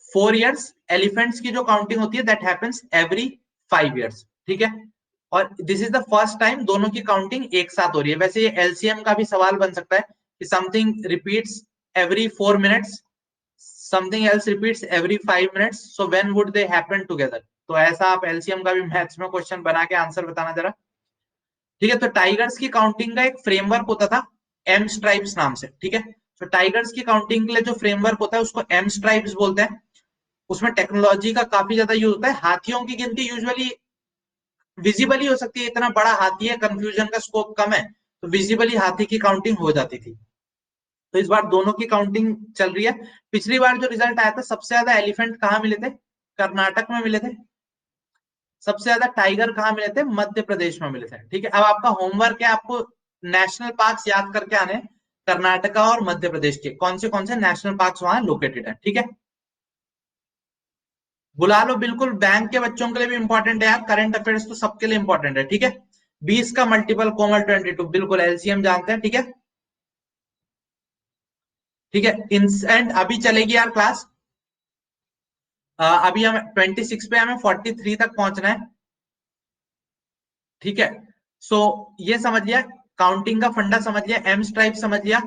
4 years, elephants की जो काउंटिंग होती है दैट हैपेंस एवरी 5 years, ठीक है। और this is the first time दोनों की काउंटिंग एक साथ हो रही है। वैसे ये एलसीएम का भी सवाल बन सकता है कि something repeats every 4 minutes, something else repeats every 5 minutes, so when would they happen together. तो ऐसा आप एलसीएम का भी मैथ्स में क्वेश्चन बना के आंसर बताना जरा, ठीक है। तो टाइगर्स की काउंटिंग का एक फ्रेमवर्क होता था एम स्ट्राइप्स नाम से, ठीक है। तो टाइगर्स की काउंटिंग के लिए जो फ्रेमवर्क होता है उसको एम स्ट्राइप्स बोलते हैं। उसमें टेक्नोलॉजी का काफी ज्यादा यूज होता है। हाथियों की गिनती यूजुअली विजिबली हो सकती है, इतना बड़ा हाथी है, कंफ्यूजन का स्कोप कम है, तो विजिबली हाथी की काउंटिंग हो जाती थी। तो इस बार दोनों की काउंटिंग चल रही है। पिछली बार जो रिजल्ट आया था सबसे ज्यादा एलिफेंट कहाँ मिले थे, कर्नाटक में मिले थे। सबसे ज्यादा टाइगर कहाँ मिले थे, मध्य प्रदेश में मिले थे, ठीक है। अब आपका होमवर्क है, आपको नेशनल पार्क्स याद करके आने, कर्नाटका और मध्य प्रदेश के कौन से नेशनल पार्क्स वहां लोकेटेड है, ठीक है। बुला लो, बिल्कुल बैंक के बच्चों के लिए भी इंपॉर्टेंट है यार, करंट अफेयर्स तो सबके लिए इंपॉर्टेंट है, ठीक है। 20 का मल्टीपल कोमल 22, बिल्कुल एलसीएम जानते हैं, ठीक है। ठीक है, इंसेंट अभी चलेगी यार क्लास। अभी हम 26 पे, हमें 43 तक पहुंचना है, ठीक है। सो ये समझ लिया, काउंटिंग का फंडा समझ लिया, एम स्ट्राइप समझ लिया।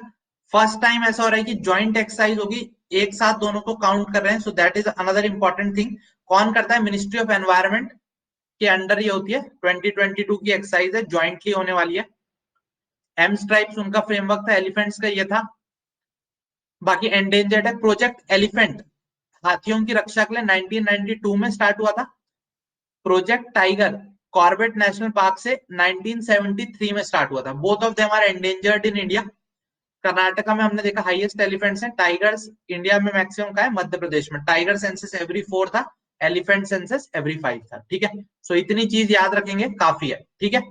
फर्स्ट टाइम ऐसा हो रहा है कि ज्वाइंट एक्सरसाइज होगी, एक साथ दोनों को काउंट कर रहे हैं, सो that is another important thing. कौन करता है, मिनिस्ट्री ऑफ एनवायरमेंट के अंडर ये होती है। 2022 की एक्सरसाइज है, ज्वाइंटली होने वाली है। एम स्ट्राइप्स उनका फ्रेमवर्क था, एलिफेंट्स का ये था। बाकी एंडेंजर्ड है प्रोजेक्ट एलिफेंट, हाथियों की रक्षा के लिए 1992 में स्टार्ट हुआ था। Project Tiger Corbett National Park से 1973 में स्टार्ट हुआ था। Both of them are endangered in India. Karnataka में हमने देखा हाईएस्ट एलिफेंट्स हैं। टाइगर्स इंडिया में मैक्सिमम का है मध्य प्रदेश में। टाइगर सेंसस एवरी 4 था, एलिफेंट सेंसस एवरी 5 था, ठीक है। सो इतनी चीज याद रखेंगे काफी है, ठीक है।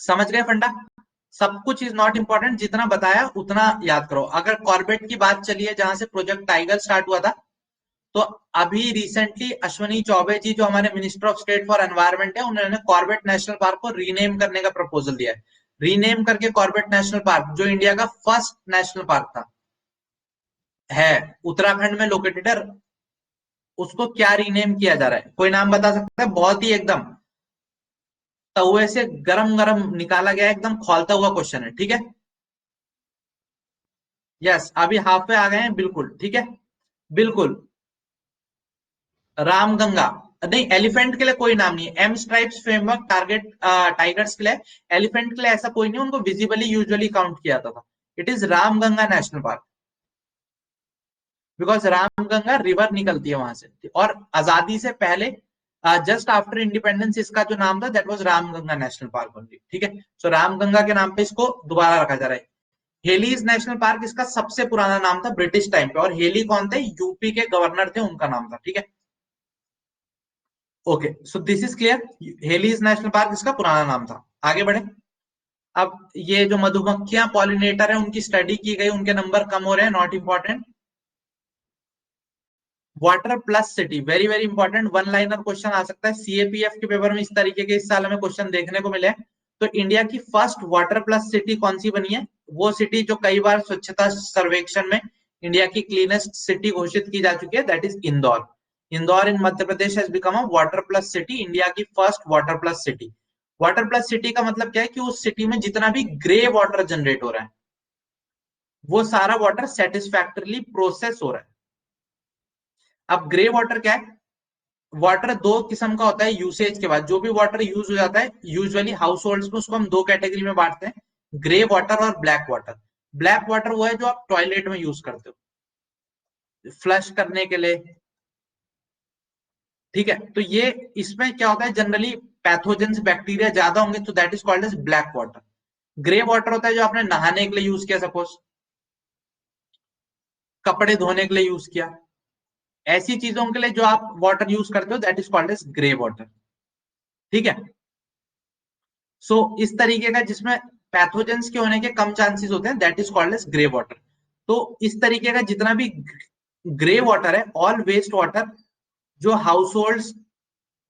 समझ गए फंडा। सब कुछ इज नॉट इंपॉर्टेंट, जितना बताया उतना याद करो। अगर कॉर्बेट की बात चली है जहां से प्रोजेक्ट टाइगर स्टार्ट हुआ था, तो अभी रिसेंटली अश्वनी चौबे जी जो हमारे minister of state for environment है, उन्होंने कॉर्बेट नेशनल पार्क को रीनेम करने का प्रपोजल दिया है। रीनेम करके कॉर्बेट नेशनल पार्क, जो इंडिया का फर्स्ट नेशनल पार्क था, है उत्तराखंड में लोकेटेड है, उसको क्या रीनेम किया जा रहा है, कोई नाम बता सकता है? बहुत ही एकदम तवे से गरम गरम निकाला गया, एकदम खौलता हुआ क्वेश्चन है, ठीक है। यस, अभी हाफ पे आ गए हैं, बिल्कुल ठीक है, बिल्कुल। रामगंगा नहीं, एलिफेंट के लिए कोई नाम नहीं है। M stripes framework target tigers के लिए, एलिफेंट के लिए ऐसा कोई नहीं, उनको विजिबली यूजुअली काउंट किया जाता था। It is Ramganga national park, because Ramganga river निकलती है वहां से, और आजादी से पहले जस्ट आफ्टर इंडिपेंडेंस इसका जो नाम था that was Ramganga national park only, ठीक है। सो रामगंगा के नाम पे इसको दोबारा रखा जा रहा है। हेलीज नेशनल पार्क इसका सबसे पुराना नाम था ब्रिटिश टाइम पे, और हेली कौन थे, यूपी के गवर्नर थे, उनका नाम था, ठीक है। Okay, so this is clear. Hailey's national park इसका पुराना नाम था। आगे बढ़े। अब ये जो मधुमक्खियां पॉलिनेटर है उनकी स्टडी की गई, उनके नंबर कम हो रहे हैं, not important. Water plus city, very very important, one liner question आ सकता है सीएपीएफ के पेपर में, इस तरीके के इस साल हमें क्वेश्चन देखने को मिले। तो इंडिया की फर्स्ट वाटर प्लस सिटी कौन सी बनी है, वो सिटी जो कई बार स्वच्छता सर्वेक्षण में इंडिया की क्लीनेस्ट सिटी घोषित की जा चुकी है, that is Indore. Indore in Madhya Pradesh has become a water plus city, India की first water plus city. Water plus city का मतलब क्या है कि उस सिटी में जितना भी ग्रे वाटर जनरेट हो रहा है, वो सारा वाटर सेटिस्फैक्टरली प्रोसेस हो रहा है। अब ग्रे वाटर क्या है, वाटर दो किस्म का होता है यूसेज के बाद। जो भी वाटर यूज हो जाता है यूजुअली हाउस होल्ड में, उसको हम दो कैटेगरी में बांटते हैं, ग्रे वाटर और ब्लैक वाटर। ब्लैक वाटर वो है जो आप टॉयलेट में यूज करते हो फ्लश करने के लिए, ठीक है। तो ये इसमें क्या होता है जनरली, पैथोजेंस बैक्टीरिया ज्यादा होंगे तो that is called as black water. Grey water होता है जो आपने नहाने के लिए यूज किया, सपोज कपड़े धोने के लिए यूज किया, ऐसी चीजों के लिए जो आप वाटर यूज करते हो that is called as grey water. ठीक है, सो इस तरीके का जिसमें पैथोजेंस के होने के कम चांसेस होते हैं that is called as grey water. तो इस तरीके का जितना भी ग्रे वाटर है, ऑल वेस्ट वाटर जो हाउस होल्ड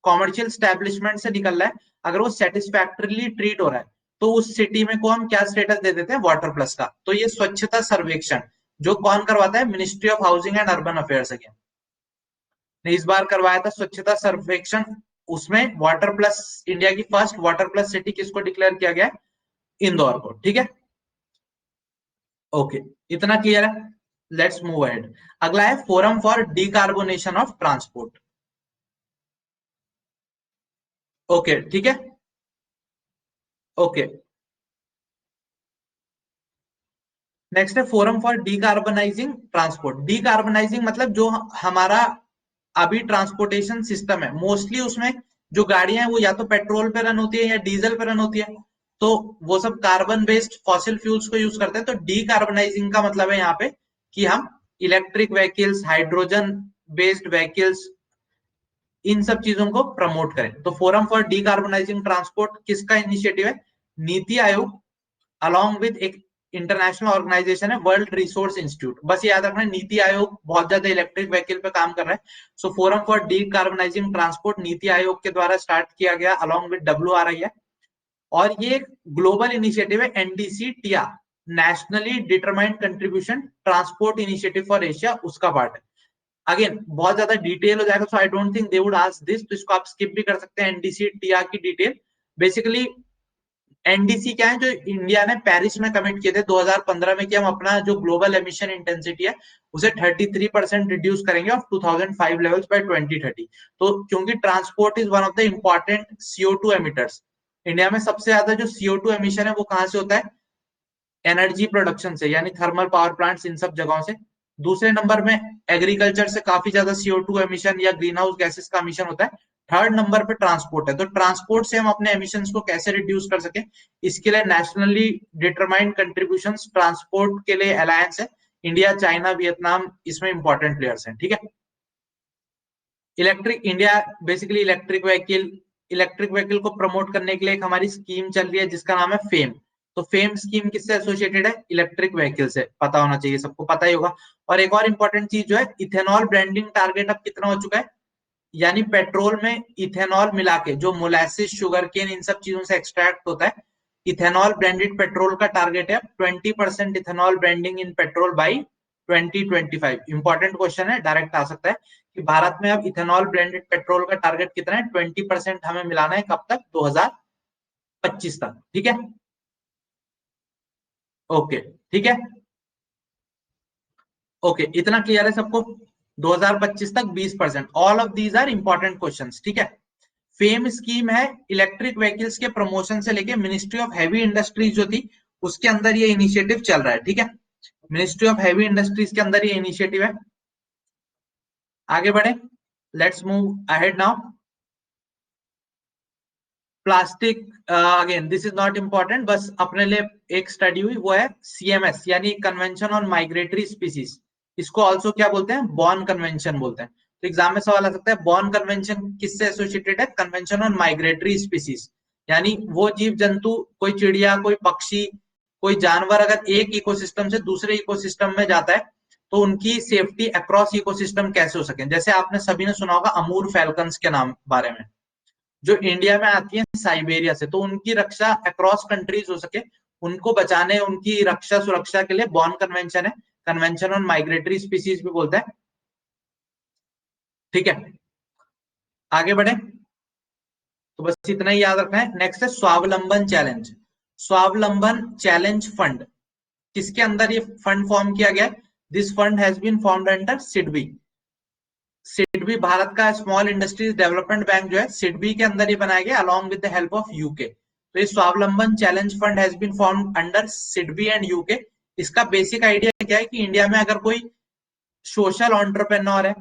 कॉमर्शियल स्टैब्लिशमेंट से निकल रहा है, अगर वो सेटिस्फैक्टरीली ट्रीट हो रहा है तो उस सिटी में को हम क्या स्टेटस दे देते हैं, वाटर प्लस का। तो ये स्वच्छता सर्वेक्षण जो कौन करवाता है, Ministry of housing and urban affairs ने इस बार करवाया था स्वच्छता सर्वेक्षण। उसमें वाटर प्लस, इंडिया की फर्स्ट वाटर प्लस सिटी किसको डिक्लेयर किया गया, इंदौर को। ठीक है, ओके, इतना क्लियर है। Let's move ahead. अगला है forum for decarbonation of transport. Okay, ठीक है, ओके। नेक्स्ट है forum for decarbonising transport. Decarbonising मतलब जो हमारा अभी ट्रांसपोर्टेशन सिस्टम है, मोस्टली उसमें जो गाड़ियां हैं वो या तो पेट्रोल पे रन होती है या डीजल पे रन होती है, तो वो सब कार्बन बेस्ड फॉसिल फ्यूल्स को यूज करते हैं। तो डीकार्बनाइजिंग का मतलब है यहाँ पे कि हम electric vehicles, hydrogen based vehicles, इन सब चीजों को प्रमोट करें। तो फोरम फॉर डीकार्बनाइजिंग ट्रांसपोर्ट किसका इनिशिएटिव है, नीति आयोग अलॉन्ग विद एक इंटरनेशनल ऑर्गेनाइजेशन है वर्ल्ड रिसोर्स इंस्टीट्यूट। बस याद रखना नीति आयोग बहुत ज्यादा इलेक्ट्रिक व्हीकल पे काम कर रहा है। सो forum for decarbonising transport NITI Aayog के द्वारा स्टार्ट किया गया अलॉन्ग विद WRI है, और ये ग्लोबल इनिशिएटिव है, NDC TIA, nationally determined contribution transport initiative for Asia, उसका पार्ट है। अगेन बहुत ज्यादा डिटेल हो जाएगा, so I don't think they would ask this, तो इसको आप स्किप भी कर सकते हैं। एनडीसी टिया की डिटेल बेसिकली, एनडीसी क्या है, जो इंडिया ने पेरिस में कमिट किए थे 2015 में कि हम अपना जो ग्लोबल एमिशन इंटेंसिटी है उसे 33% रिड्यूस करेंगे ऑफ 2005 लेवल्स बाय 2030। तो क्योंकि transport is one of the important CO2 emitters, India में सबसे ज्यादा जो CO2 एमिशन है वो कहां से होता है, एनर्जी प्रोडक्शन से, यानी थर्मल पावर प्लांट्स, इन सब जगहों से। दूसरे नंबर में एग्रीकल्चर से काफी ज्यादा CO2 एमिशन या ग्रीन हाउस गैसेस का एमिशन होता है। थर्ड नंबर पे ट्रांसपोर्ट है। तो ट्रांसपोर्ट से हम अपने एमिशंस को कैसे रिड्यूस कर सके, इसके लिए नेशनली डिटरमाइंड कंट्रीब्यूशंस ट्रांसपोर्ट के लिए अलायंस है, इंडिया, चाइना, वियतनाम इसमें इंपॉर्टेंट प्लेयर्स हैं। ठीक है, electric India basically electric vehicle को प्रमोट करने के लिए एक हमारी स्कीम चल रही है जिसका नाम है फेम। तो फेम स्कीम किससे एसोसिएटेड है, इलेक्ट्रिक व्हीकल से, पता होना चाहिए, सबको पता ही होगा। और एक और इंपॉर्टेंट चीज जो है, इथेनॉल ब्रांडिंग टारगेट अब कितना हो चुका है, यानी पेट्रोल में इथेनॉल मिला के जो मोलासिस, शुगर केन, इन सब चीजों से एक्सट्रैक्ट होता है, इथेनॉल ब्रांडेड पेट्रोल का टारगेट है 20% ethanol branding in petrol by 2025। Important question है, डायरेक्ट आ सकता है कि भारत में अब इथेनॉल ब्रांडेड पेट्रोल का टारगेट कितना है, 20% हमें मिलाना है, कब तक, 2025 तक। ठीक है, ओके, ठीक है, ओके, इतना क्लियर है सबको, 2025 तक 20%। All of these are important questions. ठीक है, फेम स्कीम है इलेक्ट्रिक व्हीकल्स के प्रमोशन से लेके मिनिस्ट्री ऑफ हैवी इंडस्ट्रीज जो थी उसके अंदर ये इनिशिएटिव चल रहा है। ठीक है, मिनिस्ट्री ऑफ हैवी इंडस्ट्रीज के अंदर ये इनिशिएटिव है। आगे बढ़े, let's move ahead now. Plastic, again this is not important, बस अपने लिए एक स्टडी हुई, वो है CMS यानी कन्वेंशन ऑन माइग्रेटरी स्पीसीज। इसको ऑल्सो क्या बोलते हैं, बॉर्न कन्वेंशन बोलते हैं। तो एग्जाम में सवाल आ सकता है, बॉर्न कन्वेंशन किससे एसोसिएटेड है, कन्वेंशन ऑन माइग्रेटरी स्पीसीज, यानी वो जीव जंतु, कोई चिड़िया, कोई पक्षी, कोई जानवर अगर एक इकोसिस्टम से दूसरे इकोसिस्टम में जाता है तो उनकी सेफ्टी अक्रॉस इकोसिस्टम कैसे हो सके। जैसे आपने सभी ने सुना होगा अमूर फैल्कन्स के नाम बारे में, जो इंडिया में आती है साइबेरिया से, तो उनकी रक्षा अक्रॉस कंट्रीज हो सके, उनको बचाने, उनकी रक्षा सुरक्षा के लिए बॉर्न कन्वेंशन है, कन्वेंशन ऑन माइग्रेटरी स्पीसीज भी बोलते हैं। ठीक है, आगे बढ़े, तो बस इतना ही याद रखना है। नेक्स्ट है स्वावलंबन चैलेंज। स्वावलंबन चैलेंज फंड किसके अंदर ये फंड फॉर्म किया गया, this fund has been formed under SIDBI. SIDBI Bharat का स्मॉल इंडस्ट्रीज डेवलपमेंट बैंक जो है, सिडबी के अंदर ही बनाया गया along with the help of UK. तो ये Swavalamban challenge fund has been formed under SIDBI and UK. इसका बेसिक आइडिया क्या है कि इंडिया में अगर कोई सोशल एंटरप्रेन्योर है,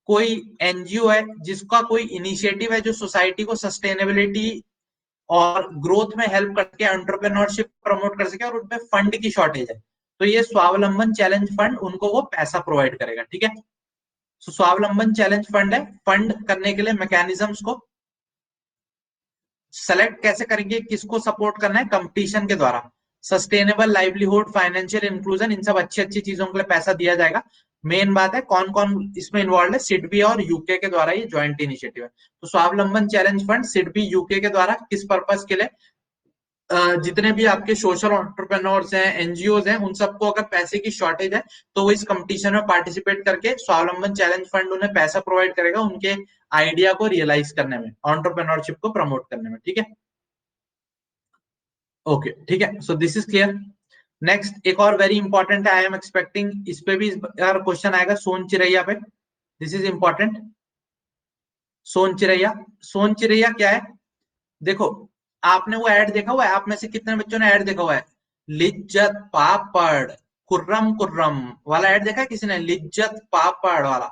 कोई एनजीओ है जिसका कोई इनिशिएटिव है जो सोसाइटी को सस्टेनेबिलिटी और ग्रोथ में हेल्प करके एंटरप्रेन्योरशिप प्रमोट कर सके और उनपे फंड की शॉर्टेज है, तो ये स्वावलंबन चैलेंज फंड उनको वो पैसा प्रोवाइड करेगा। ठीक है, तो स्वावलंबन चैलेंज फंड है, फंड करने के लिए मैकेनिज्म्स को सेलेक्ट कैसे करेंगे, किसको सपोर्ट करना है, कंपटीशन के द्वारा, सस्टेनेबल लाइवलीहुड, फाइनेंशियल इंक्लूजन, इन सब अच्छी अच्छी चीजों के लिए पैसा दिया जाएगा। मेन बात है कौन कौन इसमें इन्वॉल्व है, सिडबी और यूके के द्वारा ये ज्वाइंट इनिशिएटिव है। तो स्वावलंबन चैलेंज फंड सिडबी यूके के द्वारा किस पर्पज के लिए, जितने भी आपके सोशल एंटरप्रेन्योर्स हैं, एनजीओज हैं, उन सबको अगर पैसे की शॉर्टेज है तो वो इस कंपटीशन में पार्टिसिपेट करके स्वावलंबन चैलेंज फंड उन्हें पैसा प्रोवाइड करेगा उनके आइडिया को रियलाइज करने में, एंटरप्रेन्योरशिप को प्रमोट करने में। ठीक है, ओके ठीक है, सो दिस इज क्लियर। नेक्स्ट एक और वेरी इंपॉर्टेंट है, आई एम एक्सपेक्टिंग इस पे भी यार क्वेश्चन आएगा, सोन चिरैया पे, दिस इज इंपॉर्टेंट। सोन चिरैया, सोन चिरैया क्या है, देखो आपने वो ऐड देखा हुआ है, आप में से कितने बच्चों ने ऐड देखा हुआ है, लिज्जत पापड़ कुर्रम कुर्रम वाला ऐड देखा है किसी ने, लिज्जत पापड़ वाला,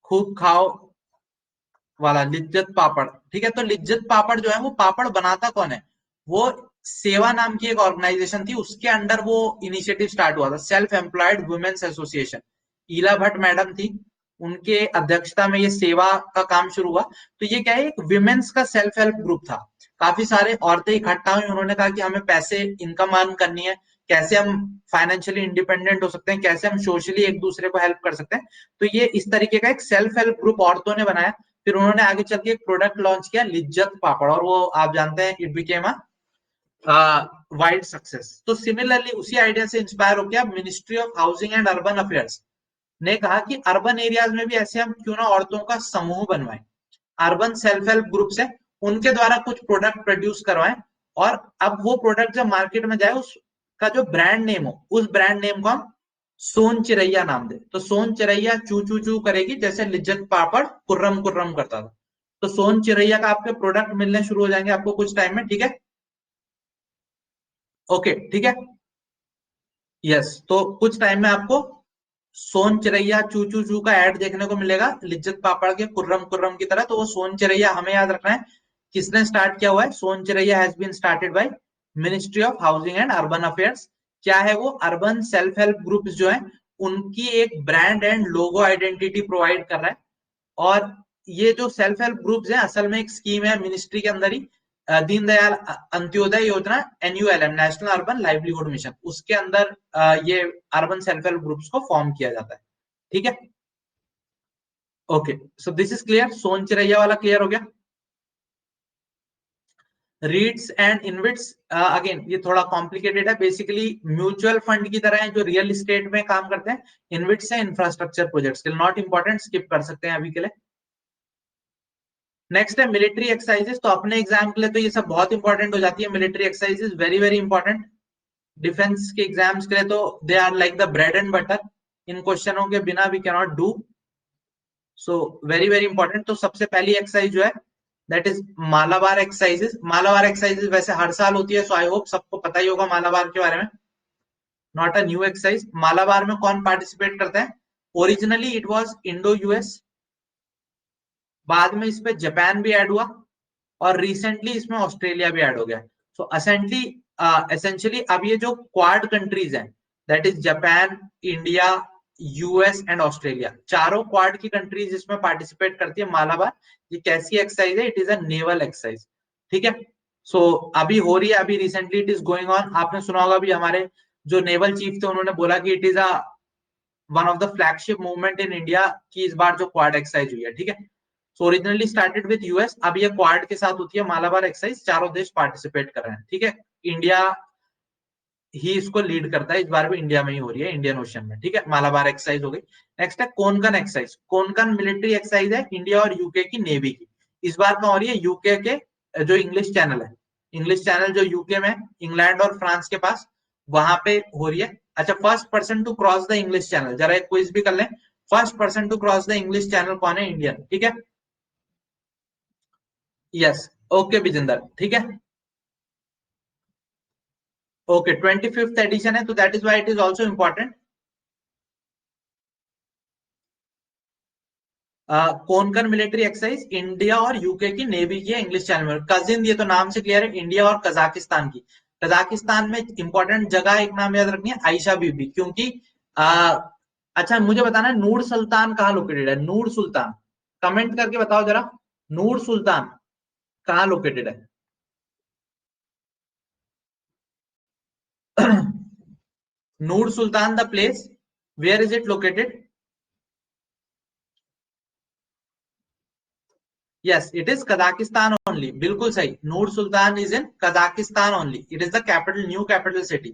खूब खाओ वाला लिज्जत पापड़। ठीक है, तो लिज्जत पापड़ जो है वो पापड़ बनाता कौन है, वो सेवा नाम की एक ऑर्गेनाइजेशन थी, उसके अंडर वो इनिशिएटिव स्टार्ट हुआ था, सेल्फ एम्प्लॉयड वुमेन्स एसोसिएशन, ईला भट्ट मैडम थी, उनके अध्यक्षता में ये सेवा का काम शुरू हुआ। तो ये क्या है, एक विमेन्स का सेल्फ हेल्प ग्रुप था, काफी सारे औरतें इकट्ठा हुई, उन्होंने कहा कि हमें पैसे इनकम अर्न करनी है, कैसे हम फाइनेंशियली इंडिपेंडेंट हो सकते हैं, कैसे हम सोशली एक दूसरे को हेल्प कर सकते हैं। तो ये इस तरीके का एक सेल्फ हेल्प ग्रुप औरतों ने बनाया, फिर उन्होंने आगे चल के एक प्रोडक्ट लॉन्च किया लिज्जत पापड़, और वो आप जानते हैं इट बिकेम वाइड सक्सेस। तो सिमिलरली उसी आइडिया से इंस्पायर होकर ministry of housing and urban affairs ने कहा कि अर्बन एरियाज में भी ऐसे हम क्यों ना औरतों का समूह बनवाएं, अर्बन सेल्फ हेल्प ग्रुप से उनके द्वारा कुछ प्रोडक्ट प्रोड्यूस करवाएं, और अब वो प्रोडक्ट जब मार्केट में जाए उसका जो ब्रांड नेम हो, उस ब्रांड नेम को हम सोन चिरैया नाम दे। तो सोन चिरैया चू चू चू करेगी जैसे लिज्जत पापड़ कुर्रम कुर्रम करता था, तो सोन चिरैया का आपके प्रोडक्ट मिलने शुरू हो जाएंगे आपको कुछ टाइम में। ठीक है, ओके ठीक है, यस, तो कुछ टाइम में आपको सोन चिरैया चू चू चू का ऐड देखने को मिलेगा लिज्जत पापड़ के कुर्रम कुर्रम की तरह। तो वो सोन चिरैया हमें याद रखना है किसने स्टार्ट किया हुआ है, Son Chiraiya has been started by ministry of housing and urban affairs. क्या है वो, अर्बन सेल्फ हेल्प ग्रुप्स जो है उनकी एक brand and logo identity provide कर रहा है। और ये जो सेल्फ हेल्प ग्रुप्स है असल में एक स्कीम है मिनिस्ट्री के अंदर ही, Deendayal Antyodaya Yojana, NULM, national urban livelihood mission, उसके अंदर ये अर्बन सेल्फ हेल्प ग्रुप्स को फॉर्म किया जाता है। ठीक है, okay, so this is clear, Son Chiraiya वाला क्लियर हो गया। रीट्स एंड इनविट्स, अगेन ये थोड़ा कॉम्प्लिकेटेड है, बेसिकली म्यूचुअल फंड की तरह है जो रियल इस्टेट में काम करते हैं। इनविट्स है इंफ्रास्ट्रक्चर प्रोजेक्ट्स के लिए, नॉट इंपॉर्टेंट, स्किप कर सकते हैं अभी के लिए। नेक्स्ट है मिलिट्री एक्सरसाइजेस, तो अपने एग्जाम के लिए तो ये सब बहुत इंपॉर्टेंट हो जाती है, military exercises very very important, defence के एग्जाम्स के लिए तो they are like the bread and butter, इन क्वेश्चनों के बिना we can not do, so very very important. तो सबसे पहली एक्सरसाइज जो है that is Malabar exercises. Malabar exercises वैसे हर साल होती है, सो आई होप सबको पता ही होगा मालाबार के बारे में, not a new exercise. Malabar में कौन पार्टिसिपेट करते हैं, originally it was Indo US, बाद में इस पे जापान भी ऐड हुआ, और रिसेंटली इसमें ऑस्ट्रेलिया भी ऐड हो गया। सो असेंटली एसेंशियली अब ये जो क्वाड कंट्रीज हैं that is Japan, India, US and Australia, चारों क्वाड की कंट्रीज इसमें पार्टिसिपेट करती है मालाबार। ये कैसी एक्सरसाइज है, it is a naval exercise. ठीक है, सो अभी हो रही है, अभी recently it is going on. आपने सुना होगा भी हमारे जो नेवल चीफ थे उन्होंने बोला कि it is a one of the flagship movement in India की इस बार जो क्वाड एक्सरसाइज हुई है। ठीक है, so originally started with US, अब ये क्वाड के साथ होती है मालाबार एक्सरसाइज, चारों देश पार्टिसिपेट कर रहे हैं। ठीक है, इंडिया ही इसको लीड करता है, इस बार भी इंडिया में ही हो रही है, इंडियन ओशन में। ठीक है, मालाबार एक्सरसाइज हो गई। नेक्स्ट है कोनकन एक्सरसाइज, कोनकन मिलिट्री एक्सरसाइज है इंडिया और यूके की नेवी की, इस बार कहाँ हो रही है, यूके के जो इंग्लिश चैनल है, इंग्लिश चैनल जो यूके में, इंग्लैंड और फ्रांस के पास, वहां पे हो रही है। अच्छा, first person to cross the English Channel, जरा एक क्विज भी कर लें, first person to cross the English Channel कौन है, इंडियन। ठीक है, यस, ओके विजेंदर, ठीक है, ओके 25th एडिशन है, तो that is why it is also important. Konkan military exercise India और यूके की नेवी की है, इंग्लिश चैनल में। कजिन, ये तो नाम से क्लियर है, इंडिया और कजाकिस्तान की। कजाकिस्तान में इंपॉर्टेंट जगह एक नाम याद रखनी है, आयशा बीबी, क्योंकि अच्छा मुझे बताना है नूर सुल्तान कहाँ लोकेटेड है। नूर सुल्तान कमेंट करके बताओ जरा, नूर सुल्तान कहाँ लोकेटेड है? Nur Sultan the place, where is it located? Yes, it is Kazakhstan only. बिल्कुल सही. Nur Sultan is in Kazakhstan only. It is the capital, new capital city.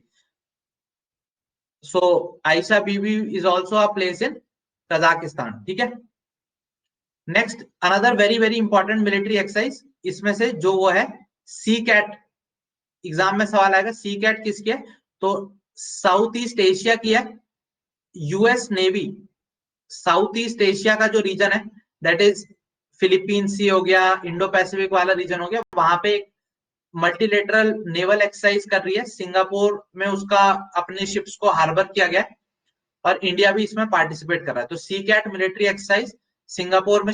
So Aisha Bibi is also a place in Kazakhstan. ठीक है. Next, another very very important military exercise. इसमें से जो वो है सी cat, exam में सवाल आएगा सी कैट किसकी है, तो साउथ ईस्ट एशिया की है। US navy south east Asia का जो रीजन है, दैट इज फिलीपींस सी हो गया, इंडो पैसिफिक वाला रीजन हो गया, वहां पे मल्टीलेटरल नेवल एक्सरसाइज कर रही है। सिंगापुर में उसका अपने शिप्स को हार्बर किया गया है और इंडिया भी इसमें पार्टिसिपेट कर रहा है। तो SEACAT military exercise Singapore में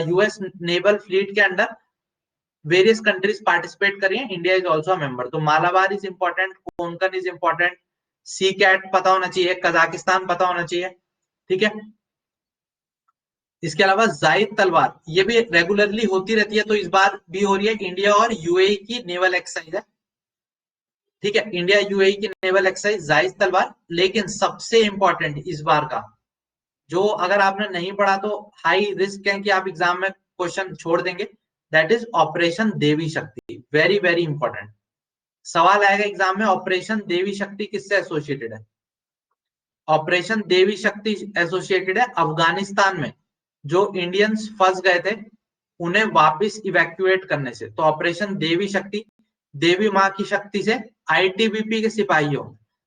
यूएस नेवल फ्लीट के अंडर वेरियस कंट्रीज पार्टिसिपेट कर रही है, इंडिया इज ऑल्सो मेंबर। तो Malabar is important, Konkan is important, SEACAT पता होना चाहिए, कजाकिस्तान पता होना चाहिए। ठीक है. इसके अलावा जायद तलवार, ये भी रेगुलरली होती रहती है, तो इस बार भी हो रही है। इंडिया और यूएई की नेवल एक्सरसाइज है। ठीक है, इंडिया यूएई की नेवल एक्सरसाइज जायद तलवार। लेकिन सबसे इंपॉर्टेंट इस बार का, जो अगर आपने नहीं पढ़ा तो हाई रिस्क है कि आप एग्जाम में क्वेश्चन छोड़ देंगे, दैट इज ऑपरेशन देवी शक्ति। वेरी वेरी इंपॉर्टेंट सवाल आएगा एग्जाम में, ऑपरेशन देवी शक्ति किससे एसोसिएटेड है? ऑपरेशन देवी शक्ति एसोसिएटेड है अफगानिस्तान में जो इंडियंस फंस गए थे उन्हें वापस इवैक्यूएट करने से। तो ऑपरेशन देवी शक्ति, देवी मां की शक्ति से आईटीबीपी के सिपाहियों,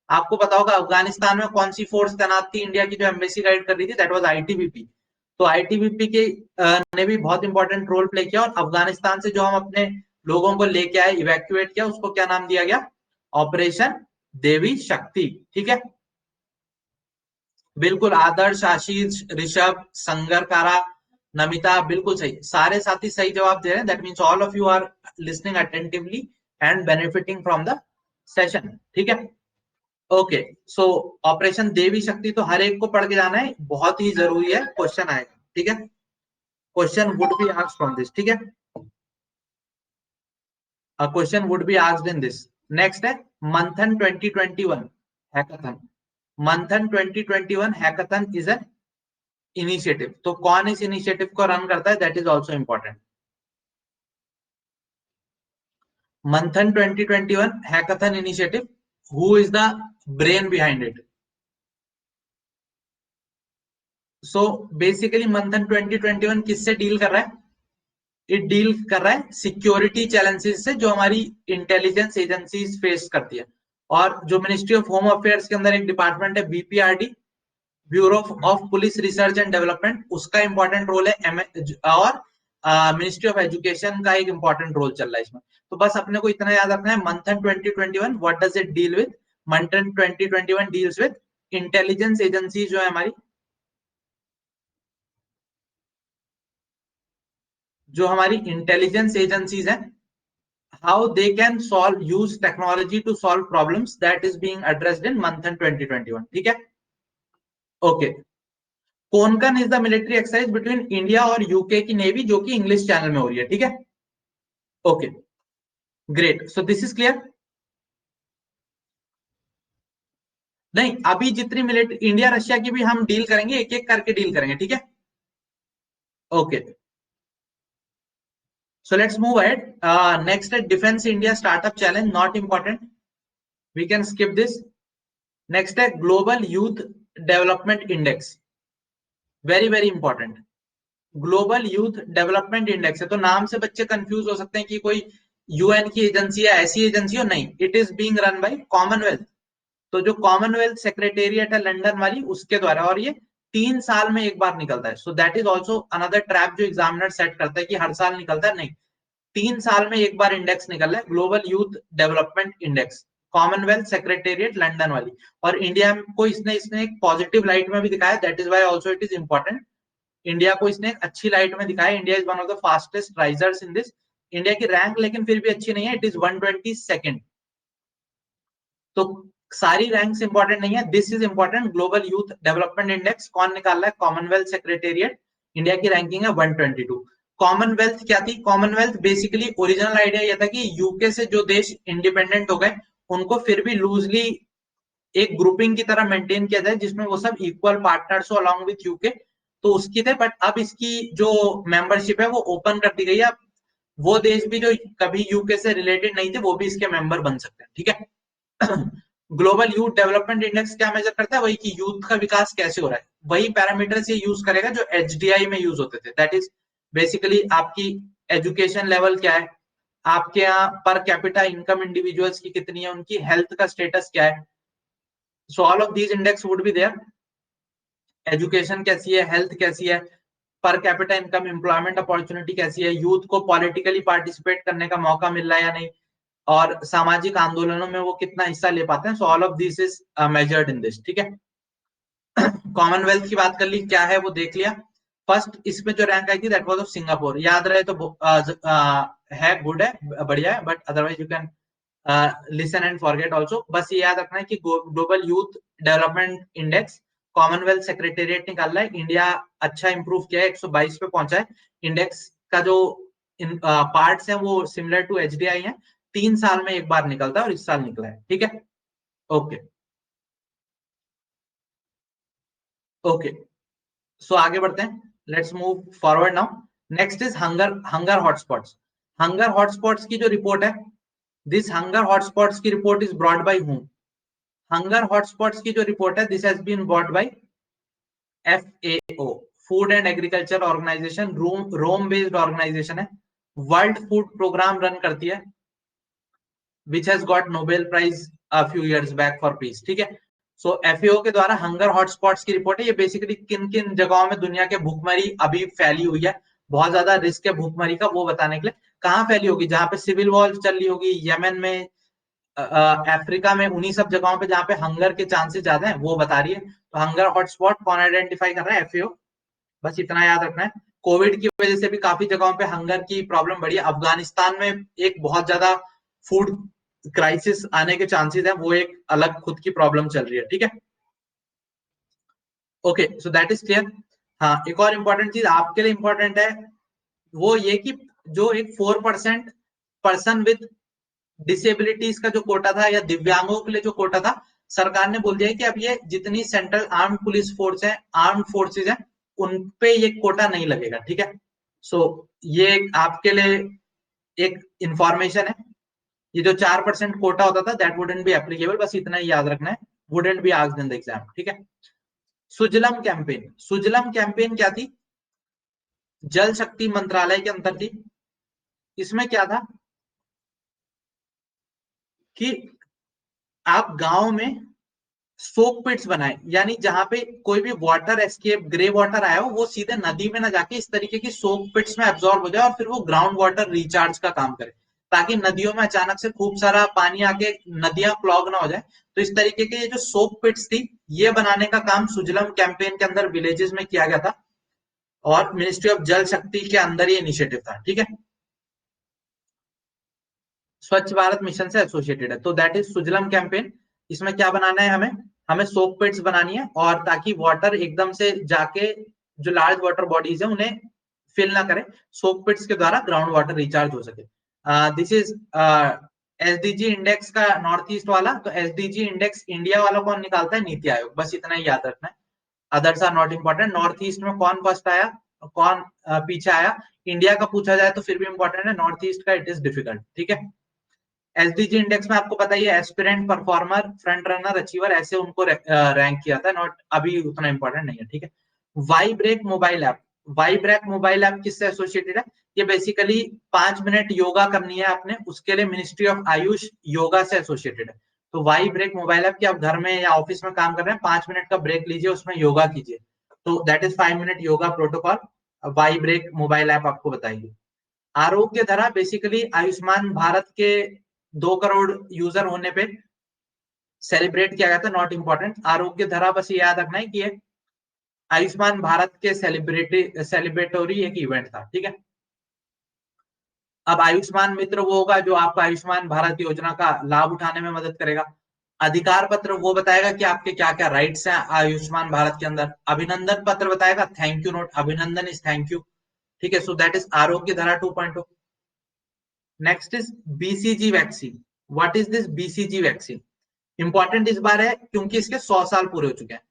आपको पता होगा अफगानिस्तान में कौन सी फोर्स तैनात थी इंडिया की जो एम्बेसी गाइड कर रही थी, दैट वाज आईटीबीपी। तो आईटीबीपी के ने भी बहुत इंपॉर्टेंट रोल प्ले किया और अफगानिस्तान से जो हम अपने लोगों को लेके आए, इवैक्यूएट किया, उसको क्या नाम दिया गया? ऑपरेशन देवी शक्ति। ठीक है, बिल्कुल आदर्श, आशीष, ऋषभ, संगरकारा, नमिता, बिल्कुल सही, सारे साथी सही जवाब दे रहे हैं। That means all of you are listening attentively and benefiting from the session. ठीक है, ओके। सो ऑपरेशन देवी शक्ति तो हर एक को पढ़ के जाना है, बहुत ही जरूरी है, क्वेश्चन आएगा। ठीक है, question would be asked from this. ठीक है, a question would be asked in this. Next है मंथन 2021 हैकाथन। मंथन 2021 हैकाथन इज एन इनिशिएटिव। तो कौन इस इनिशिएटिव को रन करता है, दैट इज ऑल्सो इंपॉर्टेंट। मंथन 2021 hackathon initiative, who is the brain behind it? So basically मंथन 2021 किससे डील कर रहा है? इट डील कर रहा है सिक्योरिटी चैलेंजेस से जो हमारी इंटेलिजेंस एजेंसीज फेस करती है। और जो मिनिस्ट्री ऑफ होम अफेयर्स के अंदर एक डिपार्टमेंट है BPRD, bureau of police research and development, उसका इंपॉर्टेंट रोल है। और मिनिस्ट्री ऑफ एजुकेशन का एक इंपॉर्टेंट रोल चल रहा है इसमें। तो बस अपने को इतना याद रखना है, मंथन 2021 what does it deal with? मंथन 2021 डील्स विद इंटेलिजेंस एजेंसी जो है हमारी, जो हमारी इंटेलिजेंस एजेंसीज हैं, how they can use technology to solve problems, that is being addressed in मंथन 2021। ठीक है, okay. Konkan is the military exercise between India और यूके की नेवी जो कि इंग्लिश चैनल में हो रही है। ठीक है, okay, great. So this is clear. नहीं, अभी जितनी मिलिट्री इंडिया रशिया की भी हम डील करेंगे, एक एक करके डील करेंगे। ठीक है, okay. So let's move ahead. Next है defence India startup challenge, not important, we can skip this. Next है global youth development index, very very important. Global youth development index है, तो नाम से बच्चे कंफ्यूज हो सकते हैं कि कोई यूएन की एजेंसी है, ऐसी एजेंसी हो, नहीं, it is being run by Commonwealth. तो जो कॉमनवेल्थ सेक्रेटेरिएट है लंदन वाली, उसके द्वारा, और ये 3 साल में एक बार निकलता है। सो that is also another trap जो एग्जामिनर सेट करता है कि हर साल निकलता है, नहीं, 3 साल में एक बार इंडेक्स निकल रहा है, global youth development index, Commonwealth secretariat London वाली। और इंडिया को इसने एक पॉजिटिव लाइट में भी दिखाया, that is why also it is important. India को इसने एक अच्छी लाइट में दिखाया। India is one of the fastest risers in this. India की रैंक लेकिन फिर भी अच्छी नहीं है, इट इज 122nd। तो सारी रैंक्स इंपॉर्टेंट नहीं है, this is important. Global youth development index कौन निकाल रहा है? Commonwealth secretariat. इंडिया की रैंकिंग है 122। कॉमनवेल्थ क्या थी? कॉमनवेल्थ बेसिकली ओरिजिनल आइडिया यह था कि यूके से जो देश इंडिपेंडेंट हो गए उनको फिर भी लूजली एक ग्रुपिंग की तरह मेंटेन किया जाए जिसमें वो सब इक्वल पार्टनर्स हो अलॉन्ग विथ यूके। तो उसकी थे, बट अब इसकी जो मेंबरशिप है वो ओपन कर दी गई है। वो देश भी जो कभी यूके से रिलेटेड नहीं थे वो भी इसके मेंबर बन सकते हैं, ठीक है। ग्लोबल यूथ डेवलपमेंट इंडेक्स क्या मेजर करता है? वही कि यूथ का विकास कैसे हो रहा है, वही पैरामीटर्स ये यूज करेगा जो एचडीआई में यूज होते थे। दैट इज बेसिकली आपकी एजुकेशन लेवल क्या है, आपके यहाँ पर कैपिटा इनकम इंडिविजुअल्स की कितनी है, उनकी हेल्थ का स्टेटस क्या है। So all of these index would be there. Education कैसी है, हेल्थ कैसी है, per capita income, employment opportunity कैसी है, यूथ को पॉलिटिकली पार्टिसिपेट करने का मौका मिल रहा है या नहीं, और सामाजिक आंदोलनों में वो कितना हिस्सा ले पाते हैं। सो all of this is measured in this, ठीक है। कॉमनवेल्थ की बात कर ली, क्या है वो देख लिया। फर्स्ट इसमें जो रैंक आई थी दैट वाज ऑफ सिंगापुर। याद रहे तो है, गुड है, बढ़िया है, but otherwise you can listen and forget also. बस ये याद रखना है कि global youth development index Commonwealth secretariat निकाल रहा है। इंडिया अच्छा इंप्रूव किया है, 122 पे पहुंचा है। इंडेक्स का जो पार्ट्स हैं वो सिमिलर टू एचडीआई है, 3 साल में एक बार निकलता है और इस साल निकला है, ठीक है। ओके ओके, सो आगे बढ़ते हैं, let's move forward now. Next is hunger hotspots. Hunger hotspots की जो रिपोर्ट है, दिस हंगर हॉटस्पॉट्स की report is brought by whom? Hunger hotspots की जो रिपोर्ट है, this has been brought by FAO, food and agriculture organisation, Rome based organisation है, world food programme run करती है, which has got Nobel Prize a few years back for peace, ठीक है। सो FAO के द्वारा हंगर हॉटस्पॉट्स की report है। ये बेसिकली किन किन जगहों में दुनिया के भूखमरी अभी फैली हुई है, बहुत ज्यादा रिस्क है भूखमरी का, वो बताने के लिए। कहाँ फैली होगी? जहां पे सिविल वॉर चल रही होगी, यमन में, अफ्रीका में, उन्हीं सब जगहों पे जहाँ पे हंगर के चांसेस ज्यादा है, वो बता रही है। तो हंगर हॉटस्पॉट कौन आइडेंटिफाई कर रहा है? FAO। बस इतना याद रखना है। कोविड की वजह से भी काफी जगहों पे हंगर की प्रॉब्लम बढ़ी है। अफगानिस्तान में एक बहुत ज्यादा फूड क्राइसिस आने के चांसेस है, वो एक अलग खुद की प्रॉब्लम चल रही है, ठीक है। Okay, so that is clear. हाँ, एक और इंपॉर्टेंट चीज आपके लिए इंपॉर्टेंट है, वो ये कि जो एक 4% पर्सन विद डिसेबिलिटीज का जो कोटा था, या दिव्यांगों के लिए जो कोटा था, सरकार ने बोल दिया है कि अब ये जितनी सेंट्रल आर्म्ड पुलिस फोर्स है, आर्म्ड फोर्सेज है, उन पे ये कोटा नहीं लगेगा, ठीक है। सो ये आपके लिए एक इंफॉर्मेशन है। ये जो 4% कोटा होता था, दैट वुडंट बी एप्लीकेबल, बस इतना ही याद रखना है, wouldn't be asked in the exam, ठीक है। सुजलम कैंपेन, सुजलम कैंपेन क्या थी? जल शक्ति मंत्रालय के अंतर थी। इसमें क्या था कि आप गांव में सोक पिट्स बनाए, यानी जहां पे कोई भी वाटर एस्केप, ग्रे वाटर आया हो, वो सीधे नदी में ना जाके इस तरीके की सोक पिट्स में एब्जॉर्ब हो जाए और फिर वो ग्राउंड वाटर रिचार्ज का काम करे, ताकि नदियों में अचानक से खूब सारा पानी आके नदियां क्लॉग ना हो जाए। तो इस तरीके के ये जो सोक पिट्स थी, ये बनाने का काम सुजलम कैंपेन के अंदर विलेजेस में किया गया था, और मिनिस्ट्री ऑफ जल शक्ति के अंदर ये इनिशिएटिव था, ठीक है। स्वच्छ भारत मिशन से एसोसिएटेड है, तो दैट इज सुजलम कैंपेन। इसमें क्या बनाना है हमें? हमें सोक पिट्स बनानी है, और ताकि वाटर एकदम से जाके जो लार्ज वाटर बॉडीज है उन्हें फिल ना करे, सोक पिट्स के द्वारा ग्राउंड वाटर रिचार्ज हो सके। दिस इज एसडीजी इंडेक्स का नॉर्थ ईस्ट वाला। तो एसडीजी इंडेक्स इंडिया वाला कौन निकालता है? नीति आयोग, बस इतना ही याद रखना है, others are not important. North east में कौन फर्स्ट आया, कौन पीछे आया, इंडिया का पूछा जाए तो फिर भी इंपॉर्टेंट है, नॉर्थ ईस्ट का इट इज डिफिकल्ट, ठीक है। एसडीजी इंडेक्स में आपको पता ही है, aspirant, performer, front runner, achiever, ऐसे उनको रैंक किया था, नॉट अभी उतना इंपॉर्टेंट नहीं है, ठीक है। Y break mobile app, Y break mobile app किससे एसोसिएटेड है? ये बेसिकली 5 मिनट योगा करनी है आपने, उसके लिए मिनिस्ट्री ऑफ आयुष योगा से एसोसिएटेड है। तो वाई ब्रेक मोबाइल ऐप, कि आप घर में या ऑफिस में काम कर रहे हैं, 5 मिनट का ब्रेक लीजिए, उसमें योगा कीजिए, तो that is 5 minute yoga protocol, Y break mobile app आपको बताएगी। आरोग्य धरा बेसिकली आयुष्मान भारत के 2 करोड़ यूजर होने पे सेलिब्रेट किया गया था, नॉट इंपॉर्टेंट। आरोग्य धरा बस ये याद रखना है कि ये आयुष्मान भारत के सेलिब्रेटरी एक इवेंट था, ठीक है। अब आयुष्मान मित्र वो होगा जो आपको आयुष्मान भारत योजना का लाभ उठाने में मदद करेगा। अधिकार पत्र वो बताएगा कि आपके क्या क्या राइट्स हैं आयुष्मान भारत के अंदर। अभिनंदन पत्र बताएगा थैंक यू नोट, अभिनंदन इज थैंक यू, ठीक है। सो दैट इज आरोग्य धारा 2.0। Next is BCG vaccine. What is this BCG vaccine? Important इस बार है क्योंकि इसके 100 साल पूरे हो चुके हैं।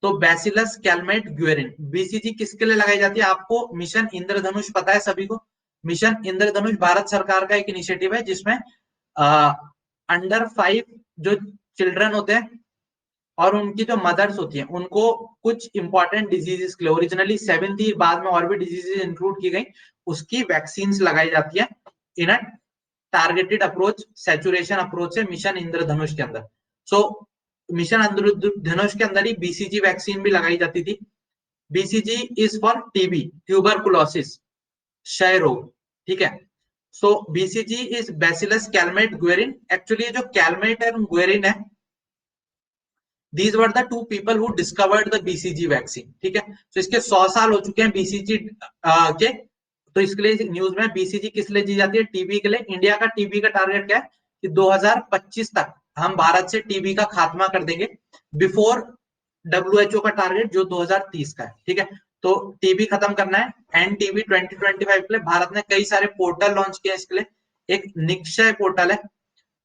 तो बैसिलस कैलमेट ग्वेरिन, बीसीजी किसके लिए लगाई जाती है? आपको मिशन इंद्रधनुष पता है सभी को। मिशन इंद्रधनुष भारत सरकार का एक इनिशिएटिव है जिसमें अंडर 5 जो चिल्ड्रन होते हैं और उनकी जो मदर्स होती हैं उनको कुछ इंपॉर्टेंट डिजीजेस के लिए, ओरिजिनली 7 थी, बाद में और भी डिजीजेस इंक्लूड की गई, उसकी वैक्सीन लगाई जाती है in a targeted approach, saturation approach से मिशन इंद्रधनुष के अंदर। सो मिशन इंद्रधनुष के अंदर ही बीसीजी वैक्सीन भी लगाई जाती थी। BCG is for TB, tuberculosis, क्षय रोग, ठीक है। So BCG is bacillus Calmette Guerin. Actually जो कैलमेट एंड ग्वेरिन है, these were the two people who discovered the BCG vaccine, ठीक है। तो इसके 100 साल हो चुके हैं बीसीजी के। तो इसके लिए न्यूज में बीसीजी किस लिए दी जाती है? टीबी के लिए। इंडिया का टीबी का टारगेट क्या है कि 2025 तक हम भारत से टीबी का खात्मा कर देंगे, बिफोर डब्ल्यूएचओ का टारगेट जो 2030 का है, ठीक है। तो टीबी खत्म करना है। एंड टीबी 2025 के लिए भारत ने कई सारे पोर्टल लॉन्च किए इसके लिए। एक निक्षय पोर्टल है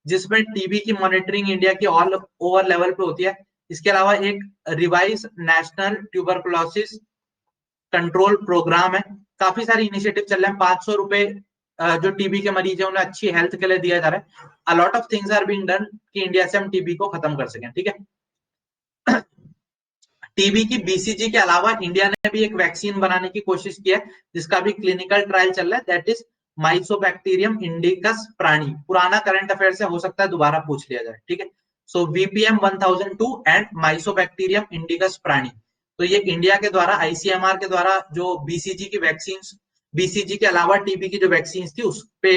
जिसमें टीबी की मॉनिटरिंग इंडिया की ऑल ओवर लेवल पे होती है। इसके अलावा एक revise national tuberculosis control programme है। काफी सारे इनिशिएटिव चल रहे हैं। 500 रुपए जो टीबी के मरीज है उन्हें अच्छी हेल्थ के लिए दिया जा रहा है। A lot of things are being done कि इंडिया से हम टीबी को खत्म कर सकें, ठीक है। टीबी की बीसीजी के अलावा इंडिया ने भी एक वैक्सीन बनाने की कोशिश की है जिसका भी क्लिनिकल ट्रायल चल रहा है, दैट इज माइसोबैक्टीरियम इंडिकस प्राणी। पुराना करंट अफेयर से हो सकता है दोबारा पूछ लिया जाए, ठीक है। सो वीपीएम 1002 एंड माइसोबैक्टीरियम इंडिकस प्राणी। तो ये इंडिया के द्वारा आईसीएमआर के द्वारा जो बीसीजी की वैक्सीन, बीसीजी के अलावा टीबी की जो वैक्सीन थी उस पे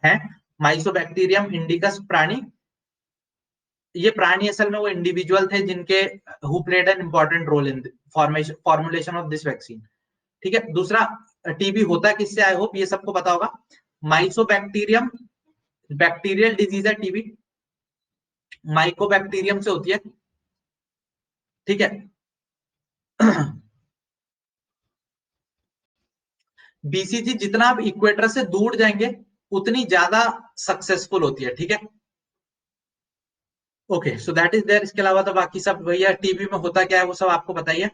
है। माइसोबैक्टीरियम इंडिकस प्राणी, ये प्राणी असल में वो इंडिविजुअल थे जिनके who played an important role in formulation of this vaccine, ठीक है। दूसरा, टीबी होता किससे? आई होप ये सबको पता होगा। माइसोबैक्टीरियम बैक्टीरियल डिजीज है टीबी, माइकोबैक्टीरियम से होती है, ठीक है। बीसीजी जितना आप इक्वेटर से दूर जाएंगे उतनी ज्यादा सक्सेसफुल होती है, ठीक है। Okay, so that is there. इसके अलावा तो बाकी सब वही है। टीबी में होता क्या है वो सब आपको बताइए।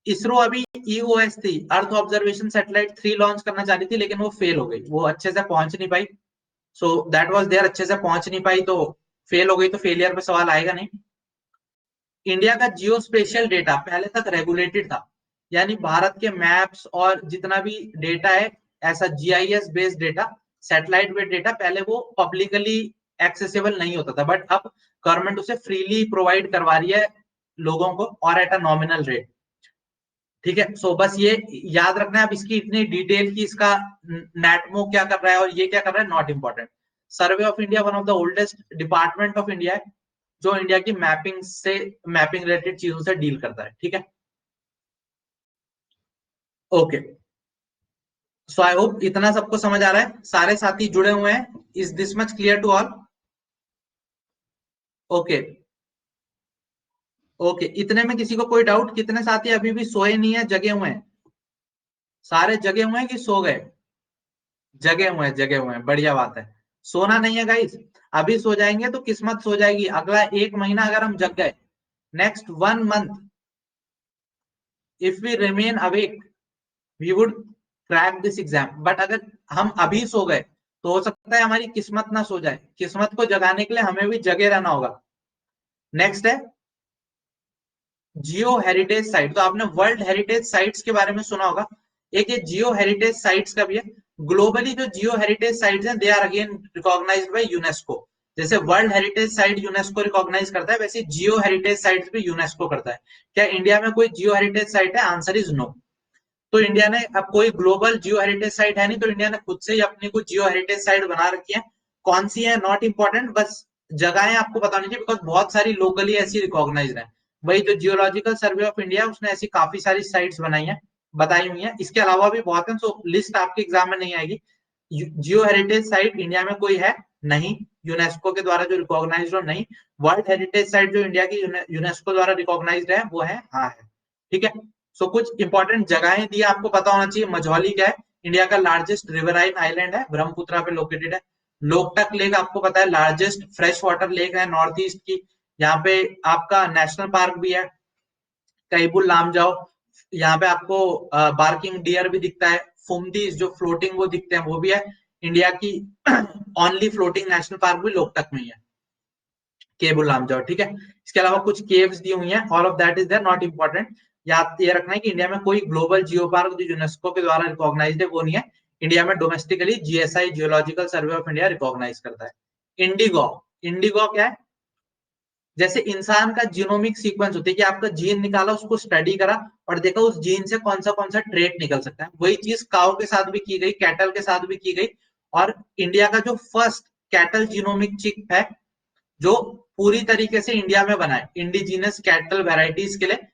इसरो अभी ईओएस थी, अर्थ ऑब्जर्वेशन सैटेलाइट 3 लॉन्च करना चाह रही थी लेकिन वो फेल हो गई, वो अच्छे से पहुंच नहीं पाई। सो दैट वाज देयर, अच्छे से पहुंच नहीं पाई तो फेल हो गई, तो फेलियर पे सवाल आएगा नहीं। इंडिया का जियो स्पेशियल डेटा पहले तक रेगुलेटेड था, यानी भारत के मैप्स और जितना भी डेटा है ऐसा GIS based data, satellite based data, पहले वो पब्लिकली एक्सेसिबल नहीं होता था, बट अब गवर्नमेंट उसे फ्रीली प्रोवाइड करवा रही है लोगों को और एट अ नॉमिनल रेट, ठीक है। सो बस ये याद रखना है। अब इसकी इतनी डिटेल की इसका नेटमो क्या कर रहा है और ये क्या कर रहा है, not important. Survey of India one of the oldest department of India है जो इंडिया की मैपिंग रिलेटेड चीजों से डील करता है, ठीक है। ओके, सो आई होप इतना सबको समझ आ रहा है, सारे साथी जुड़े हुए हैं। Is this much clear to all? Okay, okay, इतने में किसी को कोई डाउट? कितने साथी अभी भी सोए नहीं है, जगे हुए हैं? सारे जगे हुए हैं कि सो गए? जगे हुए हैं, जगे हुए हैं, बढ़िया बात है। सोना नहीं है गाइस, अभी सो जाएंगे तो किस्मत सो जाएगी। अगला 1 महीना अगर हम जग गए, next 1 month if we remain awake we would crack this exam. But अगर हम अभी सो गए तो हो सकता है हमारी किस्मत ना सो जाए। किस्मत को जगाने के लिए हमें भी जगे रहना होगा। नेक्स्ट है जियो हेरिटेज साइट। तो आपने वर्ल्ड हेरिटेज साइट्स के बारे में सुना होगा, एक ये जियो हेरिटेज साइट्स का भी है। ग्लोबली जो जियो हेरिटेज साइट्स हैं they are again recognised by UNESCO. जैसे world heritage site UNESCO recognise करता है, वैसे जियो हेरिटेज साइट्स भी यूनेस्को करता है। क्या इंडिया में कोई जियो हेरिटेज साइट है? Answer is no. तो इंडिया ने अब कोई ग्लोबल जियो हेरिटेज साइट है नहीं, तो इंडिया ने खुद से ही अपनी कुछ जियो हेरिटेज साइट बना रखी है। कौन सी है नॉट इंपॉर्टेंट, बस जगहें आपको पता नहीं चाहिए बिकॉज बहुत सारी लोकली ऐसी रिकॉग्नाइज है। वही जो जियोलॉजिकल सर्वे ऑफ इंडिया, उसने ऐसी काफी सारी साइट्स बनाई हैं, बताई हुई हैं। इसके अलावा भी बहुत है, सो लिस्ट आपके एग्जाम में नहीं आएगी। जियो हेरिटेज साइट इंडिया में कोई है नहीं, यूनेस्को के द्वारा जो रिकॉग्नाइज्ड हो नहीं। वर्ल्ड हेरिटेज साइट जो इंडिया की यूनेस्को द्वारा रिकॉग्नाइज्ड है वो है, हाँ है, ठीक है। सो कुछ इंपॉर्टेंट जगहें दी आपको पता होना चाहिए। मझौली क्या है, इंडिया का लार्जेस्ट रिवराइन आइलैंड है, ब्रह्मपुत्रा पे लोकेटेड है। लोकटक लेक आपको पता है लार्जेस्ट फ्रेश वाटर लेक है नॉर्थ ईस्ट की। यहाँ पे आपका नेशनल पार्क भी है, कैबुल लामजाओ। यहाँ पे आपको बार्किंग डियर भी दिखता है। फुमदीज जो फ्लोटिंग वो दिखते हैं, वो भी है। इंडिया की ओनली फ्लोटिंग नेशनल पार्क भी लोकटक में ही है, केबुल लामजाओ, ठीक है। इसके अलावा कुछ केव्स दी हुई हैं, all of that is there, not important. याद ये रखना है कि इंडिया में कोई ग्लोबल जियो पार्क जो यूनेस्को के द्वारा रिकॉग्नाइज्ड है वो नहीं है। इंडिया में domestically GSI, geological survey of India, recognise करता है। इंडिगो, इंडिगो क्या है, जैसे इंसान का जीनोमिक सीक्वेंस होती है कि आपका जीन निकाला, उसको स्टडी करा और देखा उस जीन से कौन सा ट्रेट निकल सकता है। वही चीज काउ के साथ भी की गई, कैटल के साथ भी की गई। और इंडिया का जो फर्स्ट कैटल जीनोमिक चिप है जो पूरी तरीके से इंडिया में बना है, इंडिजीनस कैटल वेराइटीज के लिए,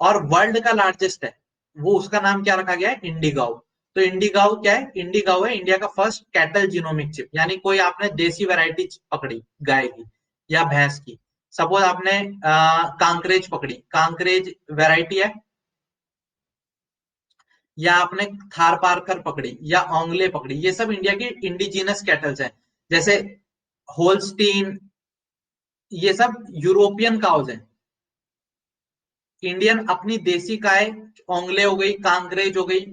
और वर्ल्ड का लार्जेस्ट है, वो उसका नाम क्या रखा गया है, इंडिगाओ। तो इंडिगाओ क्या है, इंडिगाओ है इंडिया का फर्स्ट कैटल जीनोमिक चिप। यानी कोई आपने देसी वेराइटी पकड़ी गाय की या भैंस की, सपोज आपने कांकरेज पकड़ी, कांकरेज वेराइटी है, या आपने थार पारकर पकड़ी या ओंगले पकड़ी, ये सब इंडिया की इंडिजीनस कैटल्स हैं। जैसे होल्स्टीन, ये सब यूरोपियन काउज हैं। इंडियन अपनी देसी गाय, ओंगले हो गई, कांकरेज हो गई,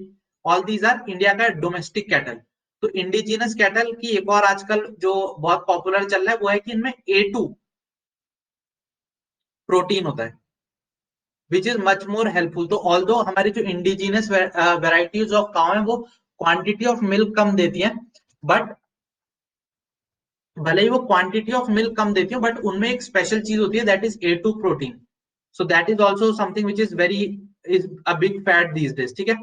ऑल दीज आर इंडिया का डोमेस्टिक कैटल। तो इंडिजीनस कैटल की एक और आजकल जो बहुत पॉपुलर चल रहा है वो है कि इनमें A2 प्रोटीन होता है, which is much more helpful. तो ऑल्दो हमारी जो इंडिजीनियस वेराइटीज ऑफ काउ है वो क्वांटिटी ऑफ मिल्क कम देती हैं, बट भले ही वो क्वांटिटी ऑफ मिल्क कम देती है, बट उनमें एक स्पेशल चीज होती है, that is A2 protein. So that is also something which is very, is a big fat these days, ठीक है।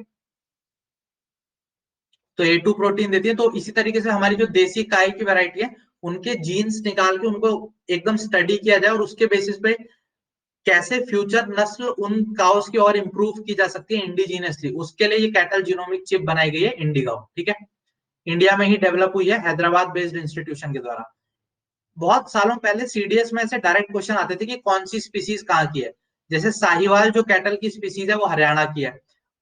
तो A2 प्रोटीन देती है। तो इसी तरीके से हमारी जो देसी गाय की वैरायटी है, उनके जीन्स निकाल के उनको एकदम स्टडी किया जाए और उसके बेसिस पे कैसे फ्यूचर नस्ल उन काउस की और इंप्रूव की जा सकती है इंडिजीनियसली, उसके लिए ये कैटल जीनोमिक चिप बनाई गई है इंडिगो, ठीक है। इंडिया में ही डेवलप हुई है, हैदराबाद बेस्ड इंस्टीट्यूशन के द्वारा। बहुत सालों पहले सीडीएस में ऐसे डायरेक्ट क्वेश्चन आते थे कि कौन सी स्पीसीज कहाँ की है। जैसे साहिवाल जो कैटल की स्पीसीज है वो हरियाणा की है।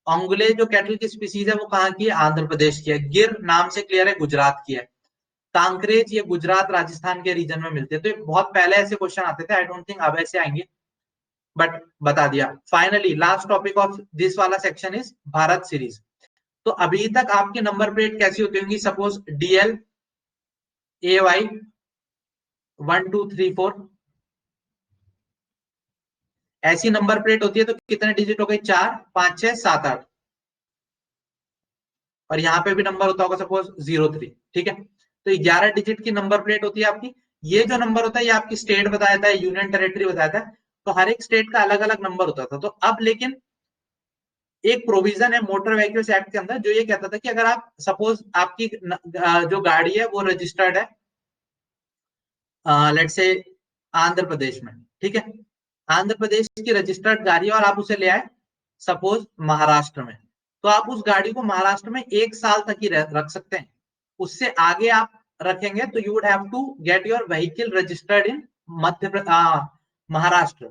ओंगले जो कैटल की स्पीसीज है वो कहाँ की है, आंध्र प्रदेश की है। गिर नाम से क्लियर है, गुजरात की है। कांकरेज ये गुजरात राजस्थान के रीजन में मिलते हैं। तो बहुत पहले ऐसे क्वेश्चन आते थे, आई डोंट थिंक अब ऐसे आएंगे, बट बता दिया। Finally last topic of this वाला सेक्शन इज भारत सीरीज। तो अभी तक आपकी नंबर प्लेट कैसी होती होंगी, सपोज DL AY 1 2 3 4, ऐसी नंबर प्लेट होती है। तो कितने डिजिट हो गए, 4 5 6 7 8, और यहाँ पे भी नंबर होता होगा सपोज 03, ठीक है। तो 11 डिजिट की नंबर प्लेट होती है आपकी। ये जो नंबर होता है ये आपकी स्टेट बताता है, यूनियन टेरिटरी बताता है। तो हर एक स्टेट का अलग अलग नंबर होता था। तो अब लेकिन एक प्रोविजन है मोटर व्हीकल्स एक्ट के अंदर जो ये कहता था कि अगर आप सपोज आपकी जो गाड़ी है वो रजिस्टर्ड है लेट्स से आंध्र प्रदेश में, ठीक है। आंध्र प्रदेश की रजिस्टर्ड गाड़ी है और आप उसे ले आए सपोज महाराष्ट्र में, तो आप उस गाड़ी को महाराष्ट्र में 1 साल तक ही रख सकते हैं। उससे आगे आप रखेंगे तो you would have to get your vehicle registered in Maharashtra.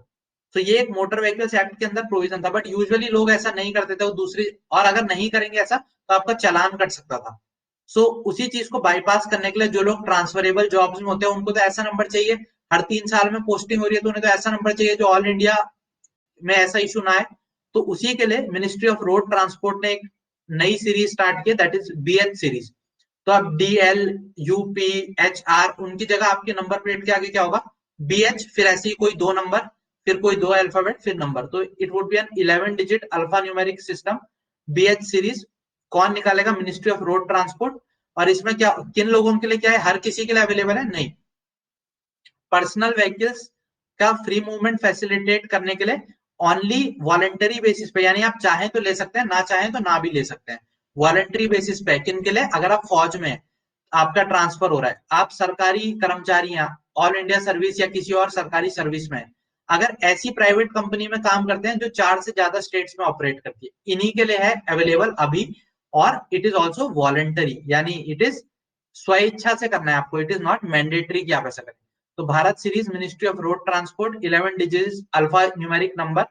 तो ये एक मोटर व्हीकल्स एक्ट के अंदर प्रोविजन था, बट यूजुअली लोग ऐसा नहीं करते थे, वो दूसरी, और अगर नहीं करेंगे ऐसा तो आपका चालान कट सकता था। सो उसी चीज को बाईपास करने के लिए जो लोग ट्रांसफरेबल जॉब्स में होते हैं उनको तो ऐसा नंबर चाहिए, हर 3 साल में पोस्टिंग हो रही है तो उन्हें तो ऐसा नंबर चाहिए जो ऑल इंडिया में ऐसा इशू ना है। तो उसी के लिए मिनिस्ट्री ऑफ रोड ट्रांसपोर्ट ने एक नई सीरीज स्टार्ट की, दैट इज BH सीरीज। तो अब DL UP HR उनकी जगह आपके नंबर प्लेट के आगे क्या होगा, BH, फिर ऐसे ही कोई 2 नंबर, फिर कोई 2 अल्फाबेट, फिर नंबर। तो it would be an 11 digit alpha numeric system, BH series. कौन निकालेगा, मिनिस्ट्री ऑफ रोड ट्रांसपोर्ट। और इसमें क्या, किन लोगों के लिए क्या है, हर किसी के लिए अवेलेबल है नहीं, पर्सनल व्हीकल्स का फ्री मूवमेंट फैसिलिटेट करने के लिए ओनली वॉलेंटरी बेसिस पे, यानी आप चाहें तो ले सकते हैं, ना चाहें तो ना भी ले सकते हैं। वॉलेंटरी बेसिस पे किन के लिए, अगर आप फौज में आपका ट्रांसफर हो रहा है, आप सरकारी कर्मचारी हैं, ऑल इंडिया सर्विस या किसी और सरकारी सर्विस में, अगर ऐसी प्राइवेट कंपनी में काम करते हैं जो 4 से ज्यादा स्टेट्स में ऑपरेट करती है, इन्हीं के लिए है अवेलेबल अभी। और इट इज ऑल्सो वॉलेंटरी, यानी इट इज स्वेच्छा से करना है आपको, इट इज नॉट मैंडेटरी कि आप ऐसा करें। तो Bharat series ministry of road transport 11 digit alpha numeric number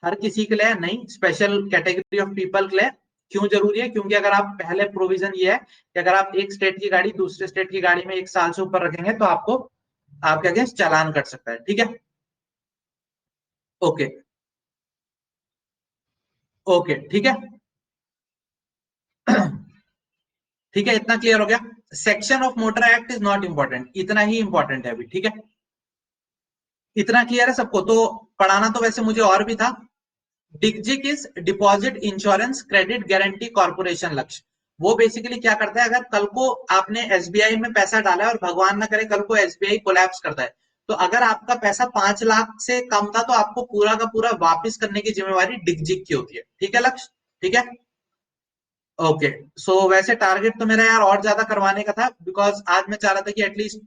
हर किसी के लिए नहीं, स्पेशल कैटेगरी ऑफ पीपल के लिए। क्यों जरूरी है? क्योंकि अगर आप पहले प्रोविजन ये है कि अगर आप एक स्टेट की गाड़ी दूसरे स्टेट की गाड़ी में 1 साल से ऊपर रखेंगे तो आपको आपके अगेंस्ट चालान कट सकता है। ठीक है, ओके ओके, ठीक है। ठीक है, इतना क्लियर हो गया। Section of motor act is not important, इतना ही इंपॉर्टेंट है अभी। ठीक है, इतना क्लियर है सबको? तो पढ़ाना तो वैसे मुझे और भी था। डिगजिक is deposit insurance credit guarantee corporation लक्ष्य। वो बेसिकली क्या करता है, अगर कल को आपने एसबीआई में पैसा डाला है और भगवान ना करे कल को एसबीआई कोलैप्स करता है, तो अगर आपका पैसा 5 लाख से कम था तो आपको पूरा का पूरा वापस करने की जिम्मेवारी डिगजिक की होती है। ठीक है लक्ष्य? ठीक है, ओके। सो वैसे टारगेट तो मेरा यार और ज्यादा करवाने का था, बिकॉज आज मैं चाह रहा था कि एटलीस्ट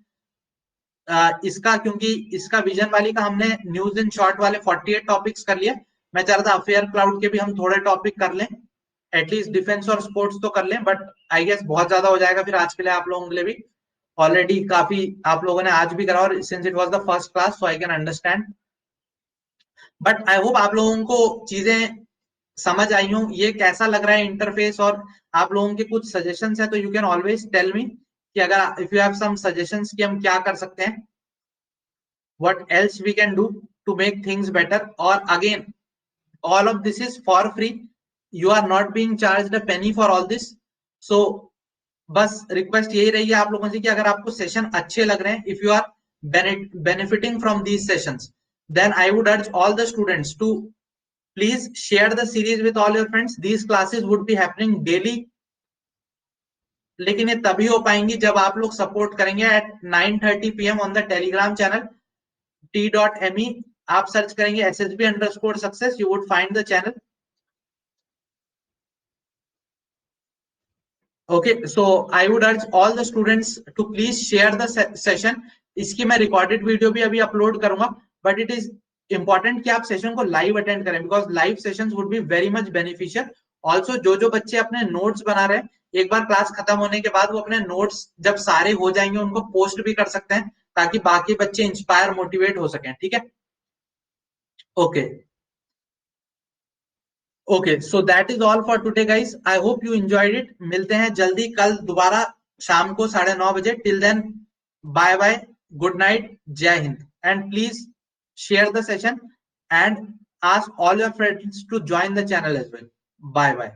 इसका, क्योंकि इसका विजन वाली का हमने न्यूज इन शॉर्ट वाले 48 टॉपिक्स कर लिए। मैं चाह रहा था अफेयर क्लाउड के भी हम थोड़े टॉपिक कर लें, एटलीस्ट डिफेंस और स्पोर्ट्स तो कर लें, बट आई गेस बहुत ज्यादा हो जाएगा फिर आज के लिए आप लोगों के लिए भी। ऑलरेडी काफी आप लोगों ने आज भी करा, और since it was the first class so I can understand. But I hope आप लोगों को चीजें समझ आई हूँ, ये कैसा लग रहा है इंटरफेस, और आप लोगों के कुछ सजेशंस है तो you can always tell me कि अगर if you have some suggestions कि हम क्या कर सकते हैं, what else we can do to make things better. Or again, all of this is for free, you are not being charged a penny for all this. So बस request यही रही है आप लोगों से कि अगर आपको सेशन अच्छे लग रहे हैं, if you are benefiting from these sessions, then I would urge all the students to please share the series with all your friends. These classes would be happening daily, लेकिन ये तभी हो पाएंगी जब आप लोग सपोर्ट करेंगे at 9:30 PM on the Telegram channel t.me। आप सर्च करेंगे ssb_success, you would find the channel. Okay, so I would urge all the students to please share the session. इसकी मैं रिकॉर्डेड वीडियो भी अभी अपलोड करूंगा, but it is important कि आप session को लाइव अटेंड करें, because live sessions would be very much beneficial. Also जो जो बच्चे अपने नोट्स बना रहे हैं, एक बार क्लास खत्म होने के बाद वो अपने नोट्स जब सारे हो जाएंगे उनको पोस्ट भी कर सकते हैं, ताकि बाकी बच्चे इंस्पायर मोटिवेट हो सकें। ठीक है, okay okay, so that is all for today guys, I hope you enjoyed it. मिलते हैं जल्दी कल दोबारा शाम को 9:30 बजे। Till then bye bye, good night, जय हिंद, and please share the session and ask all your friends to join the channel as well. Bye bye.